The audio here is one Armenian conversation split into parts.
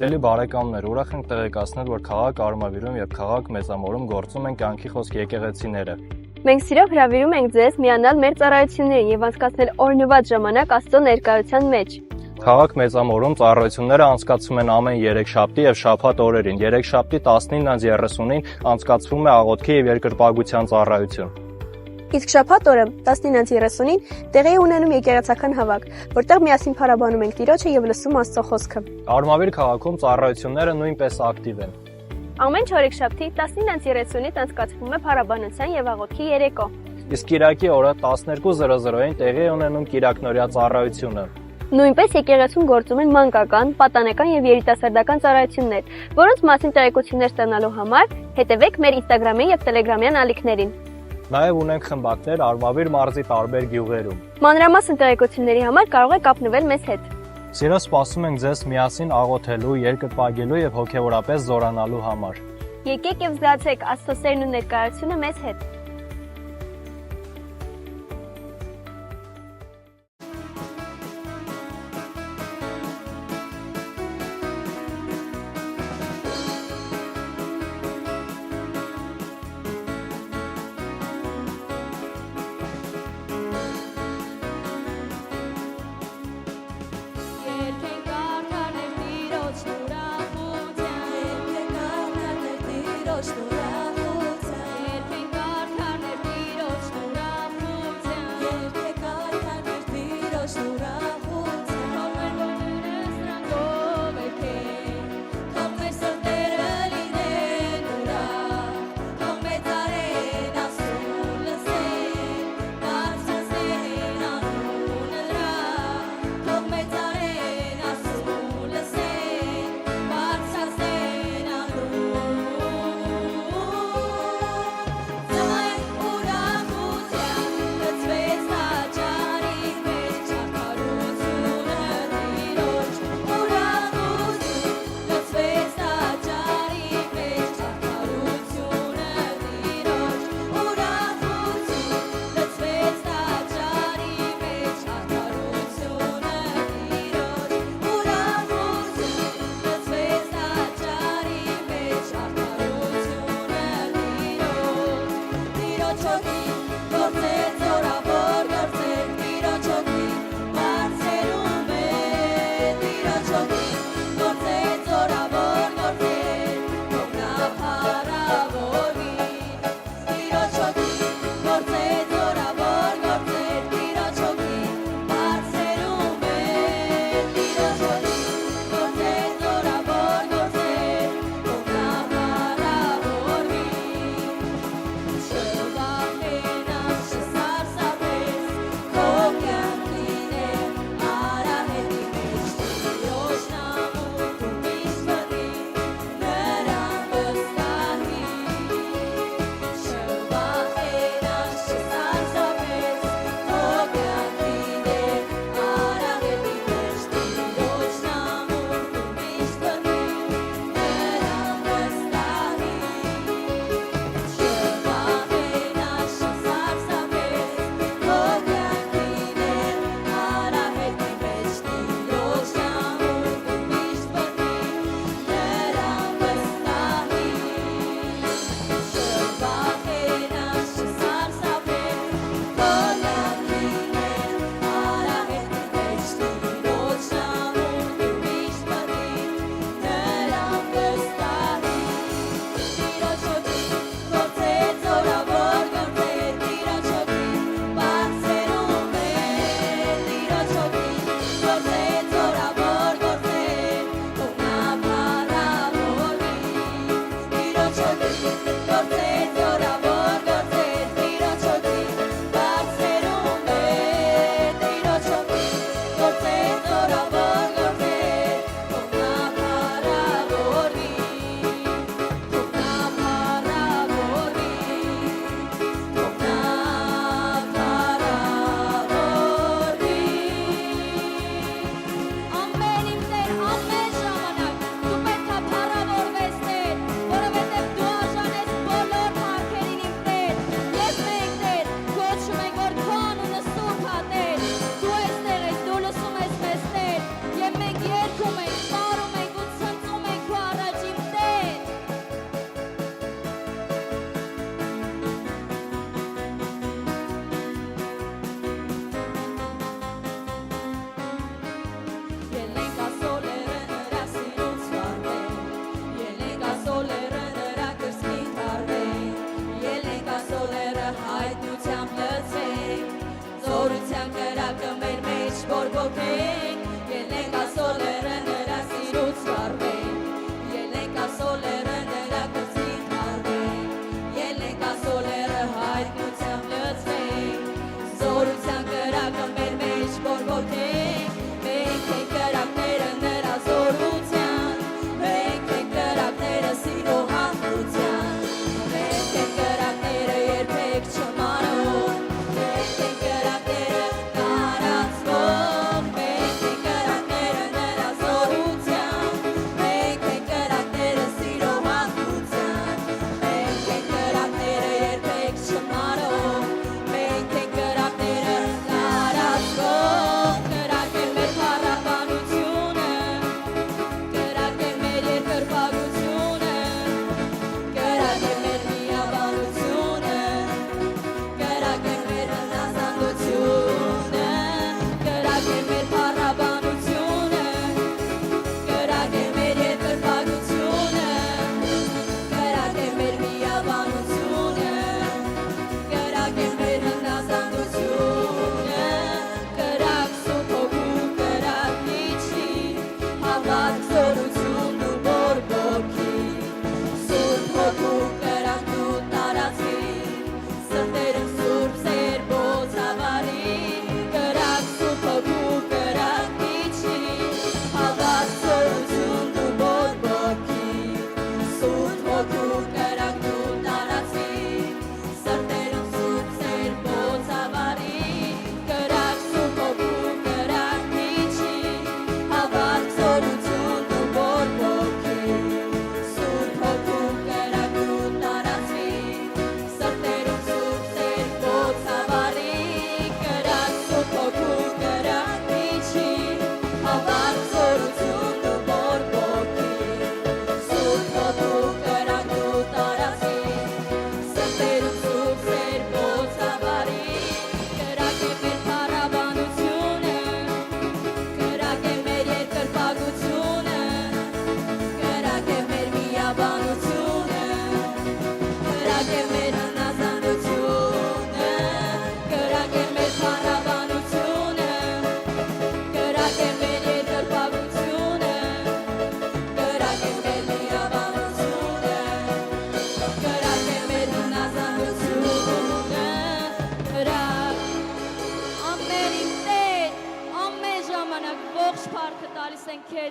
Սիրելի բարեկամներ, ուրախ ենք տեղեկացնել, որ քաղաք Արմավիրում և քաղաք Մեծամորում գործում են կյանքի խոսք եկեղեցիները։ Մենք սիրով հրավիրում ենք ձեզ միանալ մեր ծառայություններին եւ անցկացնել օրհնված ժամանակ Աստծո ներկայության մեջ։ Քաղաք Մեծամորում ծառայությունները անցկացվում են ամեն երեքշաբթի եւ շաբաթ օրերին։ Երեքշաբթի 19:30-ին անցկացվում է աղոթքի եւ երկրպագության ծառայություն։ Իսկ շաբաթ օրը 19:30-ին տեղի է ունենում եկեղեցական հավաք, որտեղ միասին փառաբանում ենք Տիրոջը եւ լսում Աստծո խոսքը։ Արմավիր քաղաքում ծառայությունները նույնպես ակտիվ են։ Ամեն չորեքշաբթի 19:30-ից անցկացվում է փառաբանության եւ աղոթքի երեկո։ Իսկ Կիրակի օրը 12:00-ին տեղի է ունենում Կիրակնօրյա ծառայությունը։ Նույնպես եկեղեցում գործում են մանկական, պատանեկան եւ երիտասարդական ծառայություններ, որոնց մասին տեղեկություններ ստանալու համար հետևեք մեր Instagram-յան եւ Telegram-յան ալիքներին։ Նաև ունենք խմբակներ Արմավիր մարզի տարբեր գյուղերում։ Մանրամասն տեղեկությունների համար կարող եք կապնվել մեզ հետ։ Սիրով սպասում ենք ձեզ միասին աղոթելու, երկրպագելու եւ հոգեորապես զորանալու համար։ Եկեք եւ զգացեք Աստծո սերն ու ներկայությունը մեզ հետ։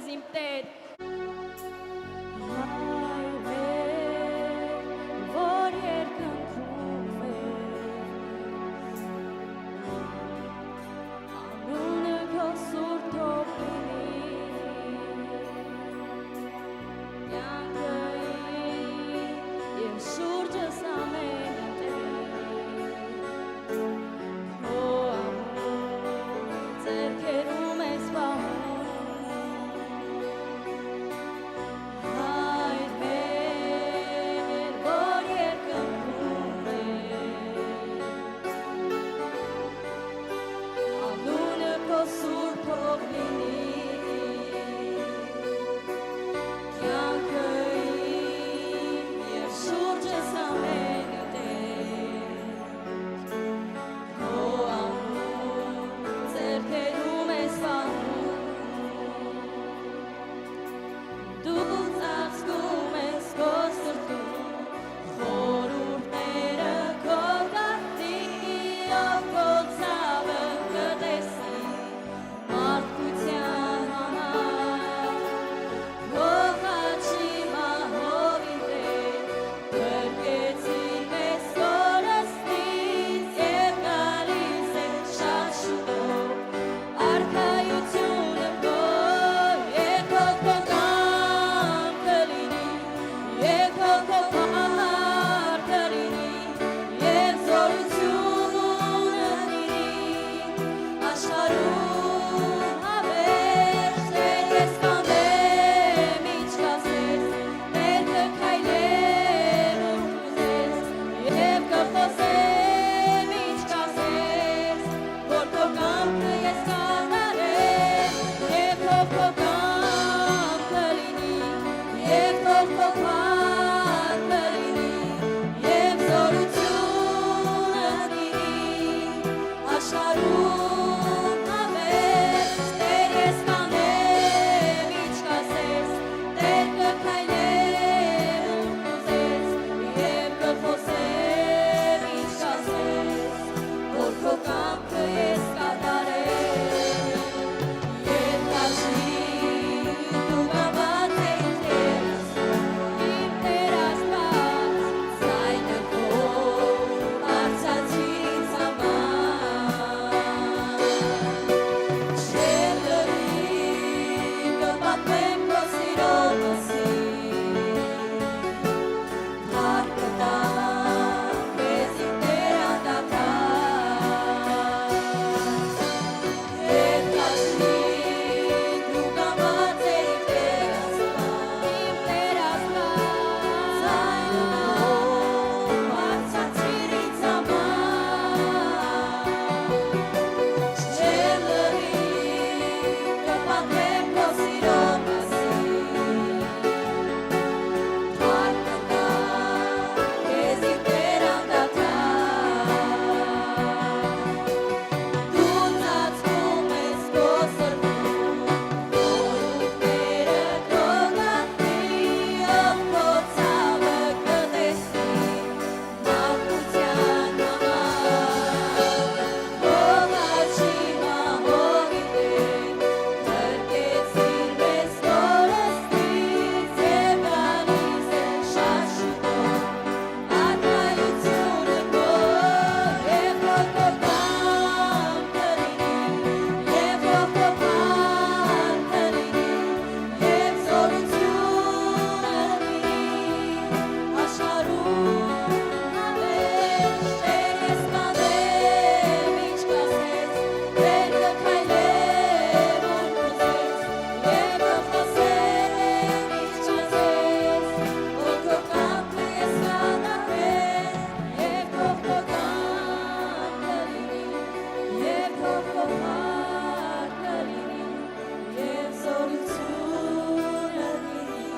քեզ իմ Տեր որ երկնքում անունը քո սուրբ թող լինի կյանքը իմ շուրջս ամենը քո ամուր ձեռքերում ես պահում հայր մեր որ երկնքում անունը քո սուրբ թող լինի կյանքը իմ և շուրջս ամենը քո ամուր ձեռքերում ես պահում դու ծածկում ես քո սրտում խորհուրդները քո գաղտնի ով քո ցավը կտեսնի մարդկության համար քո խաչի մահովին Տեր փրկեցիր մեզ կորստից և գալիս է շատ շուտով արքայությունը քո եկող քո կամքը լինի եկող քո փառքը լինի և զորությունը լինի աշխարհում հավերժ Տեր ես կանեմ ինչ կասես Տեր կքայլեմ ուր կուզես և կխոսեմ ինչ կասես որ քո կամքը ես կատարեմ և թող քո կամքը լինի և թող քո փառքը լինի և զորությունը լինի աշխարհում հավերժ Տեր ես կանեմ ինչ կասես Տեր կքայլեմ ուր կուզես և կխոսեմ ինչ կասես որ քո կամքը ես կատարեմ և կաշի դու գաված էի իմ Տեր Աստված ձայնը քո արցանցիր ինձ համար չեմ լռի կպատմեմ քո սիրո մասին փառքը տամ քեզ իմ Տեր անդադար և կաշի դու գաված էի Տեր Աստված իմ Տեր Աստված ձայնը քո արցանցիր ինձ համար չեմ լռի կպատմեմ քո սիրո մասին փառքը տամ քեզ իմ Տեր անդադար դու ծածկում ես քո սրտում խորհուրդները քո գաղտնի ով քո ցավը կտեսնի մարդկության համար քո խաչի մահովին Տեր փրկեցիր մեզ կորստից և գալիս է շատ շուտով արքայությունը քո և թող քո կամքը լինի և թող քո փառքը լինի և զորությունը լինի աշխարհում հավերժ Տեր ես կանեմ ինչ կասես Տեր կքայլեմ ուր կուզես և կխոսեմ ինչ կասես որ քո կամքը ես կատարեմ և թող քո կամքը լինի և թող քո փառքը լինի և զորությունը լինի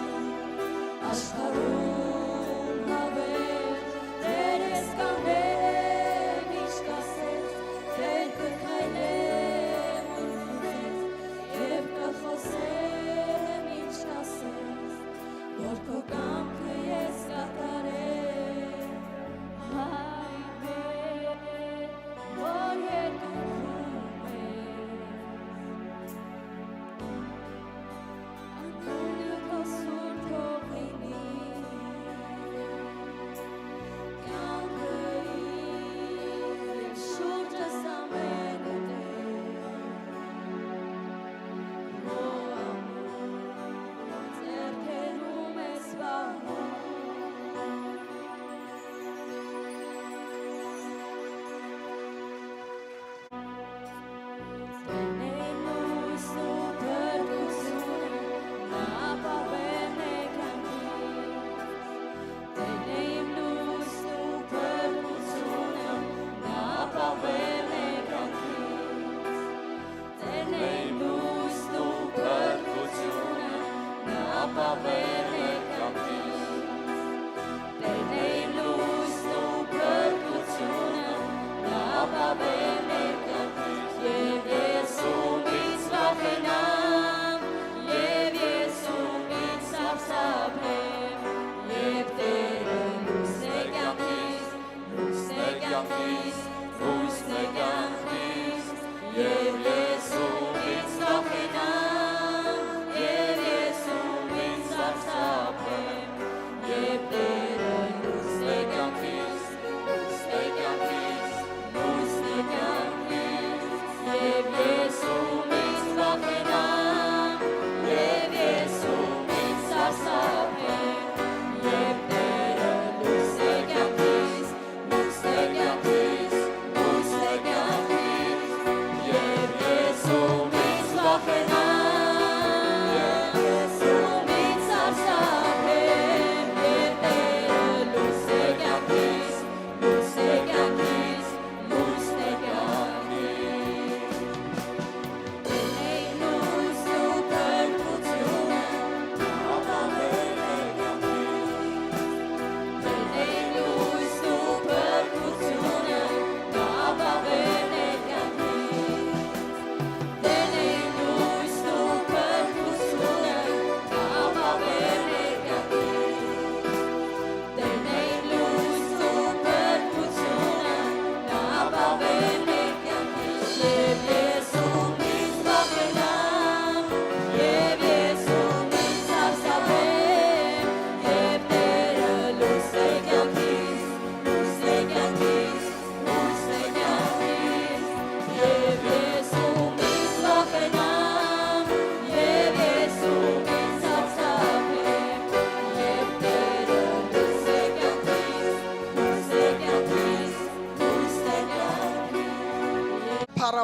աշխարհում հավերժ Տեր ես կանեմ ինչ կասես Տեր կքայլեմ ուր կուզես և կխոսեմ ինչ կասես որ քո կամքը ես կատարեմ հայր մեր որ երկնքում ես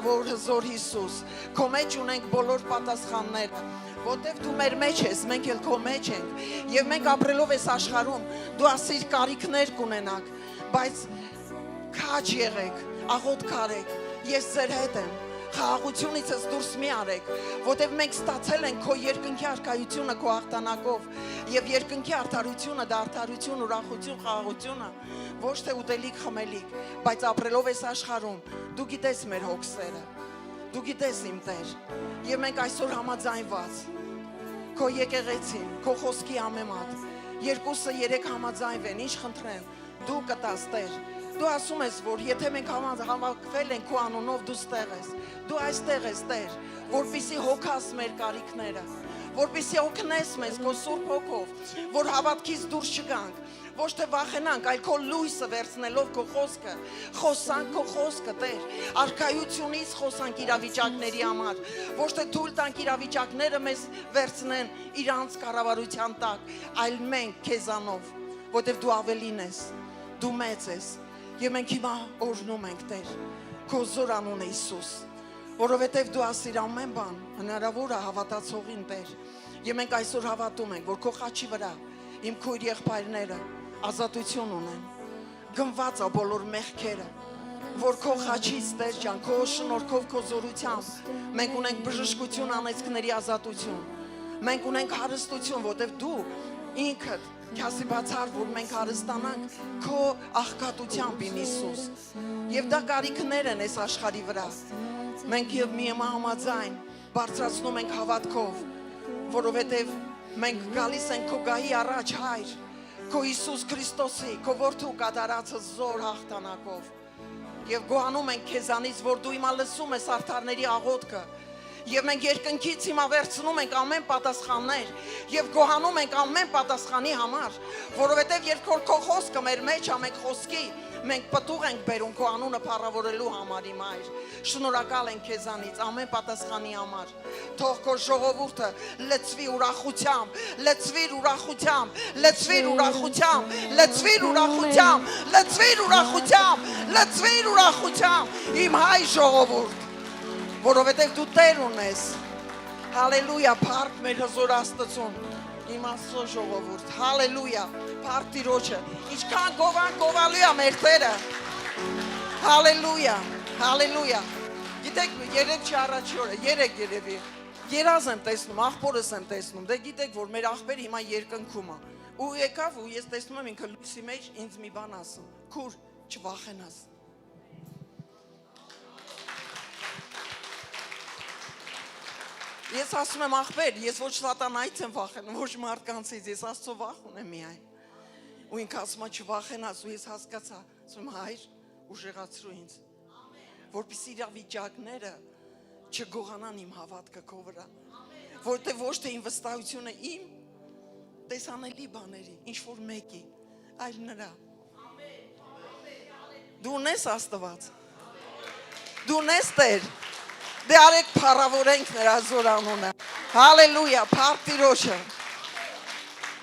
որ հզոր Հիսուս, քո մեջ ունենք բոլոր պատասխանները, որտեվ դու մեր մեջ ես, մենք էլ քո մեջ ենք, եւ մենք ապրելով այս աշխարհում, դու ասիր կարիքներ կունենաք, բայց քաջ եղեք, աղոթք արեք, ես ձեր հետ եմ, խաղաղությունից դուրս մի արեք, որտեվ մենք ստացել ենք քո երկնքի արքայությունը քո հաղթանակով, եւ երկնքի արդարությունը դա արդարություն, ուրախություն, խաղաղությունը, ոչ թե ուտելիք, խմելիք, բայց ապրելով այս աշխարհում, դու գիտես մեր հոգսերը, դու գիտես իմ Տեր, եւ մենք այսօր համաձայնված քո եկեղեցին, քո խոսքի համեմատ, երկուսը երեք համաձայնվեն, ինչ խնդրեն, դու կտաս Տեր, դու ասում ես, որ եթե մենք հավաքվել ենք քո անունով, դու ստեղ ես, դու այստեղ ես Տեր, որպեսզի հոգաս մեր կարիքները, որպեսզի օգնես մեզ քո Սուրբ Հոգով, որ հավատքից դուրս չգանք, ոչ թե վախենանք, այլ քո լույսը վերցնելով քո խոսքը, խոսանք քո խոսքը, Տեր, արքայությունից խոսանք իրավիճակների համար, ոչ թե թույլ տանք իրավիճակները մեզ վերցնեն իրանց կառավարության տակ, այլ մենք քեզանով, որտեղ դու ավելին ես, դու մեծ ես, եւ մենք հիմա օրհնում ենք Տեր, քո զոր անունը Հիսուս, որովհետեւ դու ասիր ամեն բան հնարավոր է հավատացողին Տեր, եւ մենք այսօր հավատում ենք, որ քո խաչի վրա իմ քույր եղբայրները ազատություն ունեն, գնված է բոլոր մեղքերը, որ քո խաչից Տեր ջան, քո շնորհքով, քո զորությամբ մենք ունենք բժշկություն, անեծքների ազատություն, մենք ունենք հարստություն, որտեղ դու ինքդ քասի բացար, որ մենք հարստանանք քո աղքատությամբ իմ Հիսուս, եւ դա կարիքներ են այս աշխարհի վրա, մենք եւ մի համաձայն բարձրացնում ենք հավատքով, որովհետեւ մենք գալիս ենք քո գահի առաջ Հայր, քո Հիսուս Քրիստոսի, քո որդու կատարածը զոր հաղթանակով, եւ գոհանում ենք քեզանից, որ դու հիմա լսում ես արդարների աղոթքը, եւ մենք երկնքից հիմա վերցնում ենք ամեն պատասխաններ եւ գոհանում ենք ամեն պատասխանի համար, որովհետեւ երբ քո խոսքը մեր մեջ է, մենք խոսքի, մենք պտուղ ենք բերում քո անունը փառավորելու համար, իմ Հայր, շնորհակալ ենք քեզանից ամեն պատասխանի համար, թող քո ժողովուրդը լցվի ուրախությամբ, լցվիր ուրախությամբ, լցվիր ուրախությամբ, լցվիր ուրախությամբ, լցվիր ուրախությամբ, լցվիր ուրախությամբ, իմ հայ ժողովուրդ, որովհետև դու Տեր ունես, հալելույա, փառք մեր հզոր Աստծուն, իմ Աստծո ժողովուրդ, հալելույա, փառք Տիրոջը, ինչքան գովալու է մեր Տերը, հալելույա, հալելույա, գիտեք, երեք չառաջի օրը, երեք երևի, երազ եմ տեսնում, աղբորս եմ տեսնում, դե գիտեք, որ մեր աղբեր հիմա երկնքում է, ու եկավ ու ես տեսնում եմ ինքը լույսի մեջ ինձ մի բան ասում, քուր չվախենաս, Ես ասում եմ աղբեր, ես ոչ սատանայից եմ վախենում, ոչ մարդկանցից, ես Աստծո վախ ունեմ միայն։ Ու ինքը ասում է չվախենաս, ու ես հասկացա, ասում եմ Հայր, ուժեղացրու ինձ, որպեսզի իրավիճակները չգողանան իմ հավատքը քո վրա, որտեղ ոչ թե իմ վստահությունը իմ տեսանելի բաների, ինչ որ մեկի, այլ նրա։ Դու ունես Աստված, դու ունես Տեր, դե արեք փառավորենք նրա զոր անունը, հալելույա, փառք Տիրոջը,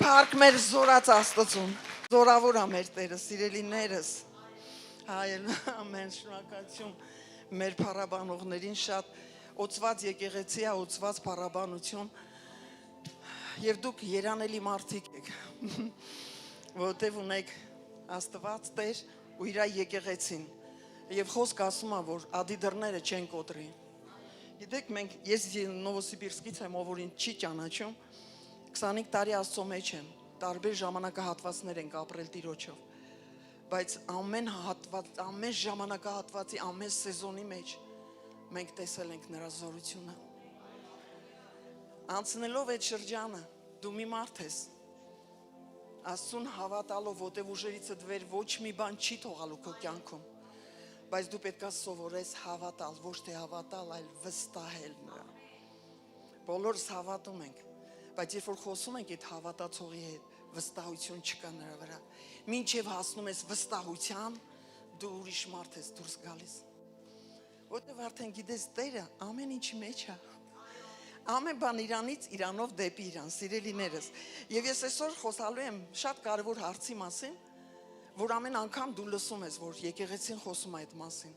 փառք մեր զորած Աստծուն, զորավոր է մեր Տերը, սիրելիներս, ամեն շնորհակալություն մեր փառաբանողներին, շատ օծված եկեղեցի է, օծված փառաբանություն, եւ դուք երանելի մարդիկ եք, որտեւ ունեք Աստված Տեր ու իր եկեղեցին, եւ խոսք ասում է, որ ադի դռները չեն կոտրի։ Գիտեք, ես Նովոսիբիրսկից եմ, ով որին չի ճանաչում, 25 տարի Աստծո մեջ եմ, տարբեր ժամանակահատվածներ ենք ապրել Տիրոջով, բայց ամեն ժամանակահատվածի, ամեն սեզոնի մեջ մենք տեսել ենք նրա զորությունը։ Անցնելով այդ շրջանը, դու մի մարդ ես, Աստծուն հավատալով, որտև ուժերիցդ վեր ոչ մի բան չի թողալու քո կյանքում, բայց դու պետք է սովորես հավատալ, ոչ թե հավատալ, այլ վստահել նրան։ Բոլորս հավատում ենք, բայց երբ որ խոսում ենք այդ հավատացողի հետ, վստահություն չկա նրա վրա։ Մինչև հասնում ես վստահության, դու ուրիշ մարդ ես դուրս գալիս։ Որտև արդեն գիտես Տերը ամեն ինչի մեջ է։ Ամեն բան Իրանից, Իրանով դեպի Իրան, սիրելիներս։ Եվ ես այսօր խոսալու եմ շատ կարևոր հարցի մասին, որ ամեն անգամ դու լսում ես, որ եկեղեցին խոսում է այդ մասին,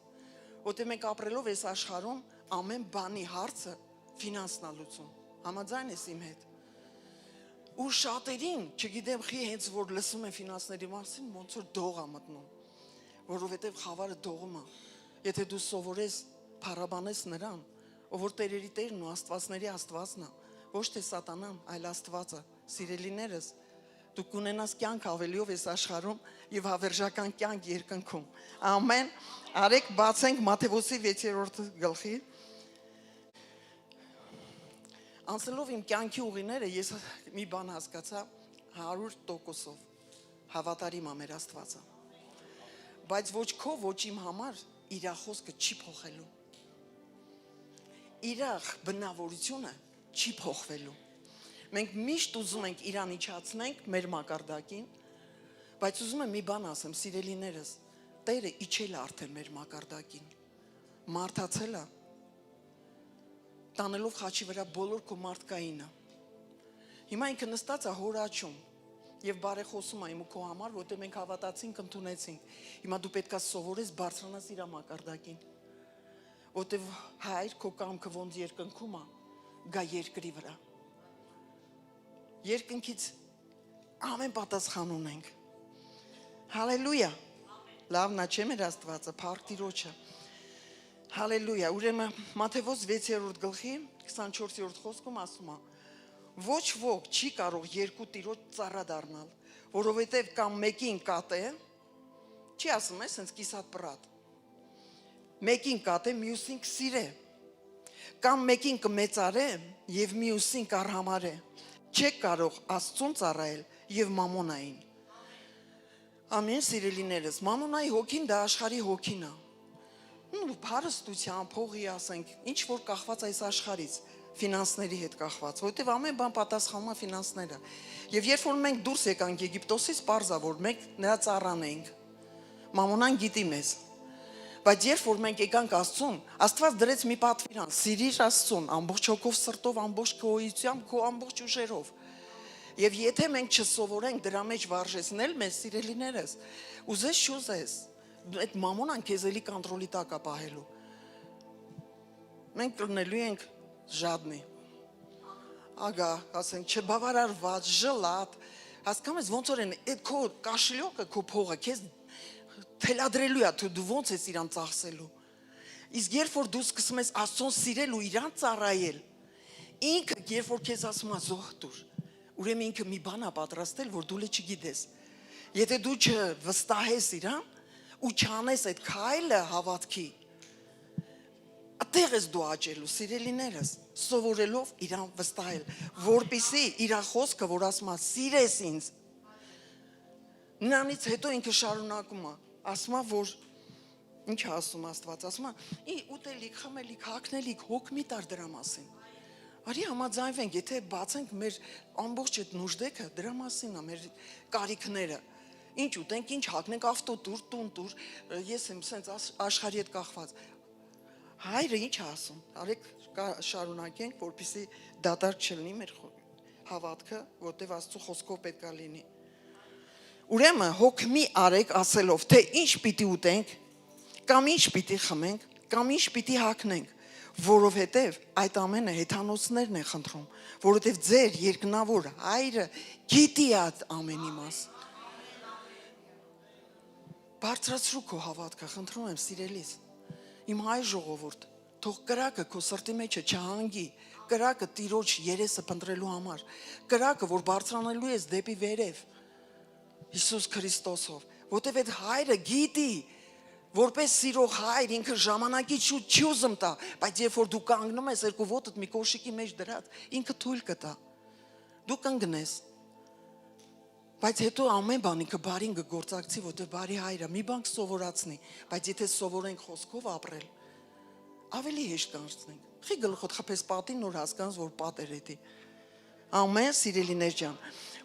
Որտեղ մենք ապրելով այս աշխարհում ամեն բանի հարցը ֆինանսն է լուծում։ Համաձայն ես իմ հետ։ Ու շատերին, չգիտեմ, խի հենց որ լսում են ֆինանսների մասին, ոնց որ դող է մտնում, որովհետև խավարը դողում է։ Եթե դու սովորես փառաբանես նրան, ով որ տերերի Տերն ու Աստվածների Աստվածն է, ոչ թե սատանան, այլ Աստվածը, սիրելիներս, դու կունենաս կյանք ավելիով այս աշխարհում եւ հավերժական կյանք երկնքում։ Ամեն։ Արեք բացենք Մատթեոս 6-րդ գլխի։ Անցնելով իմ կյանքի ուղիները ես մի բան հասկացա 100%-ով հավատարիմ է մեր Աստվածը։ Բայց ոչ քո, ոչ իմ համար իր խոսքը չի փոխելու։ Իր բնավորությունը չի փոխվելու։ Մենք միշտ ուզում ենք իրան իջացնենք մեր մակարդակին, բայց ուզում եմ մի բան ասեմ, սիրելիներս, Տերը իջել է արդեն մեր մակարդակին։ Մարդացել է, տանելով խաչի վրա բոլոր քո մարդկայինը։ Հիմա ինքը նստած է հոր աջում եւ բարեխոսում է իմ ու քո համար, որտեղ մենք հավատացինք, ընդունեցինք։ Հիմա դու պետք է սովորես բարձրանաս իր մակարդակին։ Որտեղ Հայր քո կամքը ոնց երկնքում է, գա երկրի վրա։ Երկնքից ամեն պատասխան ունենք։ Հալելույա։ Լավն է, չէ՞ մեր Աստվածը, փառք Տիրոջը։ Հալելույա, ուրեմն Մատթեոս 6-րդ գլխի 24-րդ խոսքում ասում է. ոչ ոք չի կարող երկու տիրոջ ծառա դառնալ, որովհետև կամ մեկին կատե, չի ասում է, սենց կիսատ պրատ, մեկին կատե, մյուսին կսիրե, կամ մեկին կմեծարե և մյուսին կարհամարե, չեք կարող Աստծուն ծառայել և մամոնային։ Ամեն սիրելիներս, մամոնայի հոգին դա աշխարհի հոգին է։ Հարստության, փողի ասենք, ինչ որ կախված այս աշխարհից, ֆինանսների հետ կախված, որովհետև ամեն բան պատասխանում է ֆինանսները։ Եվ երբ որ մենք դուրս եկանք Եգիպտոսից, պարզ է, որ մենք նրա ծառան էինք։ Մամոնան գիտի մեզ։ Բայց երբ որ մենք եկանք Աստծուն, Աստված դրեց մի պատվիրան, սիրիր Աստծուն, ամբողջ հոգով, սրտով, ամբողջ գոյությամբ, քո ամբողջ ուժերով։ Եվ եթե մենք չսովորենք դրա մեջ վարժեցնել մեզ, սիրելիներս, ուզես չուզես, այդ մամոնան քեզ էլի կոնտրոլի տակ է պահելու։ Մենք կրնելու ենք ժադնի։ Ագա, ասենք, չբավարարված, ժլատ, հասկանում ես ոնց որ են այդ քո կաշլյոկը, քո փողը քեզ թելադրելու է, դու ոնց ես իրան ծախսելու։ Իսկ երբ որ դու սկսում ես Աստծուն սիրել ու իրան ծառայել, ինքը երբ որ քեզ ասում է զոհ տուր, ուրեմն ինքը մի բան է պատրաստել, որ դու չգիտես։ Եթե դու չվստահես իրան ու չանես այդ քայլը հավատքի, այդտեղ ես դու աճելու, սիրելիներս, սովորելով իրան վստահել, որպեսզի իր խոսքը, որ ասում է սիրես ինձ, նրանից հետո ինքը շարունակում է, ասում է, որ ինչ է ասում Աստված, ասում է, ուտելիք, խմելիք, հագնելիք, հոգ մի տար դրա մասին։ Արի համաձայնվենք, եթե բացենք մեր ամբողջ այդ նուժդեքը, դրա մասին է, մեր կարիքները։ Ինչ ուտենք, ինչ հագնենք, ավտո տուր, տուն տուր, ես եմ սենց աշխարհի հետ կախված։ Հայրը ինչ է ասում, արեք շարունակենք, որպեսզի դատարկ չլինի մեր հավատքը, որտև Աստծո խոսքով պետք է լինի։ Ուրեմն հոգ մի արեք ասելով, թե ինչ պիտի ուտենք, կամ ինչ պիտի խմենք, կամ ինչ պիտի հագնենք, որովհետև այդ ամենը հեթանոսներն են խնդրում, որովհետև ձեր երկնավոր Հայրը գիտի այդ ամենի մաս։ Բարձրացրու քո հավատքը, խնդրում եմ սիրելիս, իմ հայ ժողովուրդ, թող կրակը քո սրտի մեջը չհանգի, կրակը Տիրոջ երեսը փնտրելու համար, կրակը, որ բարձրանալու ես դեպի վերև, Հիսուս Քրիստոսով, որովհետև այդ Հայրը գիտի, որպես սիրող Հայր ինքը ժամանակից շուտ չի ուզում տա, բայց երբ որ դու կանգնում ես երկու ոտդ մի կոշիկի մեջ դրած, ինքը թույլ կտա, դու կընկնես, բայց հետո ամեն բան ինքը բարին կգործակցի, որտեղ բարի Հայրը մի բան կսովորացնի, բայց եթե սովորենք խոսքով ապրել, ավելի հեշտ կանցնենք։ Խի գլխոտ խփես պատին, նոր հասկանաս, որ պատ էր էդի։ Ամեն սիրելիներ ջան։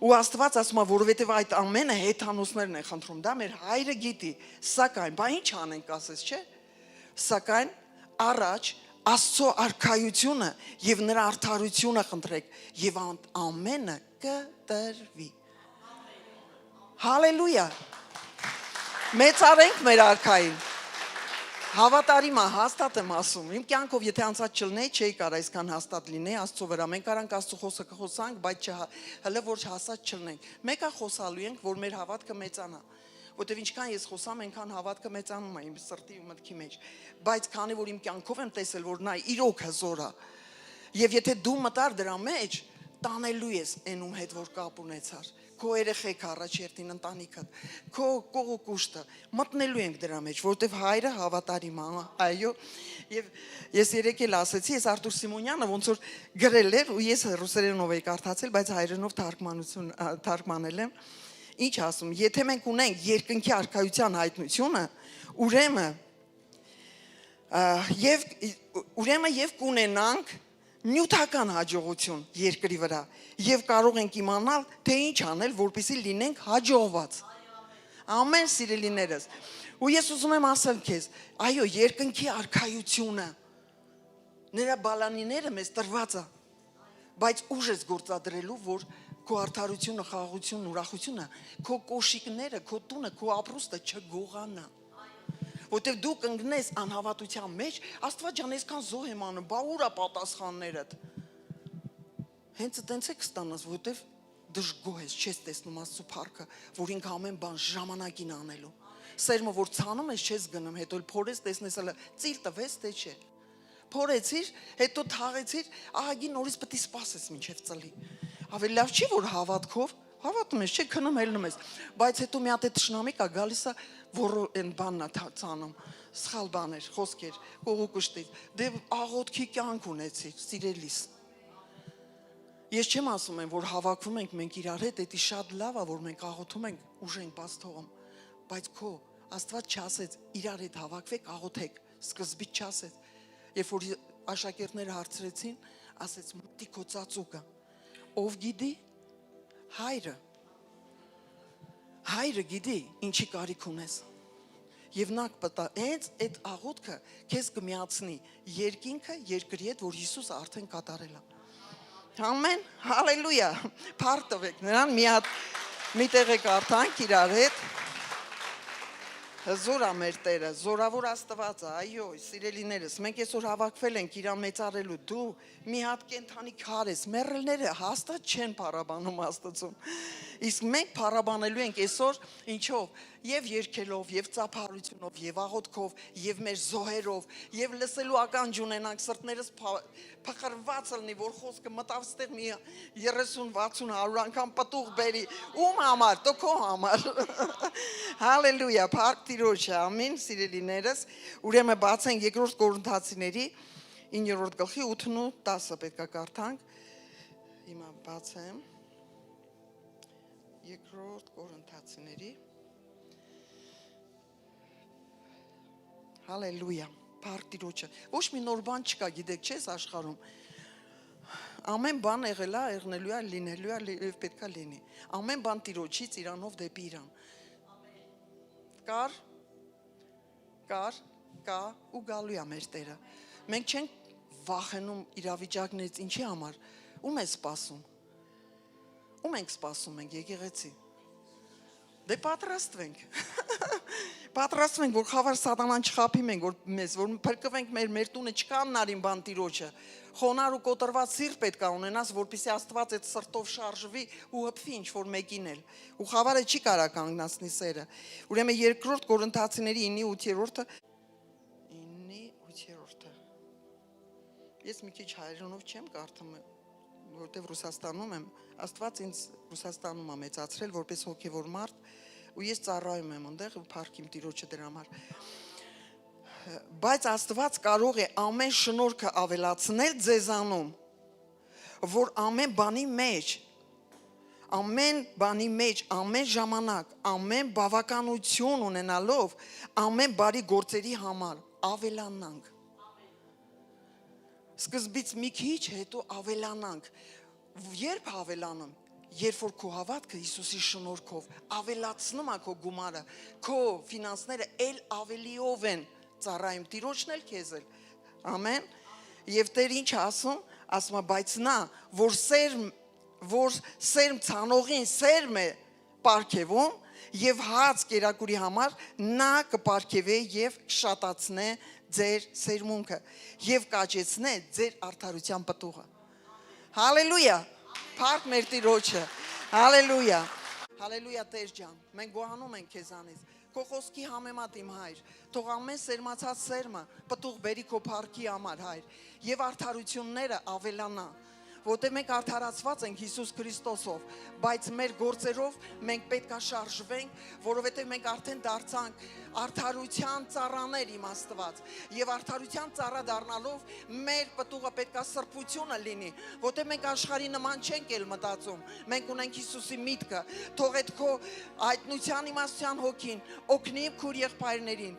Ու Աստված ասում է, որովհետև այդ ամենը հեթանոսներն են խնդրում, դա մեր Հայրը գիտի, սակայն, բա ինչ անենք ասես, չէ՞։ Սակայն առաջ Աստծո արքայությունը եւ նրա արդարությունը խնդրեք եւ ամենը կտրվի։ Հալելույա։ Մեծարենք մեր արքային։ Հավատարիմ է, հաստատ եմ ասում։ Իմ կյանքով եթե անցած չլնեի, չէի կարող այսքան հաստատ լինեի Աստծո վրա։ Մենք արանք Աստծո խոսքը կխոսանք, բայց հələ որ հասած չլնենք։ Մեկը խոսալու ենք, որ մեր հավատքը մեծանա։ Որտեւ ինչքան ես խոսամ, այնքան հավատքը մեծանում է իմ սրտի ու մտքի մեջ։ Բայց քանի որ իմ կյանքով եմ տեսել, որ նա իրոք հզոր է, եւ եթե դու մտար դրա մեջ, տանելու ես այն ում հետ որ կապ ունեցար։ Քո երեխեք առաջերտին ընտանիքդ, քո կողոկուշտը մտնելու ենք դրա մեջ, որտեվ հայրը հավատարիմ է, այո։ Եվ ես երեք էլ ասեցի, ես Արտուր Սիմոնյանը ոնց որ գրել էր ու ես ռուսերենով էի կարդացել, բայց հայերենով թարգմանել եմ։ Ինչ ասում, եթե մենք ունենք երկնքի արքայության հայտնությունը, ուրեմն եւ կունենանք նյութական հաջողություն երկրի վրա եւ կարող ենք իմանալ թե ինչ անել, որպեսզի լինենք հաջողված։ Ամեն սիրելիներս։ Ու ես ուզում եմ ասել քեզ, այո, երկնքի արքայությունը նրա բալանիները մեզ տրված է, բայց ուժ ես գործադրելու, որ քո արդարությունը, խաղաղությունն, ուրախությունը, քո կոշիկները, քո տունը, քո ապրուստը չգողանա։ Որտեւ դու կընկնես անհավատության մեջ, Աստված ջան, այսքան զոհ եմ անում, բա ուր է պատասխաններդ։ Հենց այդտենց է կստանաս, որտեւ դժգոհ ես, չես տեսնում Աստծո փառքը, որ ինքը ամեն բան ժամանակին անելու։ Սերմը որ ցանում ես, չես գնում, հետո փորես տեսնես հələ ծիր տվես, թե չէ։ Փորեցիր, հետո թաղեցիր, ահագին նորից պետք է սպասես մինչև ծլի։ Ավելի լավ չի որ հավատքով, հավատում ես, չէ, քնում ելնում ես, բայց հետո մի հատ է թշնամի կա գալիս է, որ այն բանն է ցանում, սխալ բաներ, խոսքեր, կողոկուշտից, դե աղոթքի կյանք ունեցիր, սիրելիս։ Ես չեմ ասում եմ, որ հավաքվում ենք մենք իրար հետ, դա շատ լավ է, որ մենք աղոթում ենք, ուժ ենք բաց թողում, բայց քո Աստված չասեց իրար հետ հավաքվեք, աղոթեք, սկզբից չասեց։ Երբ որ աշակերտները հարցրեցին, ասեց մտի քո ծածուկը։ Ով գիտի? Հայրը գիտի, ինչի կարիք ունես։ Եվ նա կպտա, հենց այդ աղոթքը քեզ կմիացնի երկինքը երկրի հետ, որ Հիսուսը արդեն կատարել է։ Ամեն, հալելույա, փառք տվեք նրան, մի տեղ եք արթանք իրար հետ։ Հզոր է մեր Տերը, զորավոր Աստված է, այո, սիրելիներս, մենք այսօր հավաքվել ենք իրան մեծարելու, դու մի հատ կենթանի քար ես, մեռելները հաստատ չեն փառաբանում Աստծուն, իսկ մենք փառաբանելու ենք այսօր ինչով, եւ երգելով, եւ ծափարությունով, եւ աղոթքով, եւ մեր զոհերով, եւ լսելու ականջ ունենանք, սրտներս փխրված լինի, որ խոսքը մտավ ստեղ մի 30-60 անգամ պտուղ բերի, ում համար, դու քո համար։ Հալելույա, փառք Տիրոջը, ամեն սիրելիներս, ուրեմն բացենք 2 Կորինթացիների 9-րդ գլխի 8-10-ը պետք է կարդանք։ Հիմա բացեմ 2 Կորինթացիների Հալելույա, փառք Տիրոջը։ Ոչ մի նոր բան չկա, գիտեք, չես աշխարհում։ Ամեն բան եղել է, եղնելու է, լինելու է եւ պետքա լինի։ Ամեն բան Տիրոջից իրանով դեպի իրան։ Կա ու գալու է մեր Տերը։ Մենք չենք վախենում իրավիճակներից, ինչի համար։ Ում է սպասում։ Ում ենք սպասում մենք եկեղեցի։ Դե պատրաստվենք։ Պատրաստվենք, որ խավար սատանան չխափի մենք, որ մեզ, որ փրկվենք մեր տունը չկաննարին բան Տիրոջը։ Խոնար ու կոտրված սիրտ պետք է ունենաս, որպեսզի Աստված այդ սրտով շարժվի ու հպվի ինչ որ մեկին էլ։ Ու խավարը չի կարա կանգնացնի սերը։ Ուրեմն 2 Կորինթացիների 9-8-ը 9-8-ը։ Ես մի քիչ հայերենով չեմ կարդում, որտեվ Ռուսաստանում եմ, Աստված ինձ Ռուսաստանում է մեծացրել որպես հոգևոր մարդ, ու ես ծառայում եմ այնտեղ ու փառքիմ Տիրոջը դրա համար։ Բայց Աստված կարող է ամեն շնորհքը ավելացնել ձեզանում, որ ամեն բանի մեջ, ամեն ժամանակ, ամեն բավականություն ունենալով, ամեն բարի գործերի համար ավելանանք։ Սկզբից մի քիչ, հետո ավելանանք։ Երբ ավելանում, երբ որ քո հավատքը Հիսուսի շնորհքով ավելացնում է քո գումարը, քո ֆինանսները էլ ավելիով են ծառայում Տիրոջն էլ քեզ էլ։ Ամեն։ Եվ Տեր ինչ ասում, ասում է, բայց նա, որ սերմ ցանողին սերմ է պարգևում, Եվ հաց կերակուրի համար նա կպարգևե եւ կշատացնե ձեր սերմունքը եւ կաճեցնե ձեր արդարության պտուղը։ Հալելույա։ Փառք մեր Տիրոջը։ Հալելույա։ Հալելույա Տեր ջան, մենք գոհանում ենք քեզանից։ Քո խոսքի համեմատ իմ հայր, թող ամեն սերմացած սերմը պտուղ բերի քո փառքի համար, հայր, եւ արդարությունները ավելանա, որտեղ մենք արդարացված ենք Հիսուս Քրիստոսով, բայց մեր գործերով մենք պետք է շարժվենք, որովհետև մենք արդեն դարձանք արդարության ծառաներ իմ Աստված, եւ արդարության ծառա դառնալով մեր պտուղը պետք է սրբությունը լինի, որտեղ մենք աշխարհի նման չենք էլ մտածում, մենք ունենք Հիսուսի միտքը, թող այդ քո հայտնության իմաստության հոգին օգնի քուր եղբայրներին,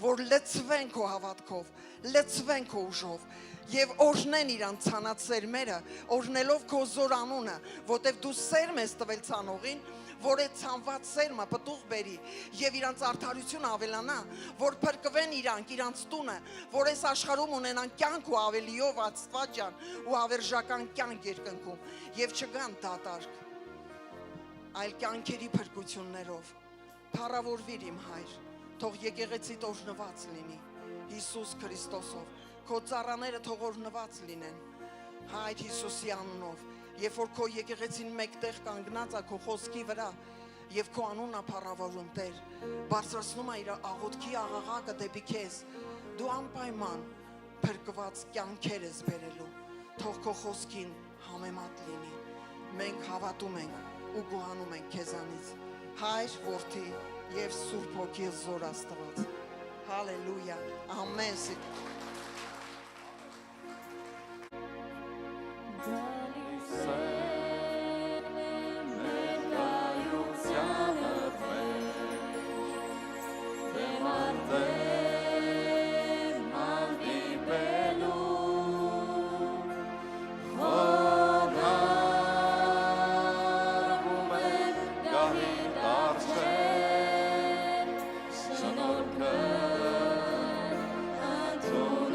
որ լցվեն քո հավատքով, լցվեն քո ուժով եւ օրհնեն իրանց ցանած սերմերը, օրհնելով քո զոր անունը, որտեվ դու սերմ ես տվել ցանողին, որ այդ ցանված սերմը պտուղ բերի եւ իրանց արդարությունը ավելանա, որ փրկվեն իրանց տունը, որ այս աշխարհում ունենան կյանք ու ավելիով Աստված ջան ու ավերժական կյանք երկնքում եւ չգան դատարկ, այլ կյանքերի փրկություններով։ Փառավորվիր իմ հայր, թող եկեղեցիդ օրհնված լինի Հիսուս Քրիստոսով, քո ծառաները թող օրհնված լինեն Հայր Հիսուսի անունով, երբ որ քո եկեղեցին մեկտեղ կանգնած է քո խոսքի վրա եւ քո անունը փառավորում Տեր, բարձրացնում է իր աղոթքի աղաղակը դեպի քեզ, դու անպայման փրկված կյանքեր ես բերելու, թող քո խոսքին համեմատ լինի, մենք հավատում ենք ու գոհանում ենք քեզանից, Հայր, Որդի եւ Սուրբ Հոգի զոր Աստված։ Հալելույա, ամեն։ Շնորհքը ընդունի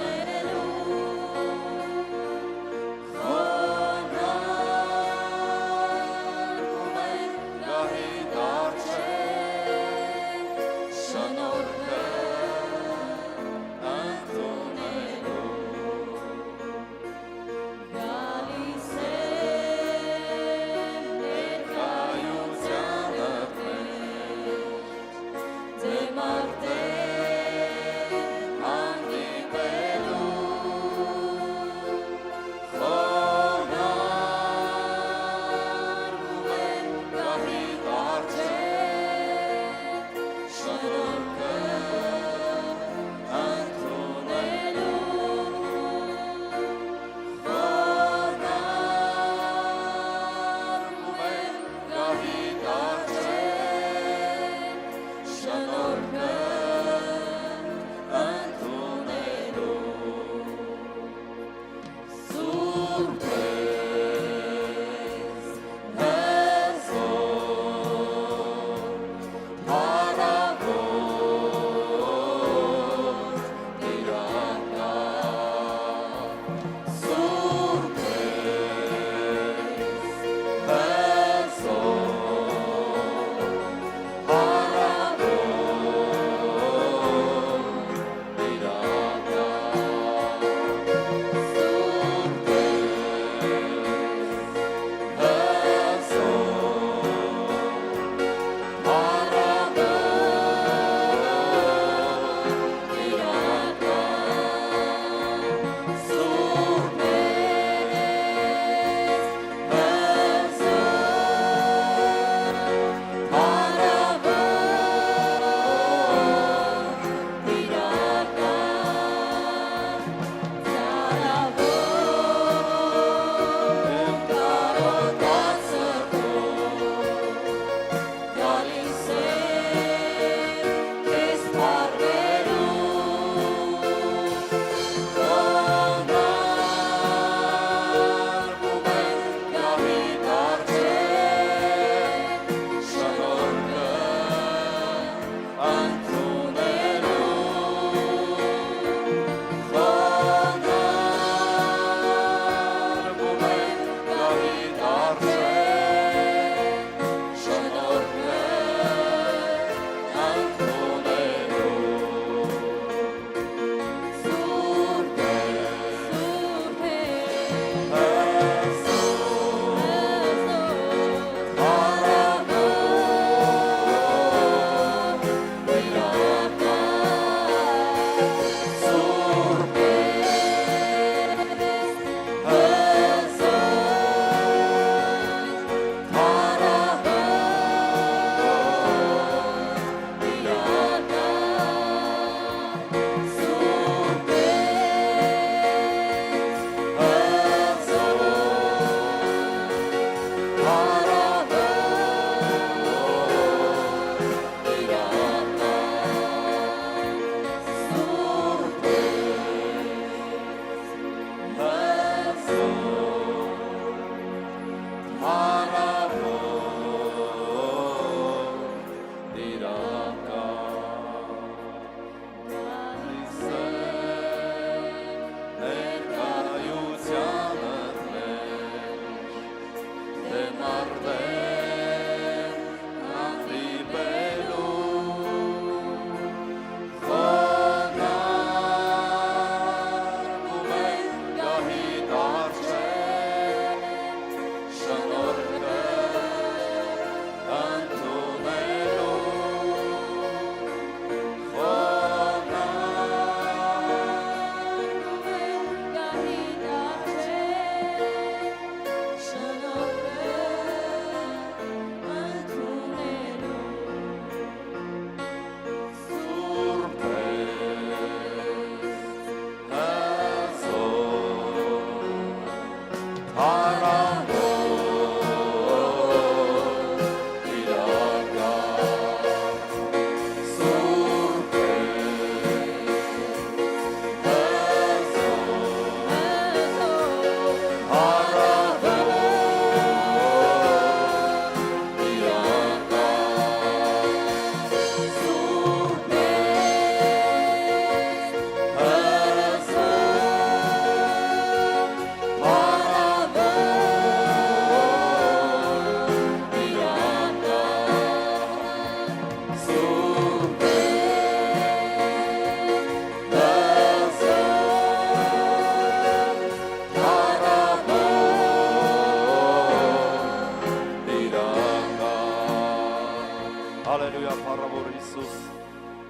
Հալելույա, փառավոր Հիսուս,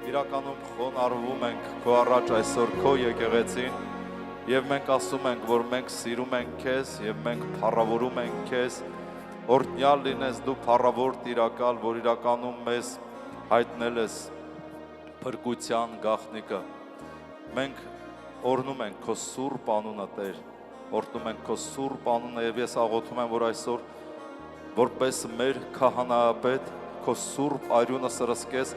իրականում խոնարհվում ենք քո առաջ այսօր քո եկեղեցին եւ մենք ասում ենք, որ մենք սիրում ենք քեզ եւ մենք փառավորում ենք քեզ, օրհնյալ լինես դու փառավոր տիրակալ, որ իրականում մեզ հայտնել ես փրկության գաղտնիքը։ Մենք օրհնում ենք քո սուրբ անունը, Տեր, օրհնում ենք քո սուրբ անունը եւ ես աղոթում եմ, որ այսօր որպես մեր քահանայապետ քո սուրբ արյունը սրսկես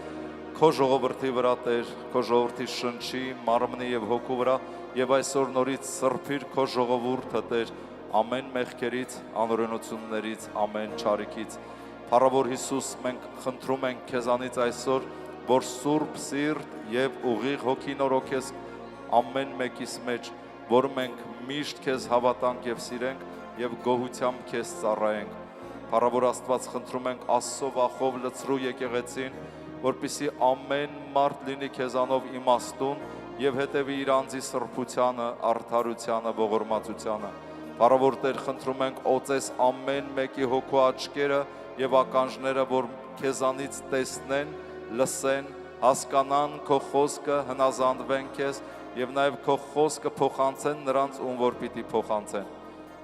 քո ժողովրդի վրա, Տեր, քո ժողովրդի շնչի, մարմնի եւ հոգու վրա եւ այսօր նորից սրբիր քո ժողովուրդը, Տեր, ամեն մեղքերից, անօրենություններից, ամեն չարիքից։ Փառավոր Հիսուս, մենք խնդրում ենք քեզանից այսօր, որ սուրբ սիրտ եւ ուղիղ հոգի նորոգես ամեն մեկիս մեջ, որ մենք միշտ քեզ հավատանք եւ սիրենք եւ գոհությամբ քեզ ծառայենք։ Փառավոր Աստված, խնդրում ենք Աստծո վախով լցրու եկեղեցին, որպեսզի ամեն մարդ լինի քեզանով իմաստուն եւ հետեւի իր անձի սրբությանը, արդարությանը, ողորմածությանը։ Փառավոր Տեր, խնդրում ենք օծես ամեն մեկի հոգու աչքերը եւ ականջները, որ քեզանից տեսնեն, լսեն, հասկանան քո խոսքը, հնազանդվեն քեզ եւ նաեւ քո խոսքը փոխանցեն նրանց, ում որ պիտի փոխանցեն։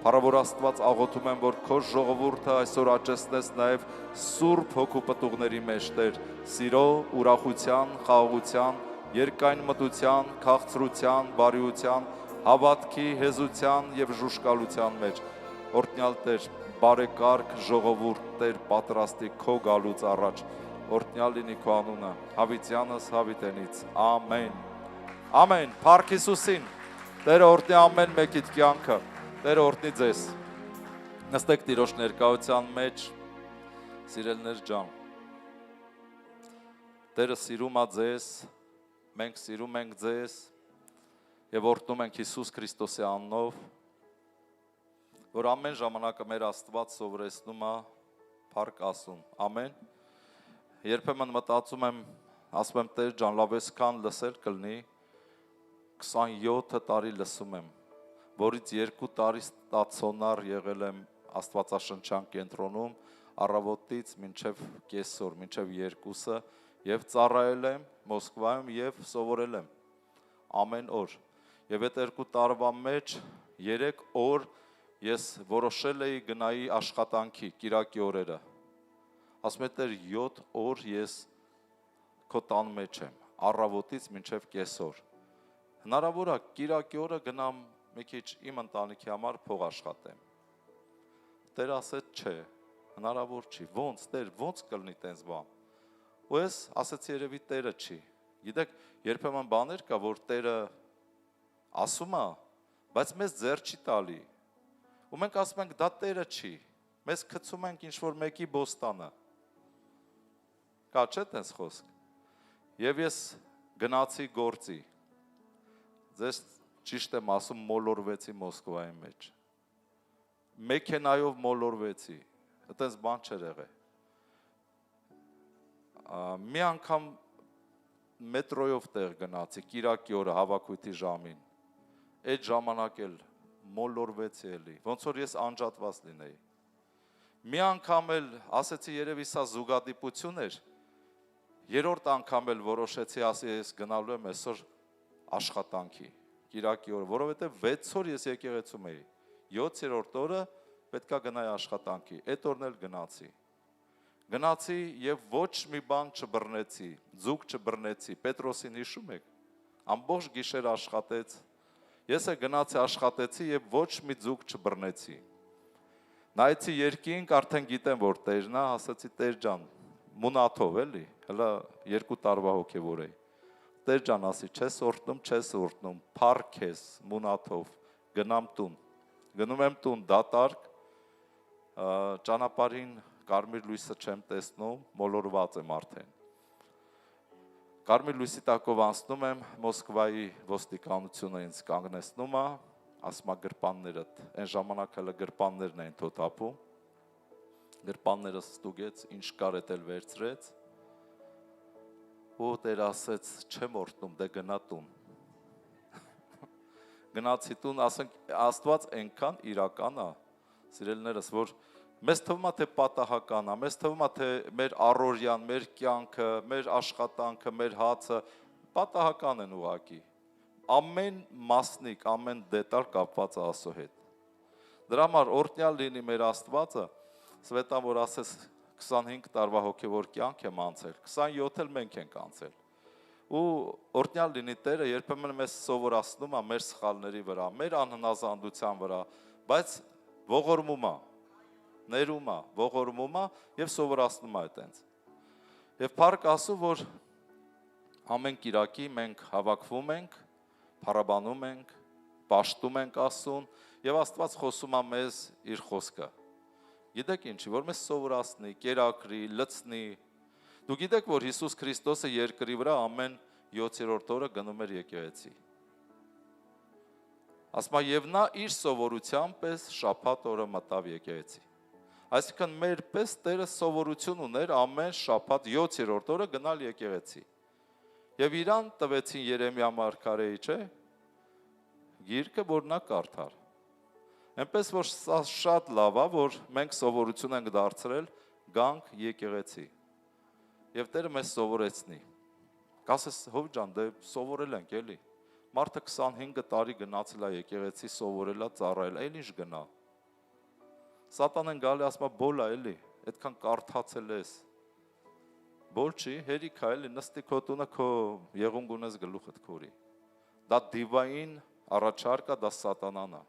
Փառավոր Աստված, աղոթում եմ, որ քո ժողովուրդը այսօր աճեցնես նաև սուրբ հոգու պտուղների մեջ, Տեր, սիրո, ուրախության, խաղաղության, երկայն մտության, քաղցրության, բարիության, հավատքի, հեզության եւ ժուշկալության մեջ։ Օրհնյալ Տեր, բարեկարգ ժողովուրդ, Տեր, պատրաստի քո գալուց առաջ։ Օրհնյալ լինի քո անունը, հավիտյանս հավիտենից։ Ամեն։ Ամեն։ Փառք Հիսուսին։ Տերը օրհնի ամեն մեկիդ կյանքը։ Տերը օրհնի ձեզ, նստեք Տիրոջ ներկայության մեջ, սիրելներ ջան, Տերը սիրում է ձեզ, մենք սիրում ենք ձեզ և օրհնում ենք Հիսուս Քրիստոսի անունով, որ ամեն ժամանակը մեր Աստված սովորեցնում է փառք ասում, ամեն, երբեմն մտածում եմ, ասում եմ Տեր ջան, լավ այսքան լսել կլինի, 27 տարի լսում եմ, որից 2 տարի ստացիոնար եղել եմ Աստվածաշնչյան կենտրոնում, առավոտից մինչև կեսօր, մինչև 2-ը եւ ծառայել եմ Մոսկվայում եւ սովորել եմ ամեն օր։ Եվ այդ 2 տարվա մեջ 3 օր ես որոշել էի գնայի աշխատանքի կիրակի օրերը։ Ասում եմ Տեր 7 օր ես քո տան մեջ եմ, առավոտից մինչև կեսօր։ Հնարավոր է կիրակի օրը գնամ մի քիչ իմ ընտանիքի համար փող աշխատեմ։ Տեր ասեց չէ, հնարավոր չի, ոնց Տեր, ոնց կլինի տենց բան։ Ու ես ասեցի երևի Տերը չի։ Գիտեք, երբեմն բաներ կա, որ Տերը ասում է, բայց մեզ ձեռ չի տալի։ Ու մենք ասում ենք դա Տերը չի։ Մեզ գցում ենք ինչ-որ մեկի բոստանը։ Կա չէ տենց խոսք։ Եվ ես գնացի գործի։ Ձեզ ճիշտ եմ ասում, մոլորվեցի Մոսկվայի մեջ։ Մեքենայով մոլորվեցի, այդպես բան չէր եղել։ Մի անգամ մետրոյով տեղ գնացի, կիրակի օրը հավաքույթի ժամին։ Այդ ժամանակ էլ մոլորվեցի էլի, ոնց որ ես անջատված լինեի։ Մի անգամ էլ ասեցի երևի սա զուգադիպություն էր։ Երրորդ անգամ էլ որոշեցի, ասի ես գնալու եմ այսօր աշխատանքի։ Կիրակի օրը, որովհետև 6 օր ես եկեղեցում էի, 7-րդ օրը պետքա գնայի աշխատանքի, այդ օրն էլ գնացի։ Գնացի և ոչ մի բան չբռնեցի, ձուկ չբռնեցի, Պետրոսին հիշում եք, ամբողջ գիշեր աշխատեց, ես է գնացի աշխատեցի և ոչ մի ձուկ չբռնեցի։ Նայեցի երկինք, արդեն գիտեմ, որ Տերն է, ասացի Տեր ջան, մունաթով էլի, հլա 2 տարվա հոգևոր էի։ Տեր ջան ասի, չես օրհնում, փառք ես մունաթով, գնամ տուն։ Գնում եմ տուն դատարկ, ճանապարհին կարմիր լույսը չեմ տեսնում, մոլորված եմ արդեն։ Կարմիր լույսի տակով անցնում եմ, Մոսկվայի ոստիկանությունը ինձ կանգնեցնում է, ասում է գրպաններդ, այն ժամանակ հələ գրպաններն էին թոթափում, գրպանները ստուգեց, ինչ կար էդ էլ վերցրեց, ու Տեր ասեց, չեմ օրհնում, դե գնա տուն։ Գնացի տուն, ասենք, Աստված այնքան իրական է, սիրելիներս, որ մեզ թվում է թե պատահական է, մեզ թվում է թե մեր առօրյան, մեր կյանքը, մեր աշխատանքը, մեր հացը պատահական են ուղղակի։ Ամեն մասնիկ, ամեն դետալ կապված է Աստծո հետ։ Դրա համար օրհնյալ լինի մեր Աստվածը, Սվետան որ ասես 25 տարվա հոգևոր կյանք եմ անցել, 27 էլ մենք ենք անցել։ Ու օրհնյալ լինի Տերը, երբեմն մեզ սովորացնում է մեր սխալների վրա, մեր անհնազանդության վրա, բայց ողորմում է, ներում է, ողորմում է եւ սովորացնում է այտենց։ Եվ փառք Աստծո, որ ամեն կիրակի մենք հավաքվում ենք, փառաբանում ենք, պաշտում ենք Աստծուն եւ Աստված խոսում է մեզ իր խոսքը։ Գիտեք ինչի, որ մեզ սովորացնի, կերակրի, լցնի։ Դու գիտեք, որ Հիսուս Քրիստոսը երկրի վրա ամեն 7-րդ օրը գնում էր եկեղեցի։ Ասма եւ նա իր սովորության պես շաբաթ օրը մտավ եկեղեցի։ Այսինքն մեր պես Տերը սովորություն ուներ ամեն շաբաթ 7-րդ օրը գնալ եկեղեցի։ Եվ իրան տվեցին Երեմիա մարգարեի, չէ՞, գիրքը, որ նա կարդար։ Այնպես որ սա շատ լավ է, որ մենք սովորություն ենք դարձրել գանք եկեղեցի։ Եվ Տերը մեզ սովորեցնի։ Կասես հով ջան, դե սովորել ենք էլի։ Մարդը 25 տարի գնացել է եկեղեցի, սովորել է, ծառայել, այլ ինչ գնա։ Սատանեն գալի ասում է բոլ է էլի, այդքան կարդացել ես։ Բոլ չի, հերիք է էլի, նստի քո տունը քո եղունգ ունես գլուխդ քորի։ Դա դիվային առաջարկ է, դա սատանան է։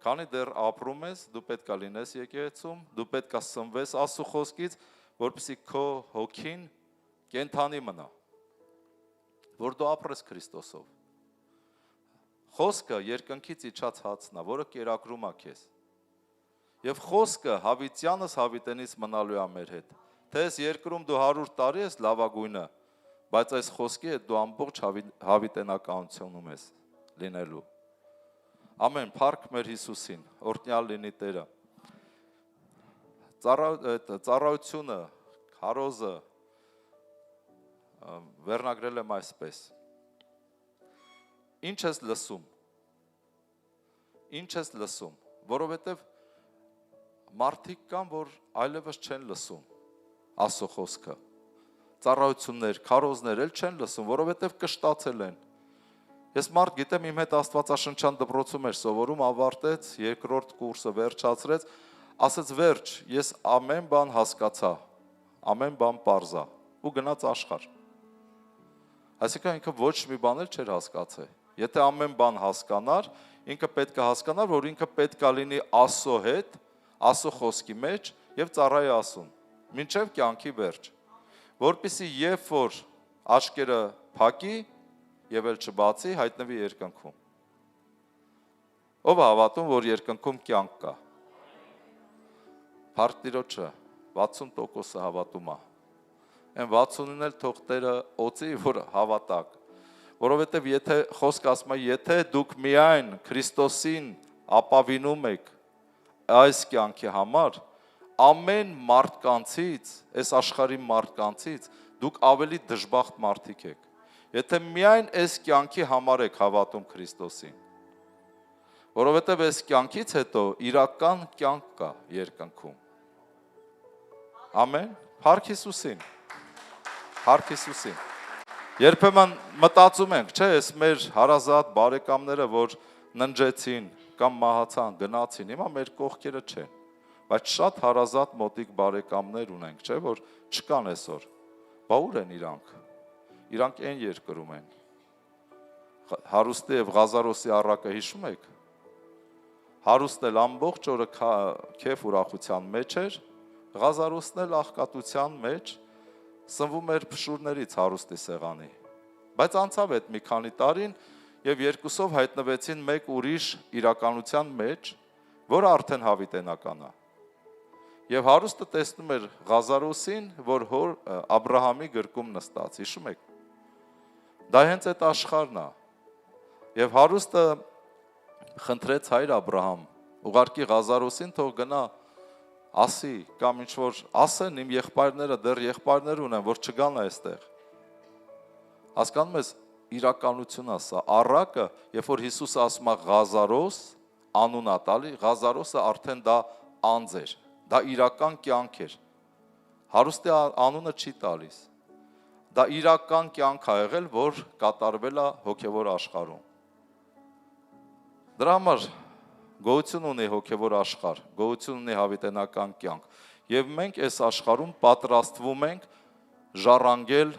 Քանի դեռ ապրում ես, դու պետք է լինես եկեղեցում, դու պետք է սնվես Աստծո խոսքից, որպեսզի քո հոգին կենթանի մնա, որ դու ապրես Քրիստոսով։ Խոսքը երկնքից իջած հացն է, որը կերակրում է քեզ։ Եւ խոսքը հավիտյանս հավիտենից մնալու է մեր հետ։ Թե այս երկրում դու 100 տարի ես լավագույնը, բայց այս խոսքի հետ դու ամբողջ հավիտենականությունում ես լինելու։ Ամեն, փառք մեր Հիսուսին, օրհնյալ լինի Տերը։ Ծառայությունը, քարոզը վերնագրել եմ այսպես։ Ինչ ես լսում։ Ինչ ես լսում, որովհետև մարդիկ կան, որ այլևս չեն լսում Աստծո խոսքը։ Ծառայություններ, քարոզներ էլ չեն լսում, որովհետև կշտացել են։ Ես մարդ գիտեմ, իմ հետ Աստվածաշնչյան դպրոցում էր սովորում, ավարտեց, երկրորդ կուրսը վերջացրեց, ասեց վերջ, ես ամեն բան հասկացա, ամեն բան պարզա ու գնաց աշխարհ։ Այսինքն ինքը ոչ մի բան էլ չէր հասկացել։ Եթե ամեն բան հասկանար, ինքը պետք է հասկանար, որ ինքը պետք է լինի Աստծո հետ, Աստծո խոսքի մեջ եւ ծառայի Աստծուն, մինչեւ կյանքի վերջ, որպեսզի երբ որ աչքերը փակի եւ էլ չբացի, հայտնվի երկնքում։ Ով հավատում, որ երկնքում կյանք կա։ Փառք Տիրոջը 60% հավատում է։ Այն 60-ին էլ թող Տերը օծի, որ հավատակ։ Որովհետև եթե խոսք ասում է, եթե դուք միայն Քրիստոսին ապավինում եք այս կյանքի համար, ամեն մարդկանցից, այս աշխարհի մարդկանցից դուք ավելի դժբախտ մարդիկ եք։ Եթե միայն այս կյանքի համար եք հավատում Քրիստոսին։ Որովհետև այս կյանքից հետո իրական կյանք կա երկնքում։ Ամեն, փառք Հիսուսին։ Փառք Հիսուսին։ Երբեմն մտածում ենք, չէ, այս մեր հարազատ բարեկամները, որ ննջեցին կամ մահացան, գնացին, հիմա մեր կողքերը չեն, բայց շատ հարազատ մոտիկ բարեկամներ ունենք, չէ, որ չկան այսօր։ Բա ուր են իրանք։ Իրանք այն երկրում են։ Հարուստի եւ Ղազարոսի առակը հիշում եք։ Հարուստն էլ ամբողջ օրը քեֆ ուրախության մեջ էր, Ղազարոսն էլ աղքատության մեջ սնվում էր փշուրներից հարուստի սեղանի։ Բայց անցավ այդ մի քանի տարին եւ երկուսով հայտնվեցին մեկ ուրիշ իրականության մեջ, որը արդեն հավիտենական է։ Եվ հարուստը տեսնում էր Ղազարոսին, որ հոր Աբրահամի գրկում նստած, հիշում եք։ Դա հենց այդ աշխարհն է։ Եվ հարուստը խնդրեց հայր Աբրահամ, ուղարկի Ղազարոսին թող գնա ասի կամ ինչ որ ասեն իմ եղբայրները, դեռ եղբայրներ ունեն, որ չգան այստեղ։ Հասկանում ես, իրականությունն է սա։ Առակը, երբ որ Հիսուսը ասում է Ղազարոս, անուն է տալի, Ղազարոսը արդեն դա անձ էր, Դա իրական կյանք էր։ Հարուստի անունը չի տալիս։ Դա իրական կյանք ա եղել, որ կատարվել է հոգևոր աշխարհում։ Դրա համար գոյություն ունի հոգևոր աշխարհ, գոյություն ունի հավիտենական կյանք, եւ մենք այս աշխարհում պատրաստվում ենք ժառանգել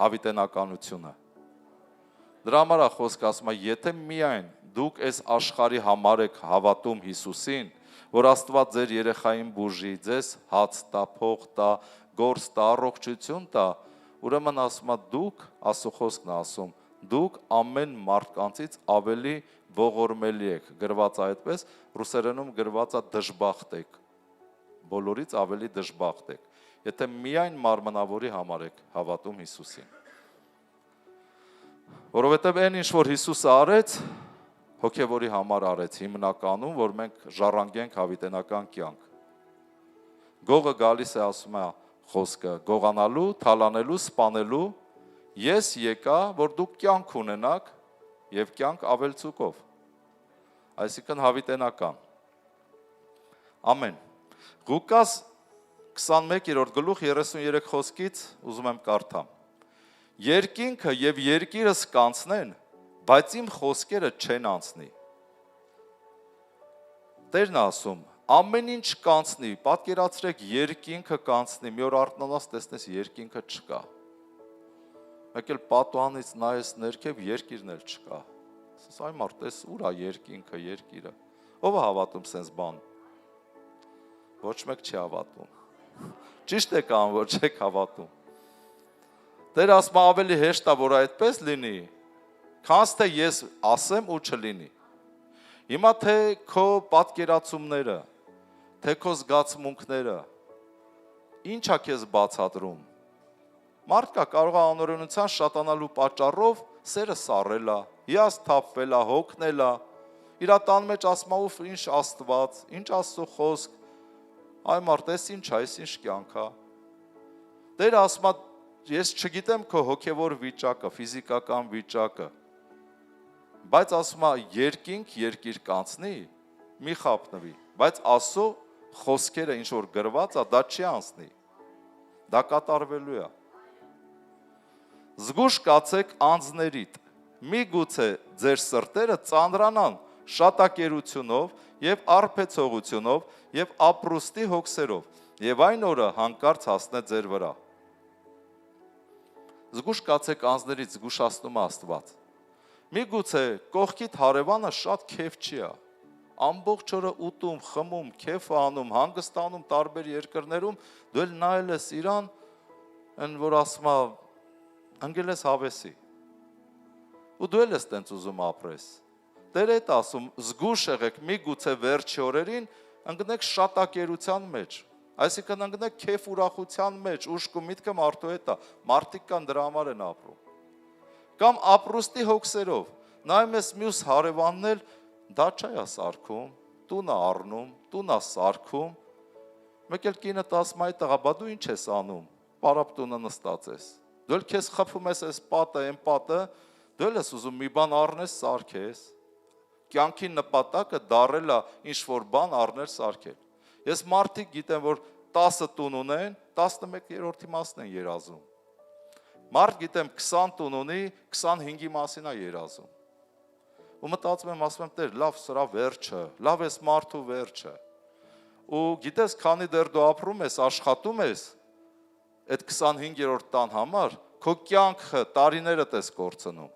հավիտենականությունը։ Դրա համար է խոսքը ասում է, եթե միայն դուք այս աշխարհի համար եք հավատում Հիսուսին, որ Աստված ձեր երեխային բուժի, ձեզ հաց տա, փող տա, գործ տա, առողջություն տա, ուրեմն ասում է դուք, Աստծո խոսքն է ասում, դուք ամեն մարդկանցից ավելի ողորմելի եք, գրված է այդպես, ռուսերենում գրված է դժբախտ եք, բոլորից ավելի դժբախտ եք, եթե միայն մարմնավորի համար եք հավատում Հիսուսին։ Որովհետև այն ինչ որ Հիսուսը արեց, հոգևորի համար արեց հիմնականում, որ մենք ժառանգենք հավիտենական կյանք։ Գողը գալիս է ասում է խոսքը, գողանալու, թալանելու, սպանելու, ես եկա, որ դուք կյանք ունենաք եւ կյանք ավելցուկով։ Այսինքն հավիտենական։ Ամեն։ Ղուկաս 21-րդ գլուխ 33 խոսքից ուզում եմ կարդամ։ Երկինքը եւ երկիրը կանցնեն, բայց իմ խոսքերը չեն անցնի։ Տերն ասում, ամեն ինչ կանցնի, պատկերացրեք երկինքը կանցնի, մի օր արթնանաս տեսնես երկինքը չկա։ Մեկ էլ պատուհանից նայես ներքև երկիրն էլ չկա։ Ասես այ մարդ, էս ուր է երկինքը, երկիրը։ Ո՞վ է հավատում սենց բան։ Ոչ մեկ չի հավատում։ Ճիշտ եք անում, որ չեք հավատում։ Տեր ասում ավելի հեշտ է, որ այդպես լինի, քան թե ես ասեմ ու չլինի։ Հիմա թե քո պատկերացումները, թե քո զգացմունքները, ինչ է քեզ բացատրում։ Մարդ կա կարող է անօրենության շատանալու պատճառով սերը սառել է, հիասթափվել է, հոգնել է, իր տան մեջ ասում է ու ինչ Աստված, ինչ Աստծո խոսք, այ մարդ, էս ինչ է, էս ինչ կյանք է։ Տերը ասում է, ես չգիտեմ քո հոգևոր վիճակը, ֆիզիկական վիճակը, բայց ասում է երկինք երկիր կանցնի, մի խափնվի, բայց Աստծո խոսքերը ինչ որ գրված է, դա չի անցնի, դա կատարվելու է։ Զգուշ կացեք անձներիդ, միգուցե ձեր սրտերը ծանրանան շատակերությունով եւ արբեցողությունով եւ ապրուստի հոգսերով եւ այն օրը հանկարծ հասնե ձեր վրա։ Զգուշ կացեք անձներից, զգուշացնում է Աստված։ Միգուցե կողքիդ հարևանը շատ քեֆ չի է, ամբողջ օրը ուտում, խմում, քեֆ անում, հանգստանում տարբեր երկրներում, դու էլ նայել ես իրան, այն որ ասում է ընկել ես հավեսի։ Ու դու էլ ես տենց ուզում ապրես։ Տերը էդ ասում, զգուշ եղեք, միգուցե վերջի օրերին ընկնեք շատակերության մեջ, այսինքն ընկնեք քեֆ ուրախության մեջ, ուշք ու միտքը մարդու հետ է, մարդիկ կան դրա համար են ապրում։ Կամ ապրուստի հոգսերով, նայում ես մյուս հարևանն էլ դա չայ սարքում, տուն է առնում, տուն է սարքում, մեկ էլ կինը ասում է տղա, բա դու ինչ ես անում, պարապ տունը նստած ես, դու էլ քեզ խփում ես այս պատը, այն պատը, դու էլ ես ուզում մի բան առնես, սարքես, կյանքի նպատակը դառել է ինչ-որ բան առնել, սարքել։ Ես մարդիկ գիտեմ, որ 10 տուն ունեն, 11-րդի մասն են երազում։ Մարդ գիտեմ 20 տուն ունի, 25-ի մասին է երազում։ Ու մտածում եմ, ասում եմ, Տեր, լավ, սրա վերջը, լավ ես մարդու վերջը։ Ու գիտես, քանի դեռ դու ապրում ես, աշխատում ես, այդ 25-րդ տան համար, քո կյանքը տարիներդ ես կորցնում։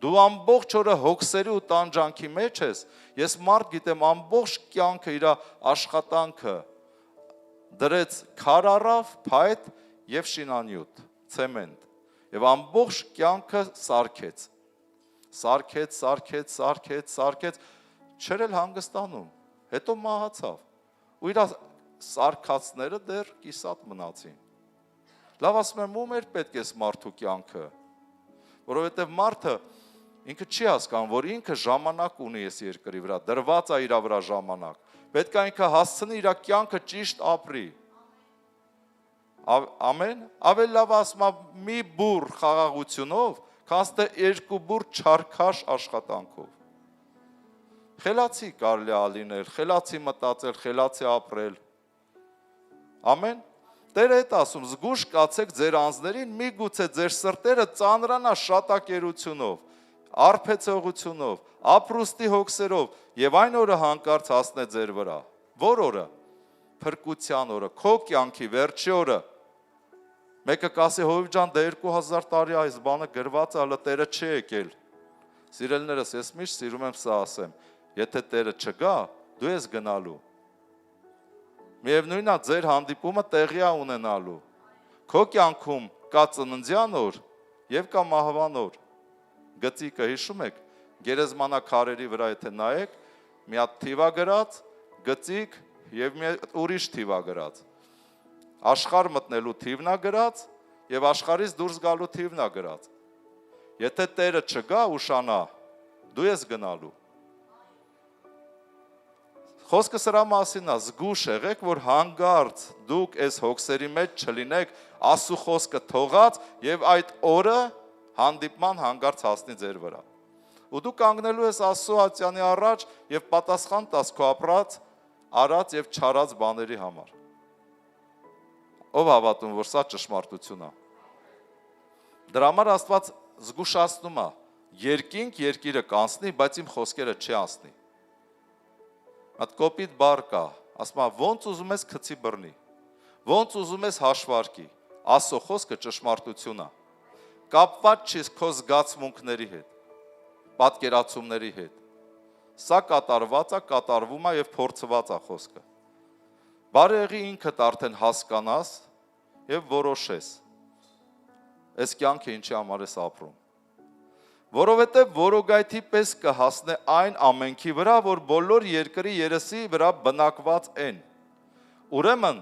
Դու ամբողջ օրը հոգսերի ու տանջանքի մեջ ես, ես մարդ գիտեմ ամբողջ կյանքը իր աշխատանքը դրեց քարառավ, փայտ եւ շինանյութ, ցեմենտ եւ ամբողջ կյանքը սարքեց, չէր էլ հանգստանում, հետո մահացավ ու իր սարքածները դեռ կիսատ մնացին։ Լավ ասում եմ, ում էր պետք է մարդու կյանքը, որովհետեւ մարդը ինքը չի հասկանում, որ ինքը ժամանակ ունի այս երկրի վրա, դրված է իր վրա ժամանակ, պետք է ինքը հասցնի իր կյանքը ճիշտ ապրի։ Ամեն, ավելի լավ ասում է մի բուռ խաղաղությունով, քան թե երկու բուռ չարքաշ աշխատանքով։ Խելացի կարելի է լինել, խելացի մտածել, խելացի ապրել։ Ամեն։ Տերը հետ ասում, զգուշ կացեք ձեր անձներին, միգուցե ձեր սրտերը ծանրանա շատակերությունով, արբեցողությունով, ապրուստի հոգսերով եւ այն օրը հանկարծ հասնե ձեր վրա։ Որ օրը։ Փրկության օրը, քո կյանքի վերջի օրը։ Մեկը կասի Հովիվ ջան, դե 2000 տարի այս բանը գրված է, հələ Տերը չի եկել։ Սիրելիներս, ես միշտ սիրում եմ սա ասեմ, եթե Տերը չգա, դու ես գնալու։ Միևնույնն է, ձեր հանդիպումը տեղի է ունենալու։ Քո կյանքում կա ծննդյան օր եւ կա մահվան օր։ Գծիկը հիշում եք, գերեզմանակարերի վրա եթե նայեք, մի հատ թիվ է գրած, գծիկ եւ մի ուրիշ թիվ է գրած։ Աշխարհ մտնելու թիվն է գրած եւ աշխարհից դուրս գալու թիվն է գրած։ Եթե Տերը չգա ուշանա, դու ես գնալու։ Խոսքը սրա մասին է, զգուշ եղեք, որ հանգարց դուք այս հոգսերի մեջ չլինեք, Աստծո խոսքը թողած եւ այդ օրը հանդիպման հանգարց հասնի ձեր վրա։ Ու դու կանգնելու ես Աստծո ատյանի առաջ եւ պատասխան տաս քո ապրած, արած եւ չարած բաների համար։ Ով հավատում, որ սա ճշմարտություն է։ Դրա համար Աստված զգուշացնում է, երկինք երկիրը կանցնի, բայց իմ խոսքերը չի անցնի։ Այդ կոպիտ բառ կա, ասում է, ոնց ուզում ես քցի բռնի, ոնց ուզում ես հաշվարկի, Աստծո խոսքը ճշմարտություն է։ Կապված չի քո զգացմունքների հետ, պատկերացումների հետ։ Սա կատարված է, կատարվում է եւ փորձված է խոսքը։ Բարի եղի ինքդ արդեն հասկանաս եւ որոշես։ Այս կյանքը ինչի համար ես ապրում։ Որովհետեւ որոգայթի պես կհասնե այն ամենքի վրա, որ բոլոր երկրի երեսի վրա բնակված են։ Ուրեմն,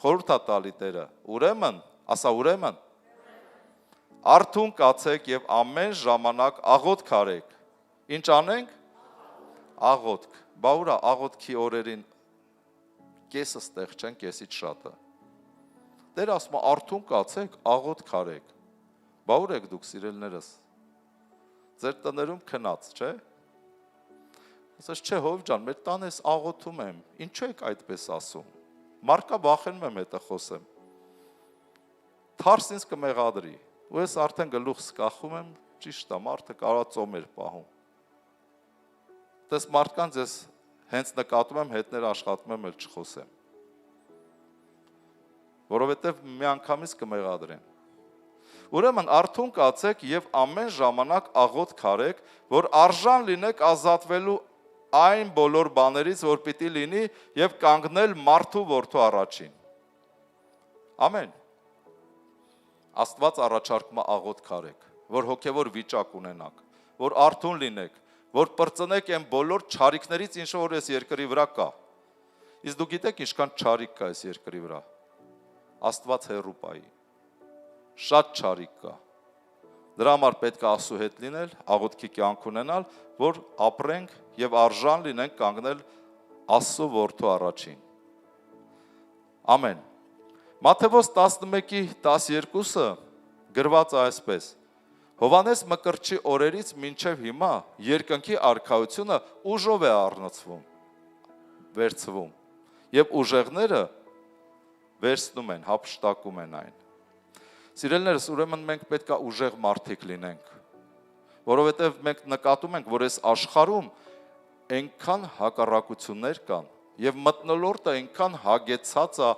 խորհուրդ է տալի Տերը, ուրեմն, ասա ուրեմն, արթուն կացեք եւ ամեն ժամանակ աղոթք արեք։ Ինչ անենք։ Աղոթք, բա ուրա աղոթքի օրերին կեսը ստեղ չեն, կեսից շատը։ Տերը ասում է արթուն կացեք, աղոթք արեք։ Բա ուր եք դուք սիրելիներս։ Ձեր տներում քնած, չէ։ Ասես չէ, Հովիվ ջան, մեր տան ես աղոթում եմ։ Ինչու եք այդպես ասում։ Մարկա վախենում եմ հետը խոսեմ։ Թարս ինձ կմեղադրի։ Ու ես արդեն գլուխս կախում եմ, ճիշտ է, մարդը կարա ծոմեր պահում։ Դες մարդկանց ես հենց նկատում եմ, հետներ աշխատում եմ, էլ չխոսեմ։ Որովհետև մի անգամից կմեղադրեն։ Ուրեմն արթուն կացեք եւ ամեն ժամանակ աղոթք արեք, որ արժան լինեք ազատվելու այն բոլոր բաներից, որ պիտի լինի եւ կանգնել մարդու որդու առաջին։ Ամեն։ Աստված առաջարկում է աղոթք արեք, որ հոգեվոր վիճակ ունենաք, որ արթուն լինեք, որ պրծնեք այն բոլոր չարիքներից, ինչ որ այս երկրի վրա կա։ Իսկ դու գիտեք ինչքան չարիք կա այս երկրի վրա։ Աստված հեռու պայի։ Շատ չարիք կա։ Դրա համար պետք է Աստծո հետ լինել, աղոթքի կյանք ունենալ, որ ապրենք եւ արժան լինենք կանգնել Աստծո որդու առաջին։ Ամեն։ Մատթեոս 11:12-ը գրված է այսպես. Հովանես Մկրտչի օրերից մինչև հիմա երկնքի արքայությունը ուժով է առնցվում, վերցվում, եւ ուժեղները վերցնում են, հափշտակում են այն։ Սիրելիներս, ուրեմն մենք պետք է ուժեղ մարդիկ լինենք, որովհետև մենք նկատում ենք, որ այս աշխարհում այնքան հակառակություններ կան, եւ մթնոլորտը այնքան հագեցած է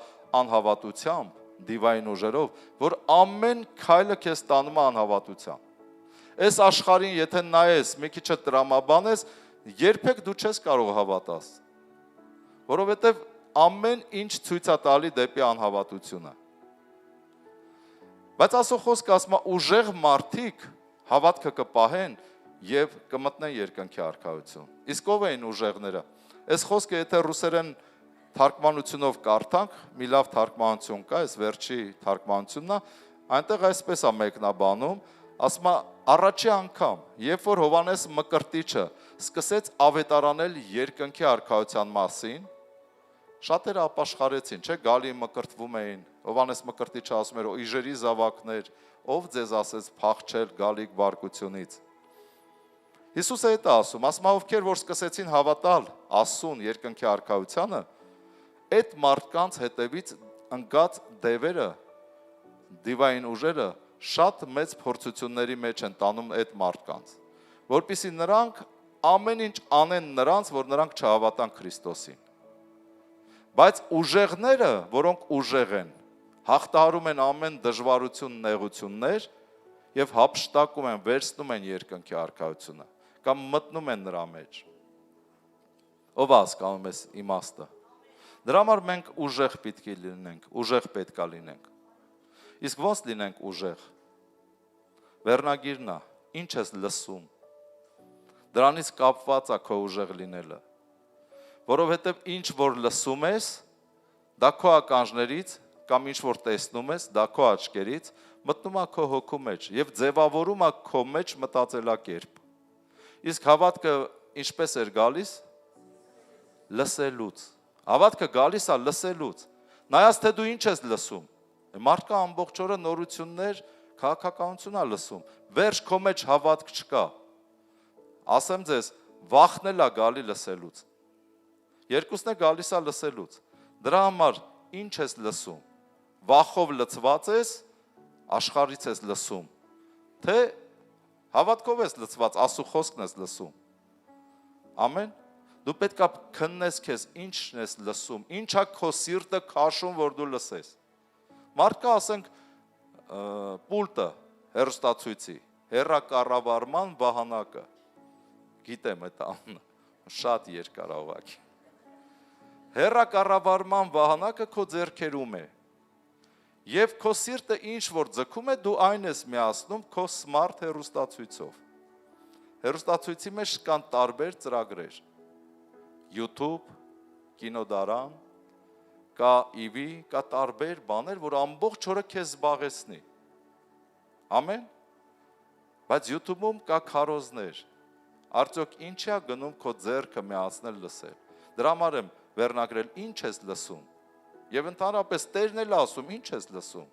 անհավատությամբ, դիվային ուժերով, որ ամեն քայլը քեզ տանում է անհավատության։ Այս աշխարհին եթե նայես, մի քիչ տրամաբանես, երբեք դու չես կարող հավատաս, որովհետև ամեն ինչ ցույց է տալի դեպի անհավատությունը։ Բայց Աստծո խոսքը ասում է ուժեղ մարդիկ հավատքը կպահեն եւ կմտնեն երկնքի արքայություն։ Իսկ ով էին ուժեղները։ Այս խոսքը եթե ռուսերեն թարգմանությունով կարդանք, մի լավ թարգմանություն կա, այս վերջի թարգմանությունն է, այնտեղ այսպես է մեկնաբանում, ասում է առաջի անգամ, երբ որ Հովանես Մկրտիչը սկսեց ավետարանել երկնքի արքայության մասին, շատերը ապաշխարեցին, չէ, գալի մկրտվում էին, Հովանես Մկրտիչը ասում էր, իժերի զավակներ, ով ձեզ ասեց փախչել գալիք բարկությունից։ Հիսուսը այդ է ասում, ովքեր որ սկսեցին հավատալ Աստծուն երկնքի արքայությանը, այդ մարդկանց հետևից ընկած դևերը, դիվային ուժերը շատ մեծ փորձությունների մեջ են տանում այդ մարդկանց, որպեսզի նրանք ամեն ինչ անեն նրանց, որ նրանք չհավատան Քրիստոսին։ Բայց ուժեղները, որոնք ուժեղ են, հաղթահարում են ամեն դժվարություն, նեղություններ եւ հափշտակում են, վերցնում են երկնքի արքայությունը կամ մտնում են նրա մեջ։ Ով հասկանում է իմաստը։ Դրա համար մենք ուժեղ պետք է լինենք, ուժեղ պետք է լինենք։ Իսկ ոնց լինենք ուժեղ։ Վերնագիրն է, ինչ ես լսում։ Դրանից կապված է քո ուժեղ լինելը։ Որովհետև ինչ որ լսում ես, դա քո ականջներից կամ ինչ որ տեսնում ես, դա քո աչքերից մտնում է քո հոգու մեջ եւ ձևավորում է քո մեջ մտածելակերպ։ Իսկ հավատքը ինչպես էր գալիս։ Լսելուց։ Հավատքը գալիս է լսելուց։ Նայած թե դու ինչ ես լսում։ Մարդկա ամբողջ օրը նորություններ, քաղաքականություն է լսում։ Վերջ քո մեջ հավատք չկա։ Ասեմ ձեզ, վախնել է գալի լսելուց։ Երկուսն է գալիս է լսելուց։ Դրա համար ինչ ես լսում։ Վախով լցված ես, աշխարհից ես լսում։ Թե հավատքով ես լցված, Աստծո խոսքն ես լսում։ Ամեն։ Դու պետք է քննես քեզ, ինչն ես լսում, ինչա քո սիրտը քաշում, որ դու լսես։ Մարդկա ասենք պուլտը հեռուստացույցի, հեռակառավարման վահանակը։ Գիտեմ այդ անունը, շատ երկար ուղղակի։ Հեռակառավարման վահանակը քո ձեռքերում է։ Եվ քո սիրտը ինչ որ ձգում է, դու այն ես միացնում քո սմարթ հեռուստացույցով։ Հեռուստացույցի մեջ կան տարբեր ծրագրեր։ YouTube, կինոդարան, կա EV, կա տարբեր բաներ, որ ամբողջ օրը քեզ զբաղեցնի։ Ամեն։ Բայց YouTube-ում կա քարոզներ։ Արդյոք ինչ է գնում քո ձեռքը միացնել լսել։ Դրա համար եմ վերնագրել ինչ ես լսում։ Եվ ընդհանրապես Տերն էլ ասում ինչ ես լսում։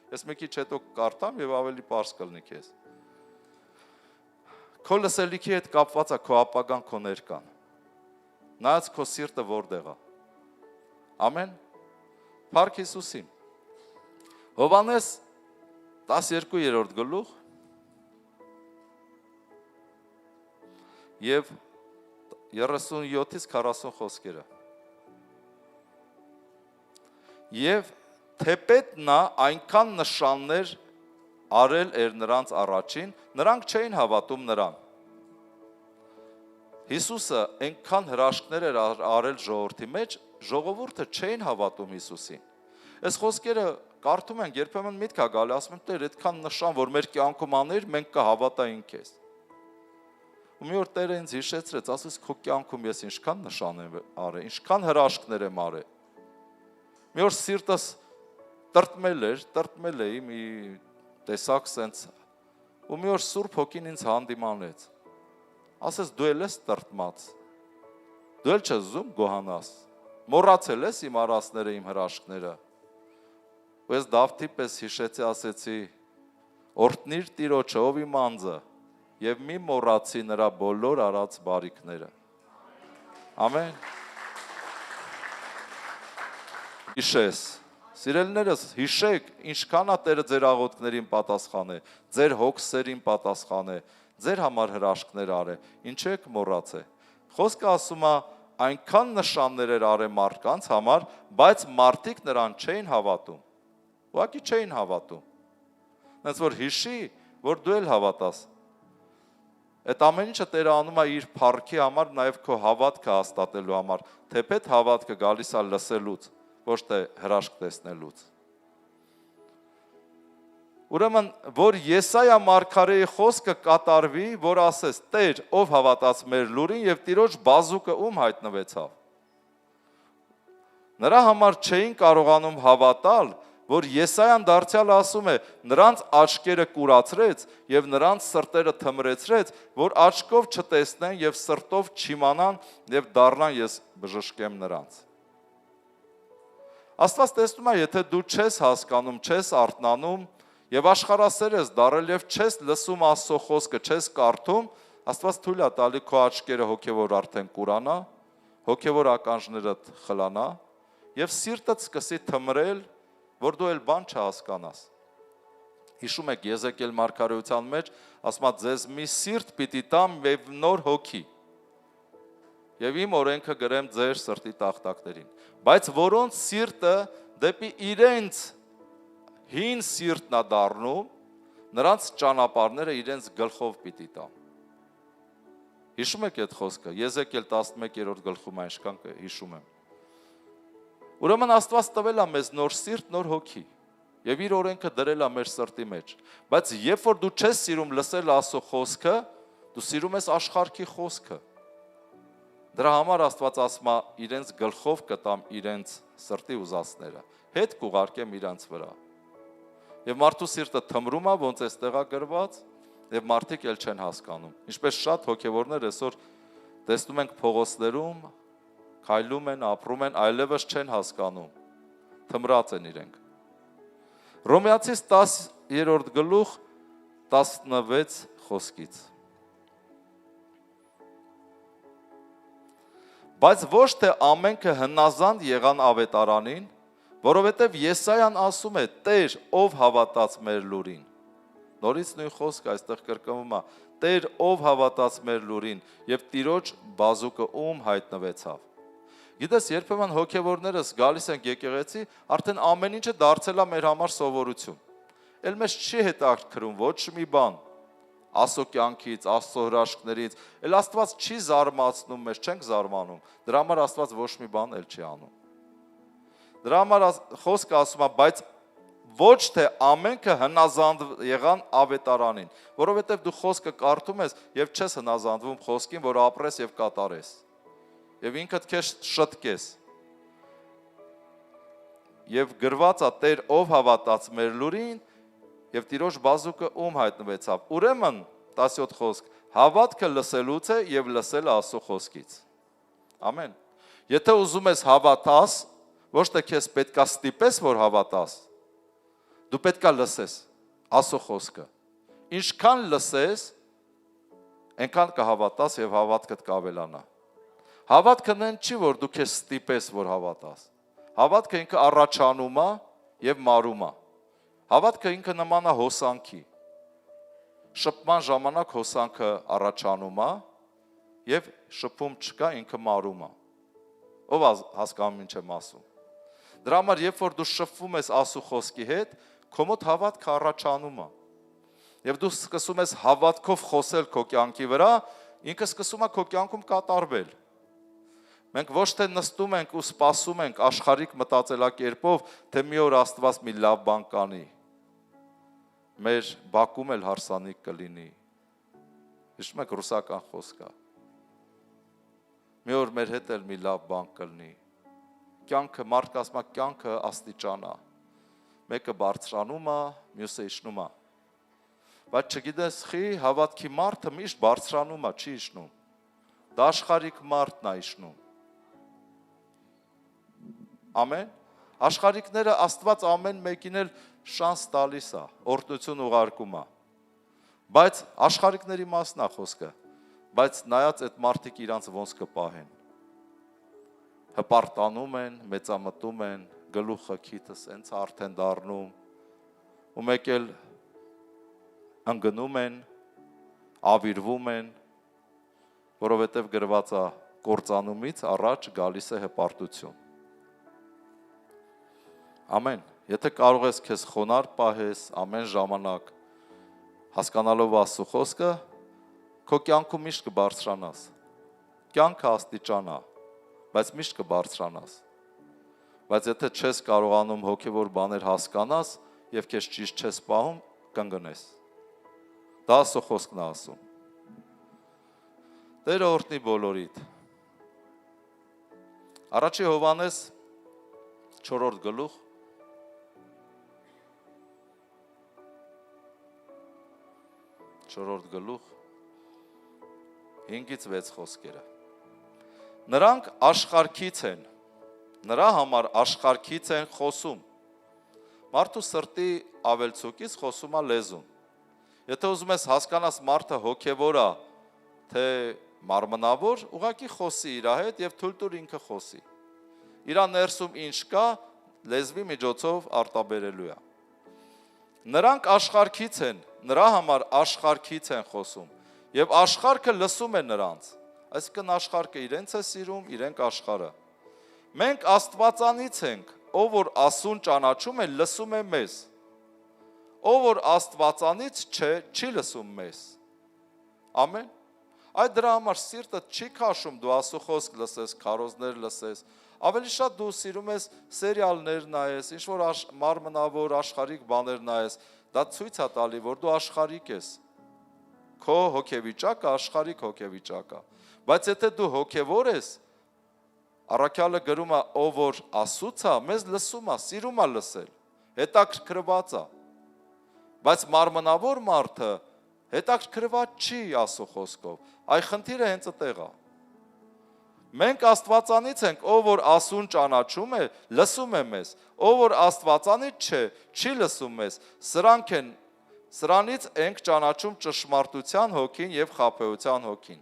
Ես մի քիչ հետո կարդամ եւ ավելի པարզ կլինի քեզ։ Քո լսելիքի հետ կապված է քո ապագան, քո ներկան։ Նայած քո սիրտը որտեղ է։ Ամեն։ Փառք Հիսուսին։ Հովհաննես 12-րդ գլուխ եւ 37-ից 40 խոսքերը։ Եվ թեպետ նա այնքան նշաններ արել էր նրանց առաջին, նրանք չէին հավատում նրան։ Հիսուսը այնքան հրաշքներ էր արել ժողովրդի մեջ, ժողովուրդը չէին հավատում Հիսուսին։ Այս խոսքերը կարդում ենք, երբեմն միտք է գալի, ասում են, Տեր, այդքան նշան, որ մեր կյանքում աներ, մենք կհավատայինք քեզ։ Ու մի օր Տերը ինձ հիշեցրեց, ասես քո կյանքում ես ինչքան նշան եմ արել, ինչքան հրաշքներ եմ արել։ Մի օր սիրտս տրտմել էի մի տեսակ սենց, ու մի օր Սուրբ Հոգին ինձ հանդիմանեց։ Ասես դու էլ ես տրտմած, դու էլ չես ուզում գոհանաս, մոռացել ես իմ արածները, իմ հրաշքները։ Ու ես Դավթի պես հիշեցի, ասեցի, օրհնիր Տիրոջը, ով իմ անձը, եւ մի մոռացի նրա բոլոր արած բարիքները։ Ամեն։ Հիշես, սիրելիներս, հիշեք, ինչքան է Տերը ձեր աղոթքներին պատասխան է, ձեր հոգսերին պատասխան է, ձեր համար հրաշքներ արել, ինչ եք մոռացել։ Խոսքը ասում է, այնքան նշաններ էր արել մարդկանց համար, բայց մարդիկ նրան չէին հավատում։ Ուղղակի չէին հավատում։ Հենց որ հիշի, որ դու էլ հավատաս։ Այդ ամեն ինչը Տերը անում է իր փառքի համար, նաև քո հավատքը հաստատելու համար, թեպետ հավատքը գալիս է լսելուց, ոչ թե հրաշք տեսնելուց։ Ուրեմն, որ Եսայա մարգարեի խոսքը կատարվի, որ ասես, Տեր, ով հավատաց մեր լուրին եւ Տիրոջ բազուկը ում հայտնվեցավ։ Նրա համար չէին կարողանում հավատալ, որ Եսայան դարձյալ ասում է, նրանց աչքերը կուրացրեց եւ նրանց սրտերը թմրեցրեց, որ աչքով չտեսնեն եւ սրտով չիմանան եւ դառնան ես բժշկեմ նրանց։ Աստված տեսնում է, եթե դու չես հասկանում, չես արթնանում եւ աշխարհասեր ես դարել եւ չես լսում Աստծո խոսքը, չես կարդում, Աստված թույլ է տալի քո աչքերը հոգևոր արդեն կուրանա, հոգևոր ականջներդ խլանա եւ սիրտդ սկսի թմրել, որ դու էլ բան չհասկանաս։ Հիշում եք Եզեկիել մարգարեության մեջ ասում է ձեզ մի սիրտ պիտի տամ եւ նոր հոգի։ Եվ իմ օրենքը գրեմ ձեր սրտի տախտակներին։ Բայց որոնց սիրտը դեպի իրենց հին սիրտն է դառնում, նրանց ճանապարհները իրենց գլխով պիտի տամ։ Հիշում եք այդ խոսքը, Եզեկիել 11-րդ գլխում այնքան հիշում եմ։ Ուրեմն Աստված տվել է մեզ նոր սիրտ, նոր հոգի, եւ իր օրենքը դրել է մեր սրտի մեջ։ Բայց երբ որ դու չես սիրում լսել Աստծո խոսքը, դու սիրում ես աշխարհքի խոսքը։ Դրա համար Աստված ասում է իրենց գլխով կտամ իրենց սրտի ուզածները, հետ կուղարկեմ իրանց վրա։ Եվ մարդու սիրտը թմրում է, ոնց էստեղ է գրված, եւ մարդիկ էլ չեն հասկանում։ Ինչպես շատ հոգեվորներ այսօր տեսնում ենք փողոցներում, քայլում են, ապրում են, այլևս չեն հասկանում։ Թմրած են իրենք։ Հռոմեացիս 10-րդ գլուխ 16 խոսքից։ Բայց ոչ թե ամենքը հնազանդ եղան ավետարանին, որովհետև Եսայան ասում է. Տեր, ով հավատաց մեր լուրին։ Նորից նույն խոսքը այստեղ կրկնվում է. Տեր, ով հավատաց մեր լուրին, եւ Տիրոջ բազուկը ում հայտնվեցավ։ Գիտես, երբեմն հոգևորներս գալիս են եկեղեցի, արդեն ամեն ինչը դարձել է մեր համար սովորություն։ Էլ մեզ չի հետաքրքրում ոչ մի բան, Աստծո կյանքից, Աստծո հրաշքներից, էլ Աստված չի զարմացնում մեզ, չենք զարմանում։ Դրա համար Աստված ոչ մի բան էլ չի անում։ Դրա համար խոսքը ասում է, բայց ոչ թե ամենքը հնազանդ եղան ավետարանին, որովհետև դու խոսքը կարդում ես եւ չես հնազանդվում խոսքին, որ ապրես եւ կատարես։ Եվ ինքդ քեզ շտկես։ Եվ գրված է Տեր ով հավատաց մեր լուրին, եւ Տիրոջ բազուկը ում հայտնվեցավ։ Ուրեմն 17 խոսք, հավատքը լսելուց է եւ լսելը Աստծո խոսքից։ Ամեն։ Եթե ուզում ես հավատաս, ոչ թե քեզ պետքա ստիպես, որ հավատաս, դու պետքա լսես Աստծո խոսքը։ Ինչքան լսես, այնքան կհավատաս եւ հավատքդ կավելանա։ Հավատքը նեն չի, որ դու քեզ ստիպես, որ հավատաս։ Հավատքը ինքը առաջանում է եւ մարում է։ Հավատքը ինքը նման է հոսանքի։ Շփման ժամանակ հոսանքը առաջանում է եւ շփում չկա, ինքը մարում է։ Ով հասկանում ինչ եմ ասում։ Դրա համար երբ որ դու շփվում ես Աստծո խոսքի հետ, քո մոտ հավատքը առաջանում է։ Եվ դու սկսում ես հավատքով խոսել քո կյանքի վրա, ինքը սկսում է քո կյանքում կատարվել։ Մենք ոչ թե նստում ենք ու սպասում ենք աշխարհիկ մտածելակերպով, թե մի օր Աստված մի լավ բան կանի։ Մեր բակում էլ հարսանիք կլինի։ Հիշում եք ռուսական խոսքը։ Մի օր մեր հետ էլ մի լավ բան կլինի։ Կյանքը, մարդը ասում է, կյանքը աստիճան է։ Մեկը բարձրանում է, մյուսը իջնում է։ Բայց չգիտես, խի հավատքի մարդը միշտ բարձրանում է, չի իջնում։ Դա աշխարհիկ մարդն է իջնում։ Ամեն։ Աշխարհիկները Աստված ամեն մեկին էլ շանս տալիս է, օրհնություն ուղարկում է։ Բայց աշխարհիկների մասն է խոսքը, բայց նայած այդ մարդիկ իրանց ոնց կպահեն։ Հպարտանում են, մեծամտում են, գլուխը քիթը սենց արդեն դառնում, ու մեկ էլ ընկնում են, ավիրվում են, որովհետև գրված է կործանումից առաջ գալիս է հպարտություն։ Ամեն։ Եթե կարող ես քեզ խոնարհ պահես ամեն ժամանակ, հասկանալով Աստծո խոսքը, քո կյանքում միշտ կբարձրանաս։ Կյանքը աստիճան է, բայց միշտ կբարձրանաս։ Բայց եթե չես կարողանում հոգևոր բաներ հասկանաս եւ քեզ ճիշտ չես պահում, կընկնես։ Դա Աստծո խոսքն է ասում։ Տերը օրհնի բոլորիդ։ Առաջի Հովհաննես 4-րդ գլուխ 4-րդ գլուխ 5-ից 6 խոսքերը։ Նրանք աշխարհքից են, նրա համար աշխարհքից են խոսում։ Մարդու սրտի ավելցուկից խոսում է լեզուն։ Եթե ուզում ես հասկանաս մարդը հոգևոր է, թե մարմնավոր, ուղղակի խոսի իր հետ եւ թույլ տուր ինքը խոսի։ Իր ներսում ինչ կա, լեզվի միջոցով արտաբերելու է։ Նրանք աշխարհքից են, նրա համար աշխարհքից են խոսում եւ աշխարհքը լսում է նրանց։ Այսինքն աշխարհքը իրենց է սիրում, իրենք աշխարհը։ Մենք Աստվածանից ենք, ով որ ասուն ճանաչում է, լսում է մեզ։ Ով որ Աստվածանից չէ, չի լսում մեզ։ Ամեն։ Այդ դրա համար սիրտը չի քաշում դու Աստծո խոսք լսես, քարոզներ լսես։ Ավելի շատ դու սիրում ես սերիալներ նայես, ինչ որ մարմնավոր աշխարհիկ բաներ նայես, դա ցույց է տալի, որ դու աշխարհիկ ես։ Քո հոգեվիճակը աշխարհիկ հոգեվիճակ է։ Բայց եթե դու հոգևոր ես, առաքյալը գրում է, ով որ ասուց է, մեզ լսում է, սիրում է լսել, հետաքրքրված է։ Բայց մարմնավոր մարդը հետաքրքրված չի Աստծո խոսքով։ Այ խնդիրը հենց այդտեղ է։ Մենք Աստվածանից ենք, ով որ ասուն ճանաչում է, լսում է մեզ, ով որ Աստվածանից չէ, չի լսում մեզ, սրանից ենք ճանաչում ճշմարտության հոգին եւ խաբեության հոգին։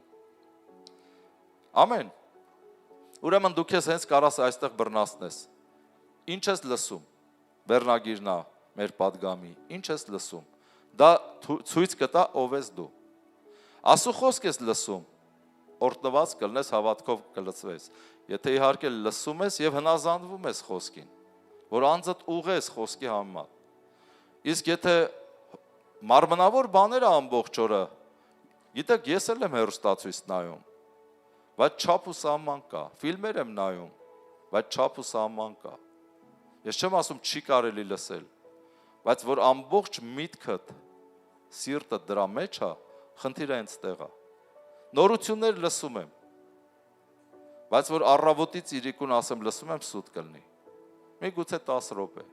Ամեն։ Ուրեմն դու քեզ հենց կարաս այստեղ բռնացնես։ Ինչ ես լսում։ Վերնագիրն է մեր падգամի։ Ինչ ես լսում։ Դա ցույց կտա ով ես դու։ Աստծո խոսք ես լսում, օրտնված կլնես, հավատքով կլցվես։ Եթե իհարկե լսում ես եւ հնազանդվում ես խոսքին, որ անձդ ուղես խոսքի համեմատ։ Իսկ եթե մարմնավոր բաները ամբողջ օրը, գիտեք, ես էլ եմ հեռուստացույց նայում, բայց չափ ու սահման կա, ֆիլմեր եմ նայում, բայց չափ ու սահման կա։ Ես չեմ ասում չի կարելի լսել, բայց որ ամբողջ միտքդ, սիրտը դրա մեջ է, խնդիրը հենց տեղ է։ Նորություններ լսում եմ, բայց որ առավոտից իրիկուն ասեմ լսում եմ սուտ կլնի։ Միգուցե 10 րոպե։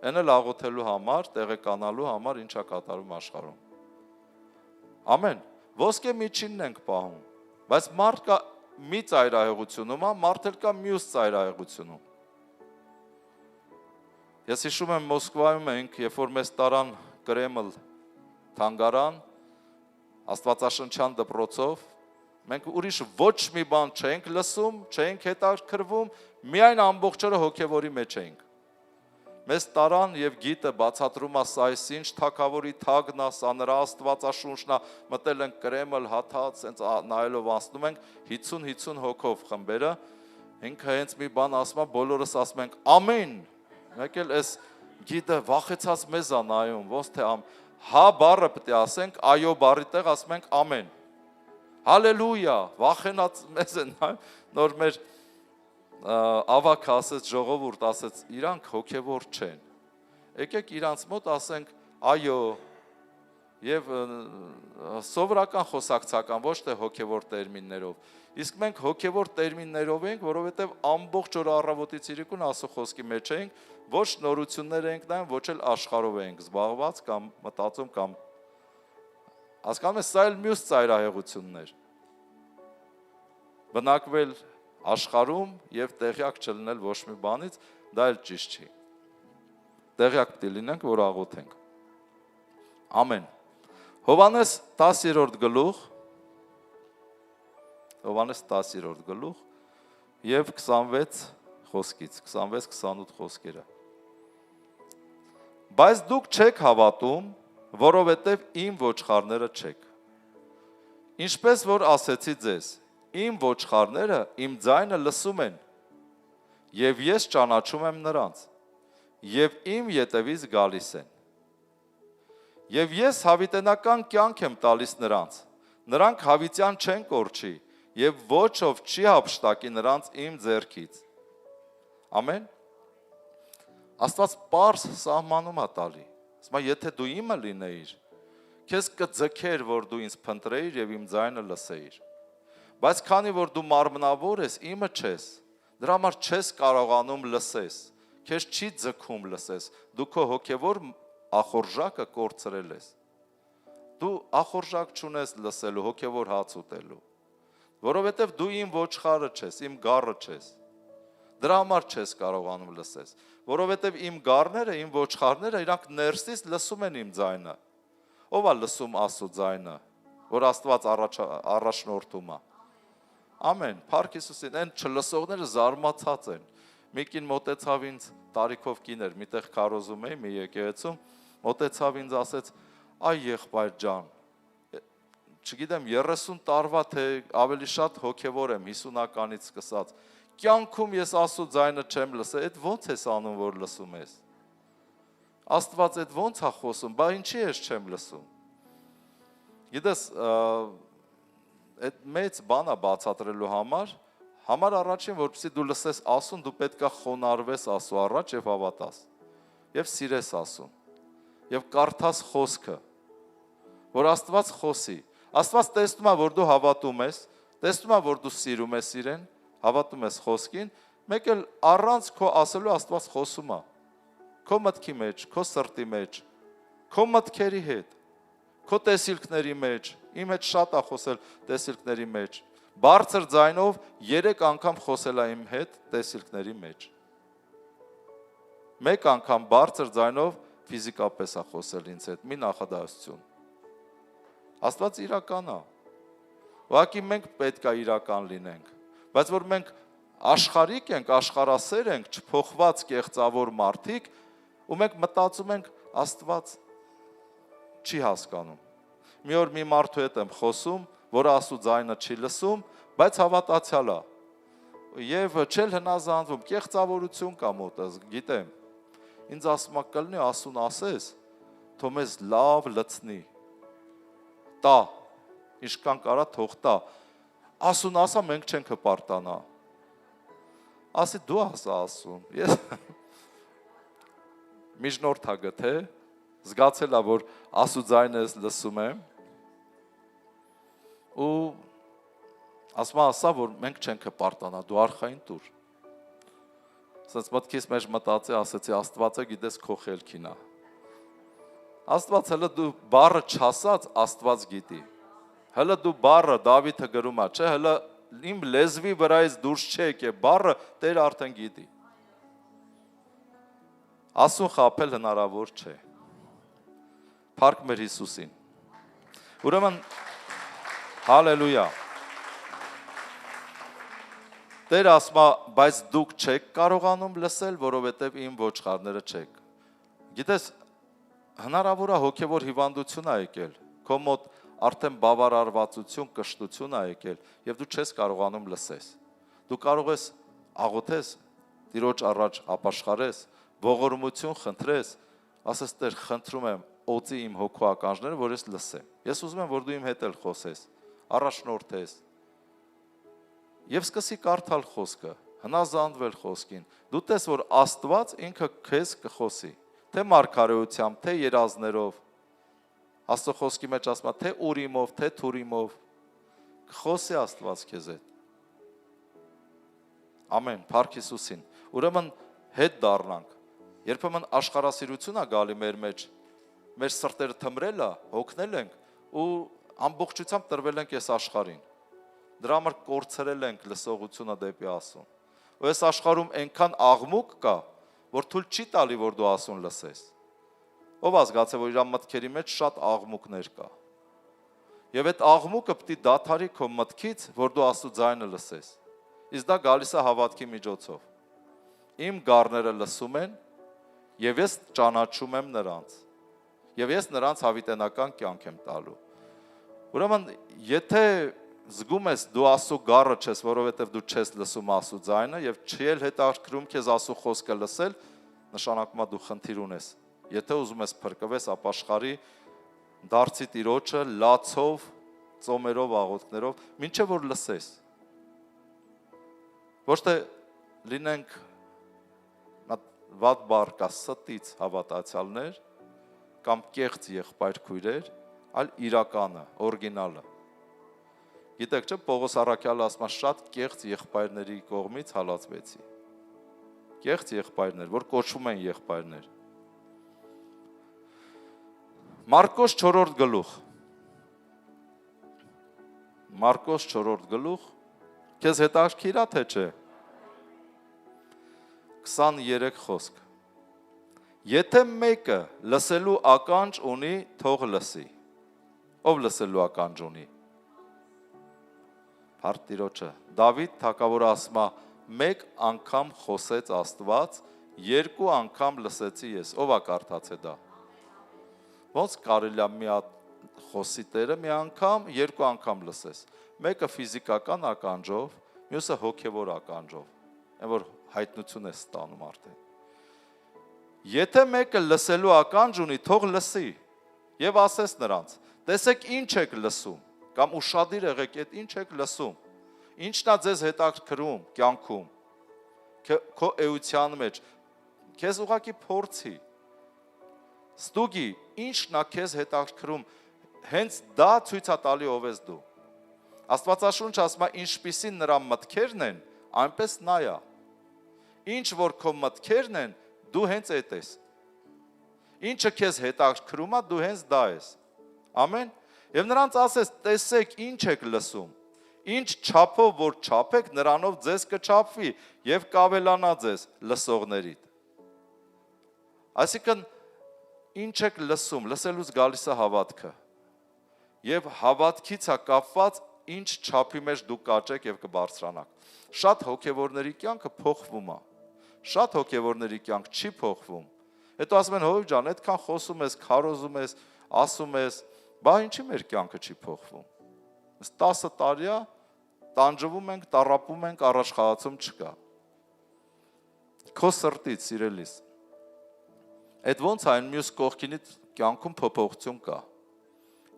Այն էլ աղոթելու համար, տեղեկանալու համար ինչ է կատարում աշխարհում։ Ամեն։ Ոսկե միջինն ենք պահում, բայց մարդ կա մի ծայրահեղությունում, մարդ էլ կա մյուս ծայրահեղությունում։ Ես հիշում եմ Մոսկվայում ենք, երբ որ մեզ տարան Կրեմլ թանգարան, Աստվածաշնչյան դպրոցով, մենք ուրիշ ոչ մի բան չենք լսում, չենք հետաքրքրվում, միայն ամբողջ օրը հոգևորի մեջ ենք։ Մեզ տարան եւ գիտը բացատրում է սա ինչ թագավորի թագն է, սա նրա Աստվածաշունչն է, մտել ենք Կրեմլ, հաթած, հենց նայելով անցնում ենք 50-50 հոգով խմբերը, ինքը հենց մի բան ասում է, բոլորս ասում ենք ամեն։ Մեկ էլ էս գիտը վախեցած մեզ է նայում, ոնց թե հա բառը պետք է ասենք, այո բառի տեղ ասում ենք ամեն։ Հալելույա, վախենած մեզ են նայում, նոր մեր ավակ ասեց, ժողովուրդ ասեց, իրանք հոգևոր չեն։ Եկեք իրանց մոտ ասենք այո, եւ սովորական խոսակցական, ոչ թե հոգևոր տերմիններով։ Իսկ մենք հոգևոր տերմիններով ենք, որովհետեւ ամբողջ օրը առավոտից իրիկուն Աստծո խոսքի մեջ ենք, ոչ նորություններ ենք նայում, ոչ էլ աշխարհով ենք զբաղված կամ մտածում կամ հասկանում ես, սա էլ մյուս ծայրահեղություններ։ Բնակվել աշխարհում եւ տեղյակ չլինել ոչ մի բանից, դա էլ ճիշտ չի։ Տեղյակ պետք է լինենք, որ աղոթենք։ Ամեն։ Հովհաննես 10-րդ գլուխ Հովհաննես 10-րդ գլուխ եւ 26 խոսքից 26-28 խոսքերը։ Բայց դուք չեք հավատում, որովհետև իմ ոչխարները չեք։ Ինչպես որ ասեցի ձեզ, իմ ոչխարները իմ ձայնը լսում են, եւ ես ճանաչում եմ նրանց, եւ իմ ետևից գալիս են։ Եվ ես հավիտենական կյանք եմ տալիս նրանց, նրանք հավիտյան չեն կորչի, եւ ոչ ով չի հափշտակի նրանց իմ ձեռքից։ Ամեն։ Աստված պարզ սահմանում է տալի։ Ասում է, եթե դու իմը լինեիր, քեզ կձգեր, որ դու ինձ փնտրեիր եւ իմ ձայնը լսեիր։ Բայց քանի որ դու մարմնավոր ես, իմը չես, դրա համար չես կարողանում լսես, քեզ չի ձգում լսես, դու քո հոգևոր ախորժակը կորցրել ես։ Դու ախորժակ չունես լսելու, հոգևոր հաց ուտելու, որովհետև դու իմ ոչխարը չես, իմ գառը չես։ Դրա համար չես կարողանում լսես, որովհետև իմ գառները, իմ ոչխարները իրանք ներսից լսում են իմ ձայնը։ Ո՞վ է լսում Աստծո ձայնը։ որ Աստված առաջնորդում է։ Ամեն, Փառք Հիսուսին, այն չլսողները զարմացած են։ Մի կին մոտեցավ ինձ, տարիքով կին էր, միտեղ քարոզում էի մի եկեղեցում, մոտեցավ ինձ ասեց. «Այ եղբայր ջան, չգիտեմ 30 տարվա թե ավելի շատ հոգևոր եմ 50-ականից սկսած։ Կյանքում ես Աստծո ձայնը չեմ լսել, այդ ո՞նց ես անում, որ լսում ես։ Աստված այդ ո՞նց է խոսում, բա ինչի ես չեմ լսում»։ Գիտես, այդ մեծ բան է բացատրելու համար առաջին, որպեսզի դու լսես Աստծուն, դու պետք է խոնարհվես Աստծո առաջ եւ հավատաս։ Եվ սիրես Աստծուն։ Եվ կարդաս խոսքը, որ Աստված խոսի։ Աստված տեսնում է, որ դու հավատում ես, տեսնում է, որ դու սիրում ես իրեն, հավատում ես խոսքին, մեկ էլ առանց քո ասելու Աստված խոսում է։ Քո մտքի մեջ, քո սրտի մեջ, քո մտքերի հետ, քո տեսիլքների մեջ, իմ հետ շատ է խոսել տեսիլքների մեջ։ Բարձր ձայնով 3 անգամ խոսել է իմ հետ տեսիլքների մեջ։ Մեկ անգամ բարձր ձայնով ֆիզիկապես է խոսել ինձ հետ, մի նախադասություն։ Աստված իրական է։ Ուղղակի մենք պետք է իրական լինենք, բայց որ մենք աշխարհիկ ենք, աշխարհասեր ենք, չփոխված կեղծավոր մարդիկ, ու մենք մտածում ենք Աստված չի հասկանում։ Մի օր մի մարդու հետ եմ խոսում, որը Աստծո ձայնը չի լսում, բայց հավատացյալ է։ Եվ չել հնազանդվում, կեղծավորություն կա մոտս, գիտեմ։ Ինձ ասում է կլինի Աստուն ասես, թող մեզ լավ լցնի։ Տա, ինչքան կարա թող տա։ Աստուն ասա, մենք չենք հպարտանա։ Ասի դու ասա Աստուն։ Ես միջնորդ հա գթե, զգացել է, որ Աստծո ձայնը լսում եմ։ Ու ասում ասա, որ մենք չենք հպարտանա, դու արխային տուր։ Սենց մտքիս մեջ մտածի, ասեցի Աստվածը գիտես քո խելքին է։ Աստված հələ դու բառը չասած Աստված գիտի։ Հələ դու բառը Դավիթը գրում է, չէ, հələ իմ լեզվի վրայից դուրս չի եկել բառը Տեր արդեն գիտի։ Աստուն խաբել հնարավոր չէ։ Փառք մեր Հիսուսին։ Ուրեմն հալելույա։ Տեր ասում է, բայց դուք չեք կարողանում լսել, որովհետև իմ ոչխարները չեք։ Գիտես, հնարավոր է հոգևոր հիվանդություն է եկել, քո մոտ արդեն բավարարվածություն, կշտություն է եկել, եւ դու չես կարողանում լսես։ Դու կարող ես աղոթես, Տիրոջ առաջ ապաշխարես, ողորմություն խնդրես, ասես Տեր, խնդրում եմ, օծի իմ հոգու ականջները, որ ես լսեմ։ Ես ուզում եմ, որ դու իմ հետ էլ խոսես, առաջնորդես։ Եվ սկսի կարդալ խոսքը, հնազանդվել խոսքին։ Դու տես, որ Աստված ինքը քեզ կխոսի, թե մարգարեությամբ, թե երազներով։ Աստծո խոսքի մեջ ասում է, թե Ուրիմով, թե Թուրիմով, կխոսի Աստված քեզ հետ։ Ամեն, Փառք Հիսուսին։ Ուրեմն հետ դառնանք։ Երբեմն աշխարհասիրություն է գալի մեր մեջ, մեր սրտերը թմրել է, հոգնել ենք ու ամբողջությամբ տրվել ենք այս աշխարհին։ Դրա համար կորցրել ենք լսողությունը դեպի Աստծուն։ Ու այս աշխարհում այնքան աղմուկ կա, որ թույլ չի տալի, որ դու Աստծուն լսես։ Ով ազգացե, որ իր մտքերի մեջ շատ աղմուկներ կա։ Եվ այդ աղմուկը պետք է դադարի քո մտքից, որ դու Աստծո ձայնը լսես։ Իսկ դա գալիս է հավատքի միջոցով։ Իմ գառները լսում են, եւ ես ճանաչում եմ նրանց։ Եվ ես նրանց հավիտենական կյանք եմ տալու։ Ուրեմն, եթե զգում ես դու Աստծո գառը չես, որովհետև դու չես լսում Աստծո ձայնը եւ չի էլ հետաքրքրում քեզ Աստծո խոսքը լսել, նշանակում է դու խնդիր ունես։ Եթե ուզում ես փրկվես ապաշխարի, դարձի Տիրոջը լացով, ծոմերով, աղոթքներով, մինչև որ լսես։ Ոչ թե լինենք վատ բառ կա ստից հավատացյալներ կամ կեղծ եղբայր քույրեր, այլ իրականը, օրիգինալը։ Գիտեք չէ, Պողոս առաքյալը ասում է շատ կեղծ եղբայրների կողմից հալածվեցի։ Կեղծ եղբայրներ, որ կոչվում են եղբայրներ։ Մարկոս 4-րդ գլուխ։ Մարկոս 4-րդ գլուխ։ Քեզ հետաքրքիր է թե չէ։ 23 խոսք։ Եթե մեկը լսելու ականջ ունի, թող լսի։ Ով լսելու ականջ ունի։ Փառք Տիրոջը։ Դավիթ թագավորը ասում է, մեկ անգամ խոսեց Աստված, երկու անգամ լսեցի ես։ Ով է կարդացել դա։ Ոնց կարելի է մի հատ խոսի Տերը մի անգամ, երկու անգամ լսես։ Մեկը ֆիզիկական ականջով, մյուսը հոգևոր ականջով։ Այն որ հայտնություն է ստանում արդեն։ Եթե մեկը լսելու ականջ ունի, թող լսի եւ ասես նրանց. տեսեք ինչ եք լսում, կամ ուշադիր եղեք, այդ ինչ եք լսում, ինչն է ձեզ հետաքրքրում կյանքում, քո էության մեջ, քեզ ուղղակի փորձի, ստուգի, ինչն է քեզ հետաքրքրում, հենց դա ցույց է տալի ով ես դու։ Աստվածաշունչը ասում է, ինչպիսին նրա մտքերն են, այնպես նա է։ Ինչ որ քո մտքերն են, դու հենց այդ ես։ Ինչը քեզ հետաքրքրում է, դու հենց դա ես։ Ամեն։ Եվ նրանց ասես, տեսեք ինչ եք լսում, ինչ չափով որ չափեք, նրանով ձեզ կչափվի եւ կավելանա ձեզ լսողներիդ։ Այսինքն ինչ եք լսում, լսելուց գալիս է հավատքը։ Եվ հավատքից է կապված ինչ չափի մեջ դու կաճեք եւ կբարձրանաք։ Շատ հոգեվորների կյանքը փոխվում է։ Շատ հոգեվորների կյանք չի փոխվում։ Հետո ասում են, հովիվ ջան, այդքան խոսում ես, քարոզում ես, ասում ես, բա ինչի մեր կյանքը չի փոխվում։ 10 տարի է, տանջվում ենք, տառապում ենք, առաջխաղացում չկա։ Քո սրտից, սիրելիս։ Այդ ոնց է այն մյուս կողքինից կյանքում փոփոխություն կա։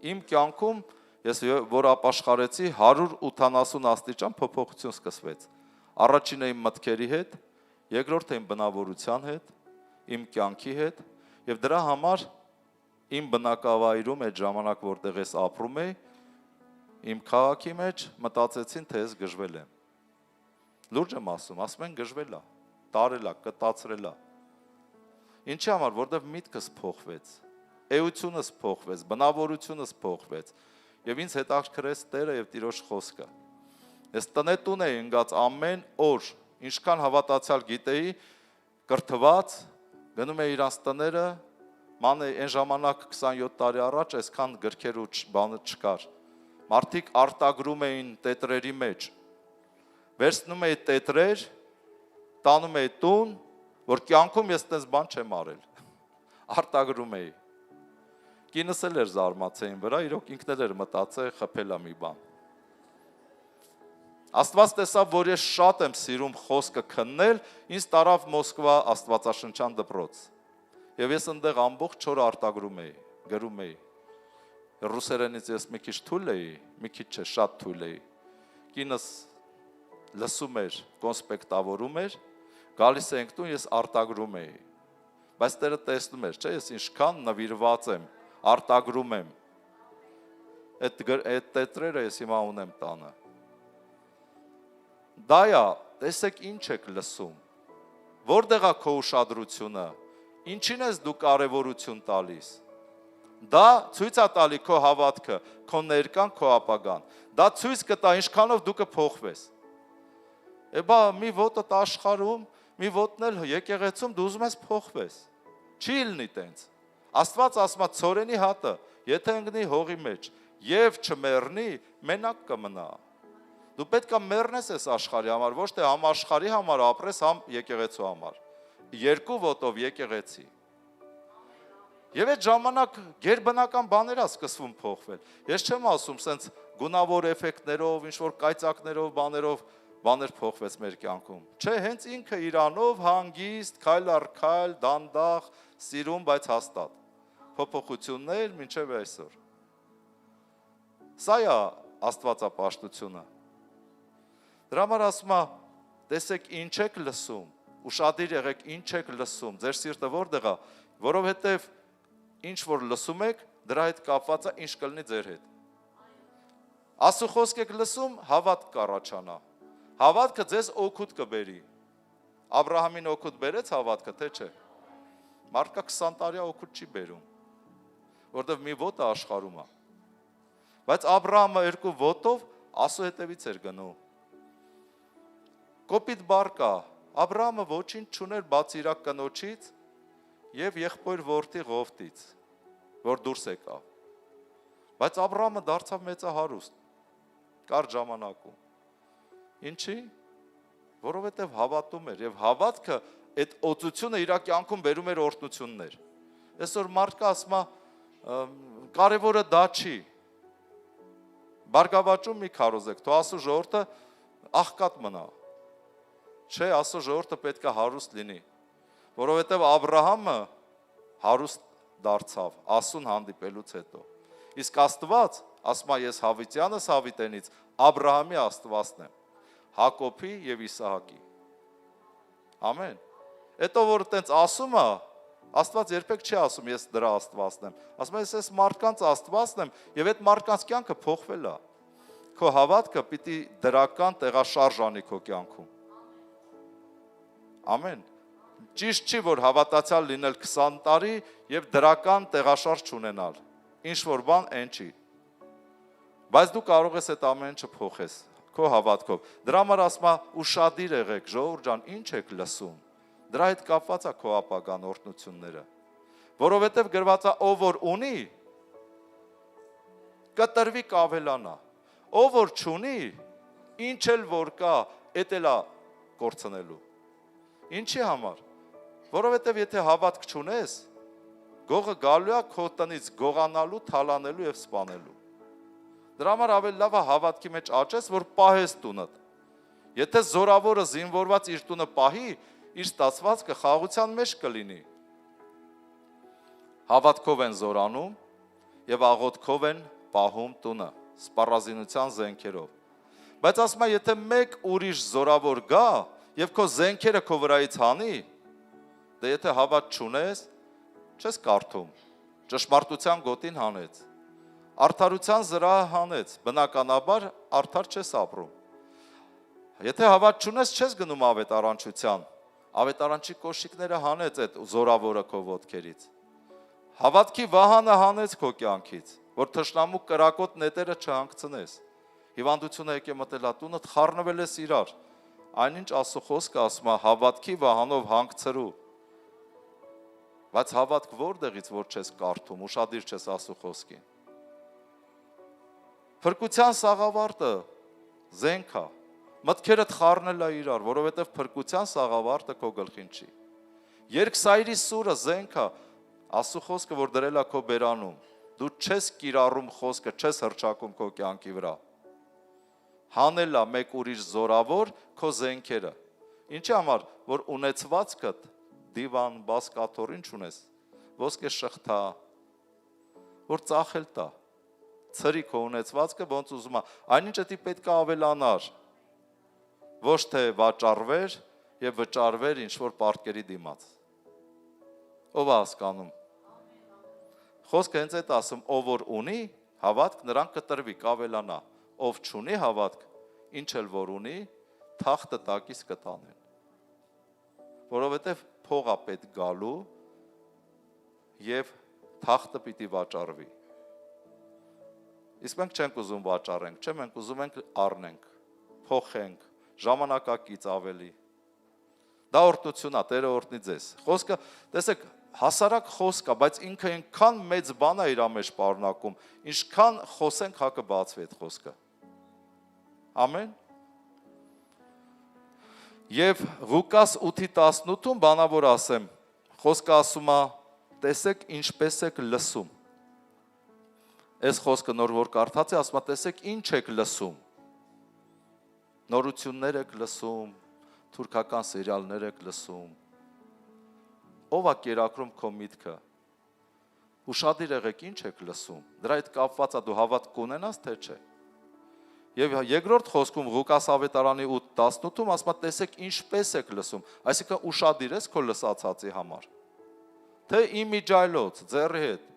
Իմ կյանքում ես որ ապաշխարեցի 180 աստիճան փոփոխություն սկսվեց։ Առաջինը իմ մտքերի հետ, երկրորդը իմ բնավորության հետ, իմ կյանքի հետ, եւ դրա համար իմ բնակավայրում այդ ժամանակ որտեղ ես ապրում եի, իմ քաղաքի մեջ մտածեցին, թե ես գժվել եմ։ Լուրջ եմ ասում են գժվել է, տարել է, կտացրել է։ Ինչի համար, որտեղ միտքս փոխվեց, էությունս փոխվեց, բնավորությունս փոխվեց, եւ ինձ հետաքրքրեց Տերը եւ Տիրոջ խոսքը։ Ես տնետուն էի ընկած ամեն օր, ինչքան հավատացյալ գիտեի, կրթված, գնում էի իրանց տները, ման այն ժամանակ 27 տարի առաջ այսքան գրքեր ու բանը չկար։ Մարդիկ արտագրում էին տետրերի մեջ։ Վերցնում էի տետրեր, տանում էի տուն, որ կյանքում ես տես բան չեմ արել։ Արտագրում էի։ Կինս էլ էր զարմացեին վրա, իրոք ինքն էլ էր մտածել խփել է մի բան։ Աստված տեսավ, որ ես շատ եմ սիրում խոսքը քննել, ինձ տարավ Մոսկվա Աստվածաշնչյան դպրոց։ Եվ ես այնտեղ ամբողջ օրը արտագրում էի, գրում էի։ Ռուսերենից ես մի քիչ թույլ էի, մի քիչ չէ, շատ թույլ էի։ Կինս լսում էր, կոնսպեկտավորում էր, գալիս էինք տուն, ես արտագրում էի։ Բայց Տերը տեսնում էր, չէ, ես ինչքան նվիրված եմ, արտագրում եմ։ Այդ տետրերը ես հիմա ունեմ տանը։ Դա է, տեսեք ինչ եք լսում, որտեղ է քո ուշադրությունը, ինչին ես դու կարևորություն տալիս, դա ցույց է տալի քո հավատքը, քո ներկան, քո ապագան, դա ցույց կտա ինչքանով դու կփոխվես, բա մի ոտդ աշխարհում, մի ոտն էլ եկեղեցում դու ուզում ես փոխվես, չի լինի տենց, Աստված ասում է ցորենի հատը, եթե ընկնի հողի մեջ եւ չմեռնի, մենակ կմնա։ Դու պետք է մեռնես այս աշխարհի համար, ոչ թե համ աշխարհի համար ապրես, համ եկեղեցու համար։ Երկու ոտով եկեղեցի։ Եվ այդ ժամանակ գերբնական բաներ է սկսվում փոխվել։ Ես չեմ ասում, սենց գունավոր էֆեկտներով, ինչ-որ կայծակներով, բաներ փոխվեց մեր կյանքում։ Չէ, հենց ինքը իրանով հանգիստ, քայլ առ քայլ, դանդաղ, սիրում, բայց հաստատ։ Փոփոխություններ մինչև այսօր։ Սա է աստվածապաշտությունը։ Դրա համար ասում է, տեսեք ինչ եք լսում, ուշադիր եղեք ինչ եք լսում, ձեր սիրտը որտեղ է, որովհետև ինչ որ լսում եք, դրա հետ կապված է ինչ կլինի ձեր հետ։ Աստծո խոսք եք լսում, հավատք կառաջանա։ Հավատքը ձեզ օգուտ կբերի։ Աբրահամին օգուտ բերեց հավատքը, թե չէ։ Մարդկա 20 տարի օգուտ չի բերում, որտեղ մի ոտը աշխարհում է։ Բայց Աբրահամը երկու ոտով Աստծո հետևից էր գնում։ Կոպիտ բառ կա, Աբրահամը ոչինչ չուներ բացի իր կնոջից եւ եղբոր որդի Ղովտից, որ դուրս եկավ։ Բայց Աբրահամը դարձավ մեծահարուստ կար ժամանակում։ Ինչի՞։ Որովհետև հավատում էր եւ հավատքը այդ օծությունը իր կյանքում բերում էր օրհնություններ։ Այսօր մարդը ասում է կարևորը դա չի։ Բարգավաճում մի քարոզեք, թող Աստծո ժողովուրդը աղքատ մնա։ Չէ, Աստծո ժողովուրդը պետք է հարուստ լինի, որովհետև Աբրահամը հարուստ դարձավ Աստծուն հանդիպելուց հետո։ Իսկ Աստված, ասում է ես Հավիտյանս Հավիտենից Աբրահամի Աստվածն եմ, Հակոբի եւ Իսահակի։ Ամեն։ Հետո որ տենց ասում է, Աստված երբեք չի ասում ես դրա Աստվածն եմ, ասում է ես մարդկանց Աստվածն եմ եւ այդ մարդկանց կյանքը փոխվել է։ Քո հավատքը պիտի դրական տեղաշարժ անի քո կյանքում։ Ամեն։ Ճիշտ չի որ հավատացյալ լինել 20 տարի եւ դրական տեղաշարժ չունենալ։ Ինչ որ բան այն չի։ Բայց դու կարող ես այդ ամեն ինչը փոխես քո հավատքով։ Դրա համար ասում է ուշադիր եղեք, ժողովուրդ ջան, ինչ եք լսում։ Դրա հետ կապված է քո ապագան օրհնությունները։ Որովհետև գրված է ով որ ունի կտրվի կավելանա։ Ով որ չունի, ինչ էլ որ կա, էդ էլ է կորցնելու։ Ինչի համար։ Որովհետև եթե հավատք չունես, գողը գալու է քո տնից գողանալու, թալանելու եւ սպանելու։ Դրա համար ավելի լավ է հավատքի մեջ աճես, որ պահես տունդ։ Եթե զորավորը զինվորված իր տունը պահի, իր ստացվածքը խաղաղության մեջ կլինի։ Հավատքով են զորանում եւ աղոթքով են պահում տունը, սպառազինության զենքերով։ Բայց ասում է, եթե մեկ ուրիշ զորավոր գա եւ քո զենքերը քո վրայից հանի, դե եթե հավատ չունես, չես կարդում։ Ճշմարտության գոտին հանեց։ Արդարության զրահը հանեց, բնականաբար արդար չես ապրում։ Եթե հավատ չունես, չես գնում ավետարանչության։ Ավետարանչի կոշիկները հանեց այդ զորավորը քո ոտքերից։ Հավատքի վահանը հանեց քո կյանքից, որ թշնամու կրակոտ նետերը չհանգցնես։ Հիվանդությունը եկե մտել տունդ, խառնվել ես իրար։ Այնինչ Աստծո խոսքը ասում է հավատքի վահանով հանգցրու։ Բայց հավատք որտեղից որ չես կարդում, ուշադիր չես Աստծո խոսքին։ Փրկության սաղավարտը զենք է։ Մտքերդ խառնել է իրար, որովհետև փրկության սաղավարտը քո գլխին չի։ Երկսայրի սուրը զենք է, Աստծո խոսքը որ դրել է քո բերանում։ Դու չես կիրառում խոսքը, չես հռչակում քո կյանքի վրա։ Հանել է մեկ ուրիշ զորավոր քո զենքերը։ Ինչի համար, որ ունեցվածքդ դիվան, բասկաթոռ ինչ ունես, ոսկե շղթա, որ ծախել տա, ցրի քո ունեցվածքը ոնց ուզում է, այնինչ էդի պետք է ավելանար, ոչ թե վաճառվեր եւ վճարվեր ինչ որ պարտքերի դիմաց։ Ով է հասկանում։ Խոսքը հենց այդ ասում, ով որ ունի հավատք, նրան կտրվի, կավելանա, ով չունի հավատք, ինչ էլ որ ունի, թախտը տակից կտանեն։ Որովհետև փողա պետք գալու եւ թախտը պիտի վաճառվի։ Իսկ մենք չենք ուզում վաճառենք, չէ, մենք ուզում ենք առնենք, փոխենք, ժամանակակից ավելի։ Դա օրհնություն է, Տերը օրհնի ձեզ։ Խոսքը, տեսեք, հասարակ խոսք է, բայց ինքը այնքան մեծ բան է իր մեջ պարունակում, ինչքան խոսենք, հա կբացվի այդ խոսքը։ Ամեն։ Եվ Ղուկաս 8:18-ում բանավոր ասեմ, խոսքը ասում է, տեսեք ինչպես եք լսում։ Այս խոսքը նոր որ կարդաց է, ասում է, տեսեք ինչ եք լսում։ Նորություններ եք լսում, թուրքական սերիալներ եք լսում։ Ով է կերակրում քո միտքը։ Ուշադիր եղեք ինչ եք լսում։ Դրա հետ կապված է դու հավատք կունենաս, թե չէ։ Եվ երկրորդ խոսքում Ղուկաս ավետարանի 8:18-ում ասում է, տեսեք ինչպես եք լսում, այսինքն ուշադիր ես քո լսածածի համար։ Թե իմիջայլոց, ձեռի հետ։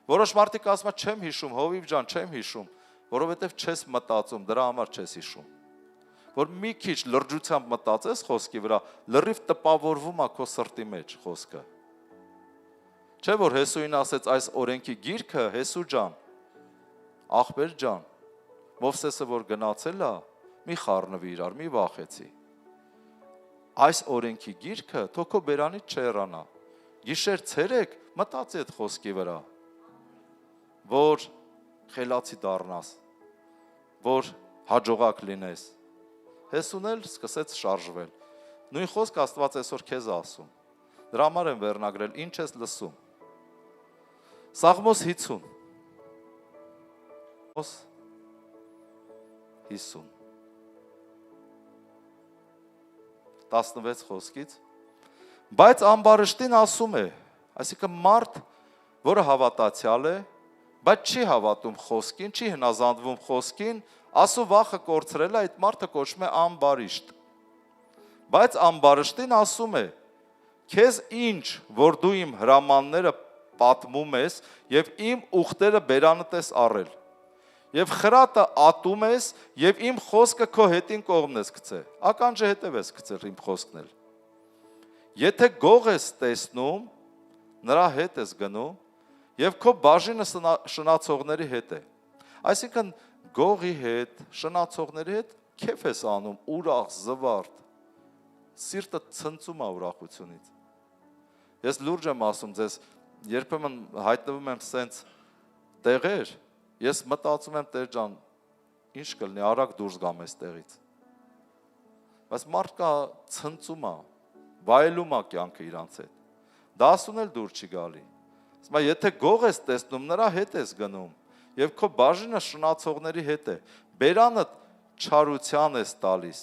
Որոշ մարդիկ ասում են, չեմ հիշում, Հովիվ ջան, չեմ հիշում, որովհետև չես մտածում, դրա համար չես հիշում։ Որ մի քիչ լրջությամբ մտածես խոսքի վրա, լրիվ տպավորվում է քո սրտի մեջ խոսքը։ Չէ՞ որ Հեսուին ասեց այս օրենքի գիրքը, Հեսու ջան, ախպեր ջան, Մովսեսը որ գնացել է, մի խառնվի իրար, մի վախեցի։ Այս օրենքի գիրքը թող քո բերանից չհեռանա։ Գիշեր ցերեկ մտածի այդ խոսքի վրա, որ խելացի դառնաս, որ հաջողակ լինես։ Հեսուն էլ սկսեց շարժվել։ Նույն խոսքը Աստված այսօր քեզ ասում։ Դրա համար եմ վերնագրել, ինչ ես լսում։ Սաղմոս 50 50 16 խոսքից, բայց ամբարշտին ասում է, այսինքն մարդ, որը հավատացյալ է, բայց չի հավատում խոսքին, չի հնազանդվում խոսքին, ասու վախը կորցրել է, այդ մարդը կոչվում է ամբարիշտ։ Բայց ամբարշտին ասում է, քեզ ինչ, որ դու իմ հրամանները պատմում ես եւ իմ ուխտերը բերանդ ես առել։ Եվ խրատը ատում ես եւ իմ խոսքը քո հետին կողմն ես գցել։ Ականջը հետև ես գցել իմ խոսքն էլ։ Եթե գող ես տեսնում, նրա հետ ես գնում եւ քո բաժինը շնացողների հետ է։ Այսինքն գողի հետ, շնացողների հետ քեֆ ես անում, ուրախ, զվարթ։ Սիրտը ցնծում է ուրախությունից։ Ես լուրջ եմ ասում ձեզ, երբեմն հայտնվում եմ սենց տեղեր, ես մտածում եմ Տեր ջան, ինչ կլինի, արագ դուրս գամ այս տեղից։ Բայց մարդկա ցնծում է, վայելում է կյանքը իրանց հետ։ Դասուն էլ դուր չի գալի։ Ասում եմ, եթե գող ես տեսնում, նրա հետ ես գնում, եւ քո բաժինը շնացողների հետ է։ Բերանդ չարության ես տալիս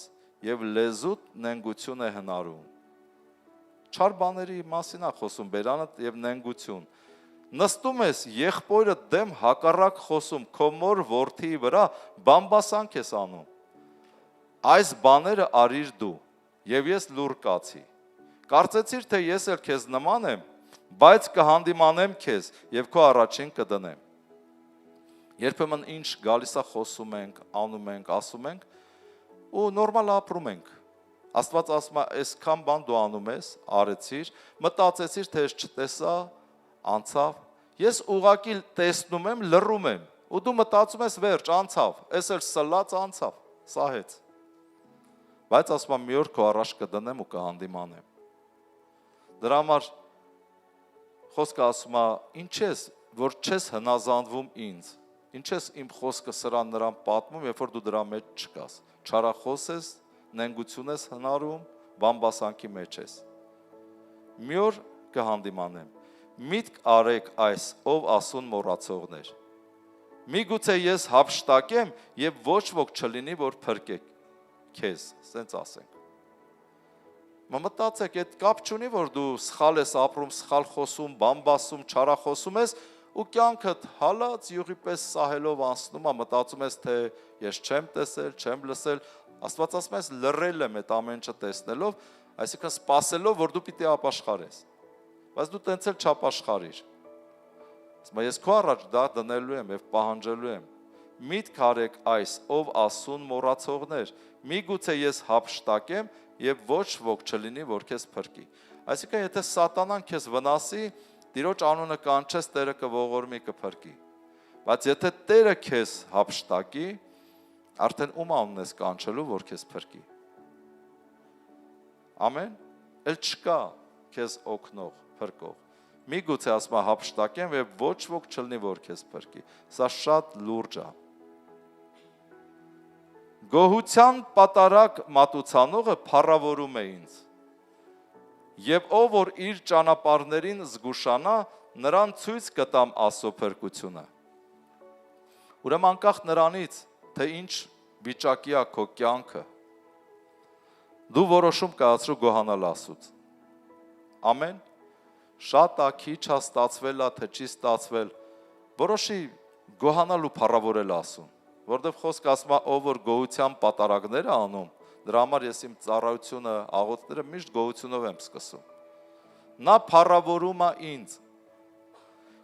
եւ լեզուտ նենգություն է հնարում։ Չար բաների մասին է խոսում, բերանդ եւ նենգություն։ Նստում ես եղբորը դեմ հակառակ խոսում, քո մոր որդիի վրա բամբասանք ես անում։ Այս բաները արիր դու, եւ ես լուր կացի։ Կարծեցիր, թե ես էլ քեզ նման եմ, բայց կհանդիմանեմ քեզ եւ քո առաջին կդնեմ։ Երբեմն ինչ գալիս է խոսում ենք, անում ենք, ասում ենք ու նորմալ ապրում ենք։ Աստված ասում է, այսքան բան դու անում ես, արեցիր, մտածեցիր, թե ես չտեսա, անցավ։ Ես ուղակի տեսնում եմ, լռում եմ, ու դու մտածում ես վերջ, անցավ, ես էլ սլաց անցավ, սահեց։ Բայց ասում եմ, մի օր քո առաջ կդնեմ ու կհանդիմանեմ։ Դրա համար խոսքը ասում է, ինչ ես, որ չես հնազանդվում ինձ, ինչ ես իմ խոսքը սրան նրան պատմում, երբ որ դու դրա մեջ չկաս, չարախոս ես, նենգություն ես հնարում, բամբասանքի մեջ ես։ Մի օր կհանդիմանեմ, միտք արեք այս, ով ասուն մոռացողներ։ Միգուցե ես հափշտակեմ եւ ոչ ոք չլինի, որ փրկեք քեզ, սենց ասենք։ Մտածեք, այդ կապ չունի, որ դու սխալ ես ապրում, սխալ խոսում, բամբասում, չարախոսում ես ու կյանքդ հալած յուղի պես սահելով անցնում է, մտածում ես, թե ես չեմ տեսել, չեմ լսել, Աստված ասում է, լռել եմ այդ ամեն ինչը տեսնելով, այսինքն սպասելով, որ դու պիտի ապաշխարես։ Բայց դու տենց էլ չապաշխարիր։ Ասում եմ, ես քո առաջ դա դնելու եմ եւ պահանջելու եմ։ Միտք արեք այս, ով ասուն մոռացողներ, միգուցե ես հափշտակեմ եւ ոչ ոք չլինի, որ քեզ փրկի։ Այսինքն, եթե սատանան քեզ վնասի, Տիրոջ անունը կանչես, Տերը կողորմի, կփրկի։ Բայց եթե Տերը քեզ հափշտակի, արդեն ում անուն ես կանչելու, որ քեզ փրկի։ Ամեն։ Էլ չկա քեզ օգնող, փրկող։ Միգուցե ասում է հափշտակեմ եւ ոչ ոք չլինի, որ քեզ փրկի։ Սա շատ լուրջ է։ Գոհության պատարակ մատուցանողը փառավորում է ինձ։ Եվ ով որ իր ճանապարհներին զգուշանա, նրան ցույց կտամ Աստծո փրկությունը։ Ուրեմն անկախ նրանից, թե ինչ վիճակի է քո կյանքը, դու որոշում կայացրու գոհանալ Աստծուց։ Ամեն։ Շատ է, քիչ է, ստացվել է, թե չի ստացվել, որոշի գոհանալ ու փառավորել Աստծուն, որովհետև խոսքը ասում է, ով որ գոհության պատարագներ է անում, դրա համար ես իմ ծառայությունը, աղոթները միշտ գոհությունով եմ սկսում։ Նա փառավորում է ինձ։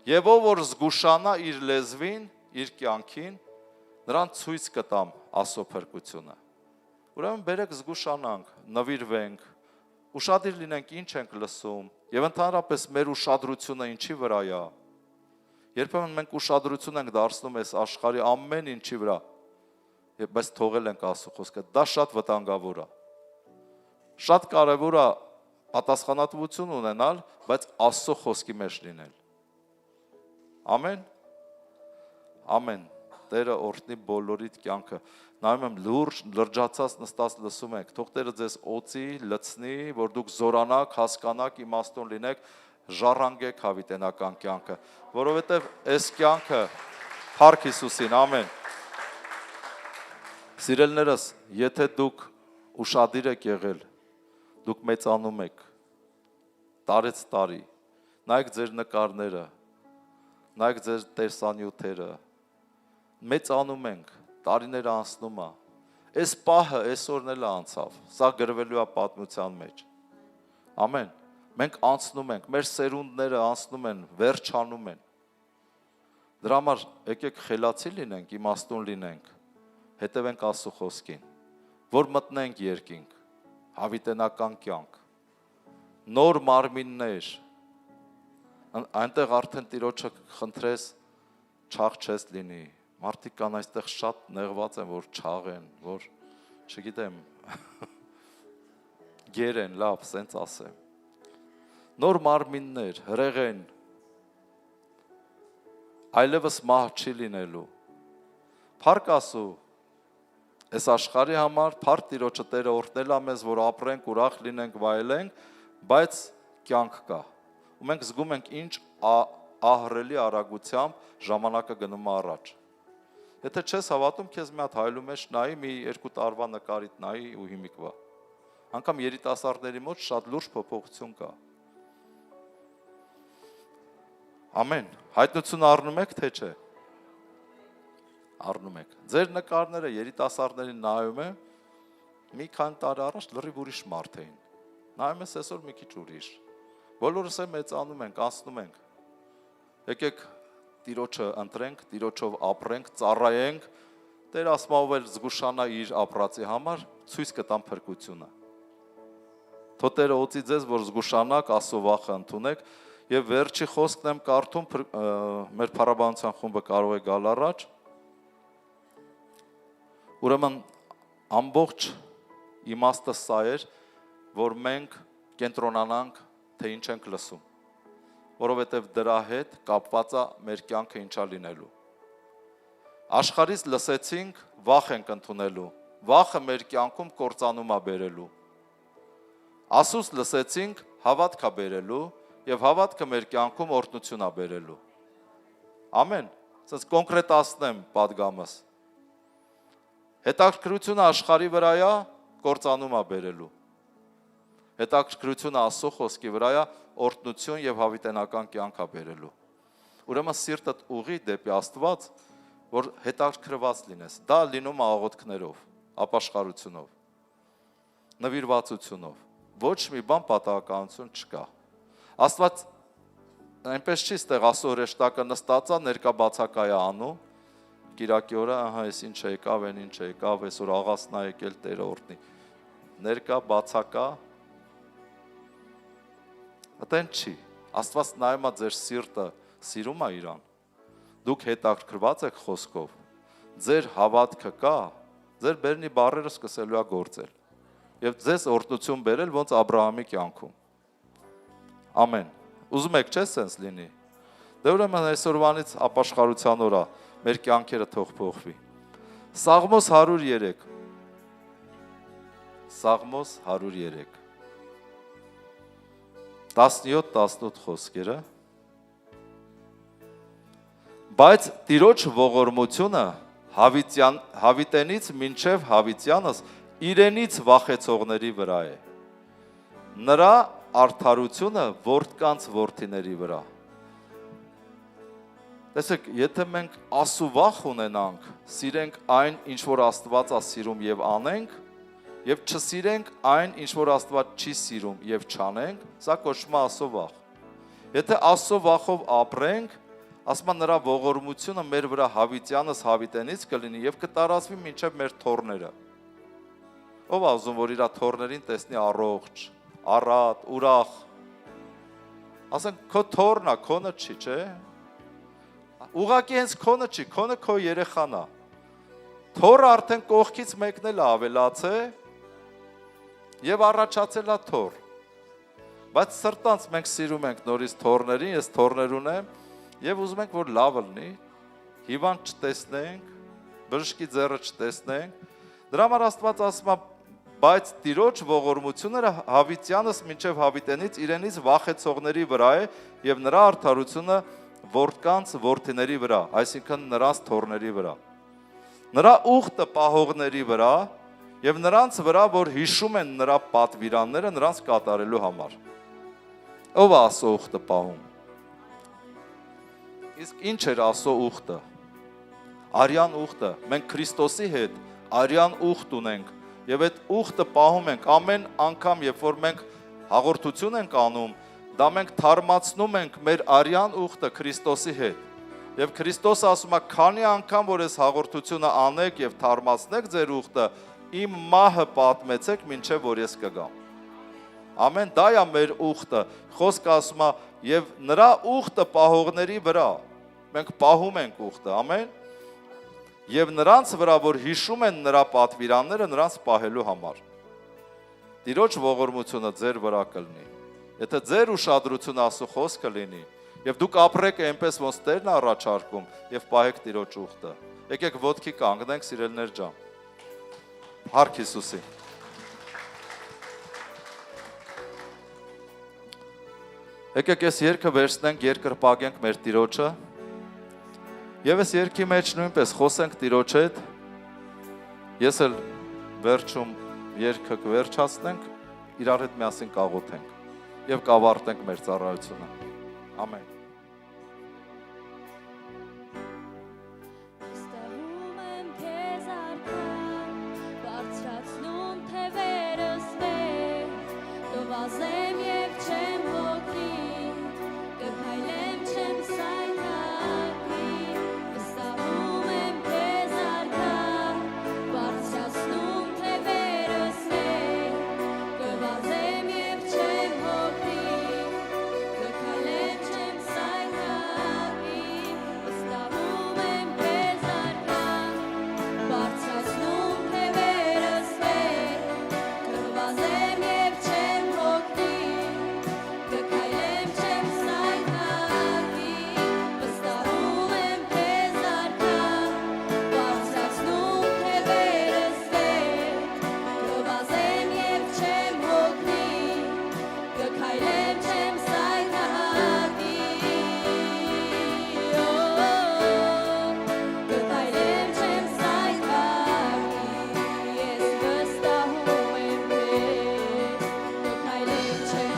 Եվ ով որ զգուշանա իր լեզվին, իր կյանքին, նրան ցույց կտամ Աստծո փրկությունը։ Ուրեմն բերեք զգուշանանք, նվիրվենք, ուշադիր լինենք ինչ ենք լսում, եւ ընդհանրապես մեր ուշադրությունը ինչի վրա է։ Երբեմն մենք ուշադրություն ենք դարձնում այս աշխարհի ամեն ինչի վրա, բայց թողել ենք Աստծո խոսքը, դա շատ վտանգավոր է։ Շատ կարևոր է պատասխանատվություն ունենալ, բայց Աստծո խոսքի մեջ լինել։ Ամեն։ Ամեն։ Տերը օրհնի բոլորիդ կյանքը։ Նայում եմ լուրջ լրջացած նստած լսում եք։ Թող Տերը ձեզ օծի, լցնի, որ դուք զորանաք, հասկանաք, իմաստուն լինեք, ժառանգեք հավիտենական կյանքը, որովհետև այս կյանքը Փառք Հիսուսին, ամեն։ Սիրելիներս, եթե դուք ուշադիր եք եղել, դուք մեծանում եք, տարեց տարի, նայեք ձեր նկարները, նայեք ձեր տեսանյութերը, մեծանում ենք, տարիները անցնում է, այս պահը այսօրն էլ անցավ, սա գրվելու է պատմության մեջ, ամեն, մենք անցնում ենք, մեր սերունդները անցնում են, վերջանում են, դրա համար եկեք խելացի լինենք, իմաստուն լինենք, հետևենք Աստծո խոսքին, որ մտնենք երկինք, հավիտենական կյանք, նոր մարմիններ, այնտեղ արդեն Տիրոջը խնդրես, չաղ չես լինի, մարդիկ կան այստեղ շատ նեղված են, որ չաղ են, որ, չգիտեմ, գեր են, լավ, սենց ասեմ, նոր մարմիններ, հրեղ են, այլևս մահ չի լինելու, Փառք Աստծո, այս աշխարհի համար փառք Տիրոջը Տերը օրհնել է մեզ, որ ապրենք, ուրախ լինենք, վայելենք, բայց կյանք կա։ Ու մենք զգում ենք ինչ ահռելի արագությամբ ժամանակը գնում է առաջ։ Եթե չես հավատում, քեզ մի հատ հայելու մեջ նայի, մի 2 տարվա նկարիդ նայի ու հիմիկվա։ Անկամ երիտասարդների մոտ շատ լուրջ փոփոխություն կա։ Ամեն։ Հայտնություն առնում եք, թե չէ։ Առնում եք։ Ձեր նկարները երիտասարդներին նայում եմ, մի քանի տարի առաջ լրիվ ուրիշ մարդ էին։ Նայում ես այսօր մի քիչ ուրիշ։ Բոլորս էլ մեծանում ենք, անցնում ենք։ Եկեք Տիրոջը ընտրենք, Տիրոջով ապրենք, ծառայենք, Տեր ասմով էլ զգուշանա իր ապրածի համար, ցույց կտամ փրկությունը։ Թո Տերը օծի ձեզ, որ զգուշանաք, Աստծո վախը ընդունեք, եւ վերջի խոսքն եմ կարդում, մեր փառաբանության խումբը կարող է գալ առաջ։ Ուրեմն ամբողջ իմաստը սա էր, որ մենք կենտրոնանանք, թե ինչ ենք լսում, որովհետև դրա հետ կապված է մեր կյանքը ինչա լինելու։ Աշխարհից լսեցինք, վախ ենք ընդունելու, վախը մեր կյանքում կործանում է բերելու։ Աստծուց լսեցինք, հավատք է բերելու, եւ հավատքը մեր կյանքում օրհնություն է բերելու։ Ամեն։ Ասես կոնկրետացնեմ պատգամս։ Հետաքրքրությունը աշխարհի վրա է, կործանում է բերելու։ Հետաքրքրությունը Աստծո խոսքի վրա է, օրհնություն եւ հավիտենական կյանք է բերելու։ Ուրեմն սիրտդ ուղի դեպի Աստված, որ հետաքրքրված լինես։ Դա լինում է աղոթքներով, ապաշխարությունով, նվիրվածությունով։ Ոչ մի բան պատահականություն չկա։ Աստված այնպես չի ստեղ Աստծո հրեշտակը նստած է, ներկա բացակայ է անում, Կիրակի օրը, ահա, այս ինչ եկավ, այն ինչ եկավ, այսօր աղասն է եկել, Տերը օրհնի։ Ներկա բացակա, այդեն չի։ Աստված նայում է ձեր սիրտը, սիրում է իրան։ Դուք հետաքրքրված եք խոսքով, ձեր հավատքը կա, ձեր բերնի բառերը սկսելու է գործել։ Եվ ձեզ օրհնություն բերել ոնց Աբրահամի կյանքում։ Ամեն։ Ուզում եք չէ՞ սենց լինի։ Դե ուրեմն այսօրվանից ապաշխարության օր է, մեր կյանքերը թող փոխվի։ Սաղմոս 103։ Սաղմոս 103։ 17-18 խոսքերը։ Բայց Տիրոջ ողորմությունը հավիտենից մինչև հավիտյանս իրենից վախեցողների վրա է։ Նրա արդարությունը որդկանց որդիների վրա։ Տեսեք, եթե մենք Աստծո վախ ունենանք, սիրենք այն, ինչ որ Աստված է սիրում եւ անենք, եւ չսիրենք այն, ինչ որ Աստված չի սիրում եւ չանենք, սա կոչվում է Աստծո վախ։ Եթե Աստծո վախով ապրենք, ասում եմ նրա ողորմությունը մեր վրա հավիտյանս հավիտենից կլինի եւ կտարածվի մինչեւ մեր թորները։ Ով է ուզում, որ իր թորներին տեսնի առողջ, առատ, ուրախ։ Ասենք քո թորն է, քոնը չի, չէ՞։ Ուղղակի հենց քոնը չի, քոնը քո երեխան է։ Թորը արդեն կողքից մեկնել է ավելացել եւ առաջացել է թոր։ Բայց սրտանց մենք սիրում ենք նորից թորներին, ես թորներ ունեմ եւ ուզում ենք որ լավը լինի, հիվանդ չտեսնենք, բժշկի ձեռը չտեսնենք, դրա համար Աստված ասում է, բայց Տիրոջ ողորմությունները հավիտյանս մինչև հավիտենից իրենից վախեցողների վրա է եւ նրա արդարությունը որդկանց որդիների վրա, այսինքն նրանց թոռների վրա։ Նրա ուխտը պահողների վրա եւ նրանց վրա, որ հիշում են նրա պատվիրանները նրանց կատարելու համար։ Ով է Աստծո ուխտը պահում։ Իսկ ինչ էր Աստծո ուխտը։ Արյան ուխտը։ Մենք Քրիստոսի հետ արյան ուխտ ունենք եւ այդ ուխտը պահում ենք ամեն անգամ, երբ որ մենք հաղորդություն ենք անում, դա մենք թարմացնում ենք մեր արյան ուխտը Քրիստոսի հետ։ Եվ Քրիստոսը ասում է, քանի անգամ որ այս հաղորդությունը անեք եւ թարմացնեք ձեր ուխտը, իմ մահը պատմեցեք, մինչև որ ես կգամ։ Ամեն, դա է մեր ուխտը։ Խոսքը ասում է, եւ նրա ուխտը պահողների վրա։ Մենք պահում ենք ուխտը, ամեն։ Եվ նրանց վրա, որ հիշում են նրա պատվիրանները նրանց պահելու համար։ Տիրոջ ողորմությունը ձեր վրա կլինի։ Եթե ձեր ուշադրությունը Աստծո խոսքը լինի, եւ դուք ապրեք այնպես, ոնց Տերն առաջարկում, եւ պահեք Տիրոջ ուխտը։ Եկեք ոտքի կանգնենք, սիրելիներ ջան։ Հարկ Հիսուսի։ Եկեք այս երգը վերցնենք, երկրպագենք մեր Տիրոջը։ Եվ այս երգի մեջ նույնպես խոսենք Տիրոջ հետ։ Ես էլ վերջում երգը կվերջացնենք, իրար հետ միասին կաղոթենք եւ կավարտենք մեր ծառայությունը։ Ամեն։ Ստահում եմ քեզ արքան, բարձրացնում թևերս վեր, կվազեմ և չեմ հոգի, կփայլեմ չեմ սայթակի։ Ստահում եմ քեզ արքան, բարձրացնում թևերս վեր, կվազեմ և չեմ հոգի, կփայլեմ չեմ սայթակի։ Ստահում եմ քեզ արքան, բարձրացնում թևերս վեր, կվազեմ և չեմ հոգի, կքայլեմ չեմ սայթակի։ Վստահում եմ քեզ արքան, բարձրացնում թևերս վեր, կվազեմ և չեմ հոգի, կքայլեմ չեմ սայթակի։ Կքայլեմ չեմ սայթակի, ես վստահում եմ քեզ, կքայլեմ չեմ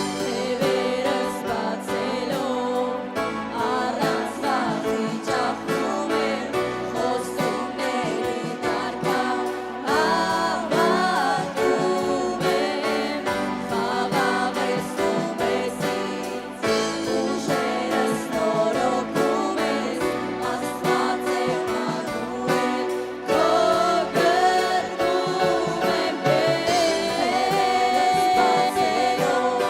Թևերս բացելով, առանց վախի ճախնում եմ, խոստումների տարկա, հավատում եմ, խաղաղեցնում ես ինձ, ուժերս նորոգում ես, Աստված եղանում են, քո գրկում եմ քեզ, բացելով,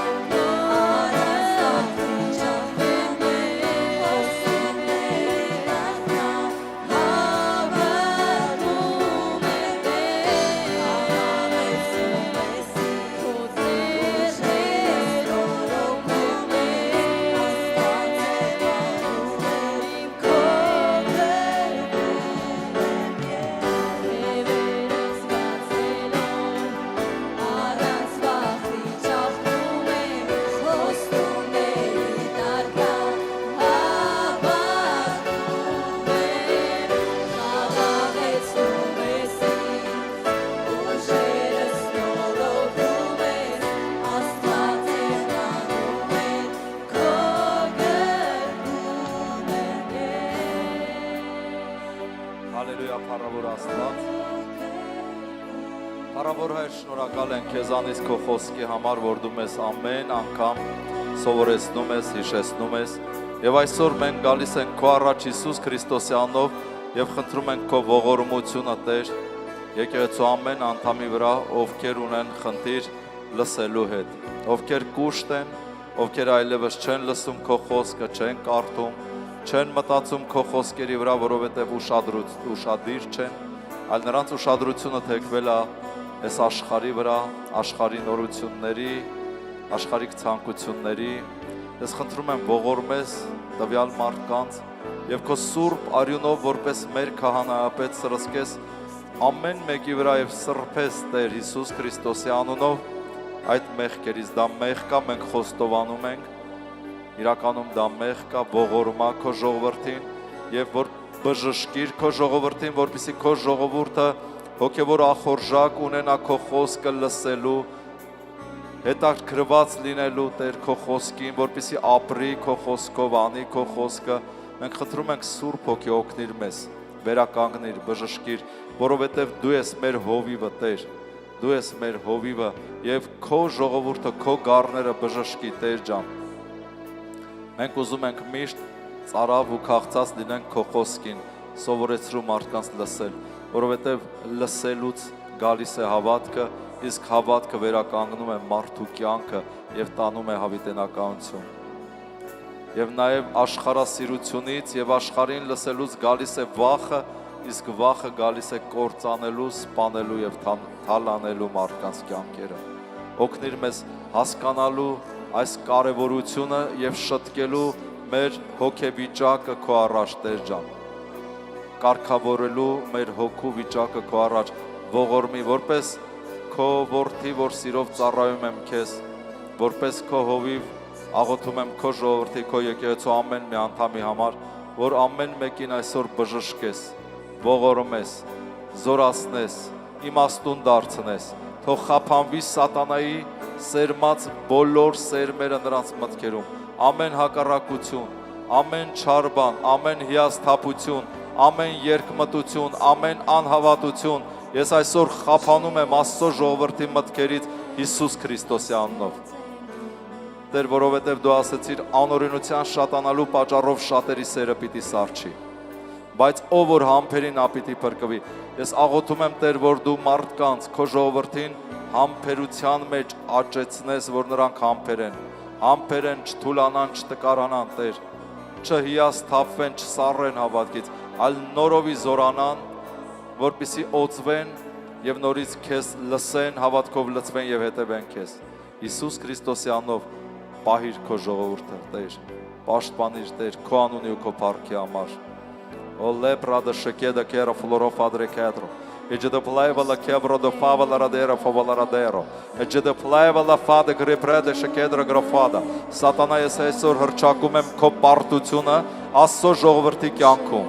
առանց վախի ճախնում եմ, խոստումների տարկա, հավատում եմ Հալելույա, փառավոր Աստված։ Փառավոր Հայր, շնորհակալ ենք քեզանից քո խոսքի համար, որ դու մեզ ամեն անգամ սովորեցնում ես, հիշեցնում ես։ Եվ այսօր մենք գալիս ենք քո առաջ Հիսուս Քրիստոսի անունով եւ խնդրում ենք քո ողորմությունը, Տեր, եկեղեցու ամեն անդամի վրա, ովքեր ունեն խնդիր լսելու հետ, ովքեր կուշտ են, ովքեր այլևս չեն լսում քո խոսքը, չեն կարդում, չեն մտածում քո խոսքերի վրա, որովհետև ուշադիր չեն, այլ նրանց ուշադրությունը թեքվել է այս աշխարհի վրա, աշխարհի նորությունների, աշխարհիկ ցանկությունների։ Ես խնդրում եմ ողորմես տվյալ մարդկանց եւ քո սուրբ արյունով որպես մեր քահանայապետ սրսկես ամեն մեկի վրա եւ սրբես Տեր Հիսուս Քրիստոսի անունով այդ մեղքերից։ Դա մեղք է, մենք խոստովանում ենք, իրականում դա մեղք է, ողորմա քո ժողովրդին եւ որ բժշկիր քո ժողովրդին, որպեսզի քո ժողովուրդը հոգեվոր ախորժակ ունենա քո խոսքը լսելու, հետաքրքրված լինելու Տեր քո խոսքին, որպեսզի ապրի քո խոսքով, անի քո խոսքը։ Մենք խնդրում ենք Սուրբ Հոգի օգնիր մեզ, վերականգնիր, բժշկիր, որովհետև դու ես մեր հովիվը, Տեր, դու ես մեր հովիվը եւ քո ժողովուրդը, քո գառները բժշկի, Տեր ջան։ Մենք ուզում ենք միշտ ծարավ ու քաղցած լինենք քո խոսքին, սովորեցրու մարդկանց լսել, որովհետև լսելուց գալիս է հավատքը, իսկ հավատքը վերականգնում է մարդու կյանքը եւ տանում է հավիտենականություն։ Եվ նաեւ աշխարհասիրությունից եւ աշխարհին լսելուց գալիս է վախը, իսկ վախը գալիս է կործանելու, սպանելու եւ թալանելու մարդկանց կյանքերը։ Օգնիր մեզ հասկանալու այս կարևորությունը եւ շտկելու մեր հոգեվիճակը քո առաջ, Տեր ջան, կարգավորելու մեր հոգու վիճակը քո առաջ, ողորմի, որպես քո որդի, որ սիրով ծառայում եմ քեզ, որպես քո հովիվ աղոթում եմ քո ժողովրդի, քո եկեղեցու ամեն մի անդամի համար, որ ամեն մեկին այսօր բժշկես, ողորմես, զորացնես, իմաստուն դարձնես, թող խափանվի սատանայի սերմած բոլոր սերմերը նրանց մտքերում, ամեն հակառակություն, ամեն չար բան, ամեն հիասթափություն, ամեն երկմտություն, ամեն անհավատություն, ես այսօր խափանում եմ Աստծո ժողովրդի մտքերից Հիսուս Քրիստոսի անունով։ Տեր, որովհետև դու ասեցիր անօրենության շատանալու պատճառով շատերի սերը պիտի սառչի, բայց ով որ համբերին նա պիտի փրկվի։ Ես աղոթում եմ, Տեր, որ դու մարդկանց, քո ժողովրդին համբերության մեջ աճեցնես, որ նրանք համբերեն, չթուլանան, չտկարանան, Տեր, չհիասթափվեն, չսառեն հավատքից, այլ նորովի զորանան, որպեսզի օծվեն եւ նորից քեզ լսեն, հավատքով լցվեն եւ հետևեն քեզ։ Հիսուս Քրիստոսի անունով պահիր քո ժողովուրդը, Տեր, պաշտպանիր, Տեր, քո անունի ու քո փառքի համար։ O lepra shekeda kera floro fadre kedro. E de plaiva la quebra do fava la radera favaladero. E de plaiva la fada griprede shekedra grafada. Satana ես այսօր հրճակում եմ քո պարտությունը Աստծո ժողովրդի կյանքում։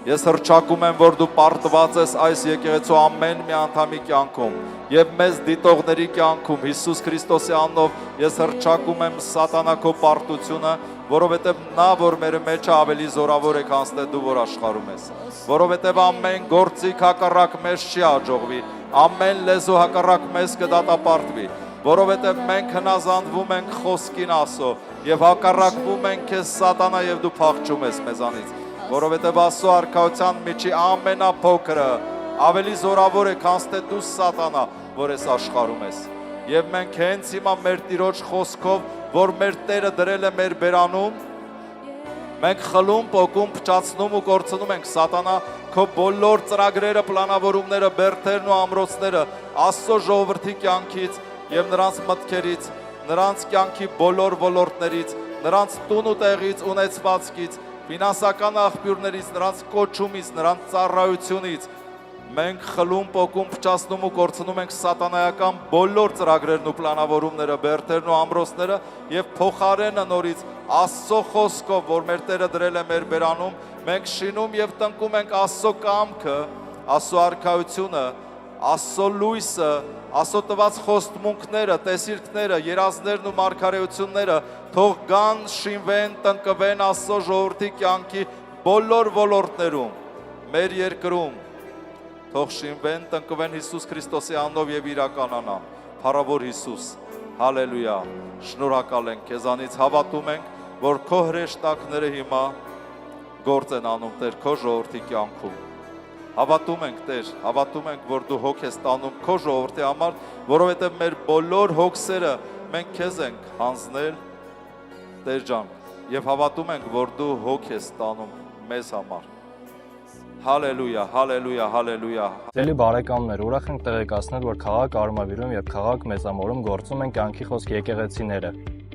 Ես հրճակում եմ, որ դու պարտված ես այս եկեղեցու ամեն մի անդամի կյանքում եւ մեզ դիտողների կյանքում Հիսուս Քրիստոսի անունով ես հրճակում եմ սատանա քո պարտությունը, որովհետեւ նա որ մեր մեջ ավելի զորավոր է, քան դու որ աշխարհում ես, որովհետեւ ամեն գործիք հակառակ մեզ չի աջողվի, ամեն լեզու հակառակ մեզ կդատապարտվի, որովհետեւ մենք հնազանդվում ենք խոսքին Աստծո եւ հակառակվում ենք քեզ սատանա եւ դու փախչում ես մեզանից, որովհետեւ Աստծո արքայության միջի ամենափոքրը ավելի զորավոր է, քան դու սատանա, որ ես աշխարհում ես։ Եվ մենք հենց հիմա մեր Տիրոջ խոսքով, որ մեր Տերը դրել է մեր բերանում, մենք խլում, պոկում, փչացնում ու կորցնում ենք սատանա քո բոլոր ծրագրերը, պլանավորումները, բերդերն ու ամրոցները Աստծո ժողովրդի կյանքից եւ նրանց մտքերից, նրանց կյանքի բոլոր ոլորտներից, նրանց տուն ու տեղից, ունեցվածքից, ֆինանսական աղբյուրներից, նրանց կոչումից, նրանց ծառայությունից մենք խլում, պոկում, փչացնում ու կորցնում ենք սատանայական բոլոր ծրագրերն ու պլանավորումները, բերդերն ու ամրոցները եւ փոխարենը նորից Աստծո խոսքով, որ մեր Տերը դրել է մեր բերանում, մենք շինում եւ տնկում ենք Աստծո կամքը, Աստծո արքայությունը, Աստծո լույսը, Աստծո տված խոստմունքները, տեսիլքները, երազներն ու մարգարեությունները թող գան, շինվեն, տնկվեն Աստծո ժողովրդի կյանքի բոլոր ոլորտներում, մեր երկրում, թող շինվեն, տնկվեն Հիսուս Քրիստոսի անունով եւ իրականանան։ Փառավոր Հիսուս, հալելույա, շնորհակալ ենք քեզանից, հավատում ենք, որ քո հրեշտակները հիմա գործ են անում, Տեր, քո ժողովրդի կյանքում։ Հավատում ենք, Տեր, հավատում ենք, որ դու հոգ ես տանում քո ժողովրդի համար, որովհետև մեր բոլոր հոգսերը մենք քեզ ենք հանձնել, Տեր ջան, եւ հավատում ենք, որ դու հոգ ես տանում մեզ համար։ Հալելույա, հալելույա, հալելույա։ Սիրելի բարեկամներ, ուրախ ենք տեղեկացնել, որ քաղաք Արմավիրում եւ քաղաք Մեծամորում գործում են կյանքի խոսք եկեղեցիները։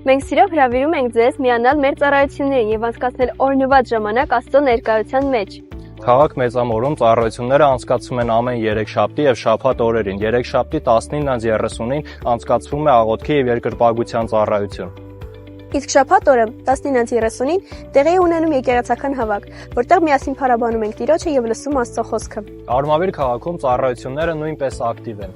Մենք սիրով հրավիրում ենք ձեզ միանալ մեր ծառայություններին եւ անցկացնել օրհնված ժամանակ Աստծո ներկայության մեջ։ Քաղաք Մեծամորում ծառայությունները անցկացվում են ամեն երեքշաբթի եւ շաբաթ օրերին։ Երեքշաբթի 19:30-ին անցկացվում է աղոթքի եւ երկրպագության ծառայություն։ Իսկ շաբաթ օրը 19:30-ին տեղի է ունենում եկեղեցական հավաք, որտեղ միասին փառաբանում ենք Տիրոջը եւ լսում Աստծո խոսքը։ Արմավիր քաղաքում ծառայությունները նույնպես ակտիվ են։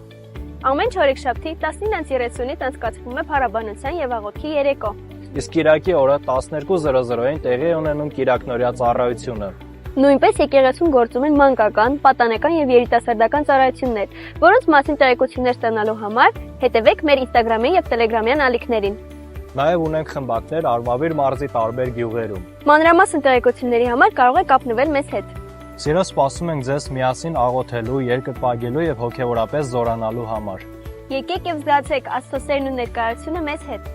Ամեն չորեքշաբթի 19:30-ից անցկացվում է փառաբանության եւ աղոթքի երեկո։ Իսկ Կիրակի օրը 12:00-ին տեղի է ունենում Կիրակնօրյա ծառայությունը։ Նույնպես եկեղեցում գործում են մանկական, պատանեկան եւ երիտասարդական ծառայություններ, որոնց մասին տեղեկություններ ստանալու համար հետևեք մեր Instagram-ի եւ Telegram-յան ալիքներին։ Նաև ունենք խմբակներ Արմավիր մարզի տարբեր գյուղերում։ Մանրամասն տեղեկությունների համար կարող եք կապնվել մեզ հետ։ Սիրով սպասում ենք ձեզ միասին աղոթելու, երկրպագելու եւ հոգեորապես զորանալու համար։ Եկեք եւ զգացեք Աստծո սերն ու ներկայությունը մեզ հետ։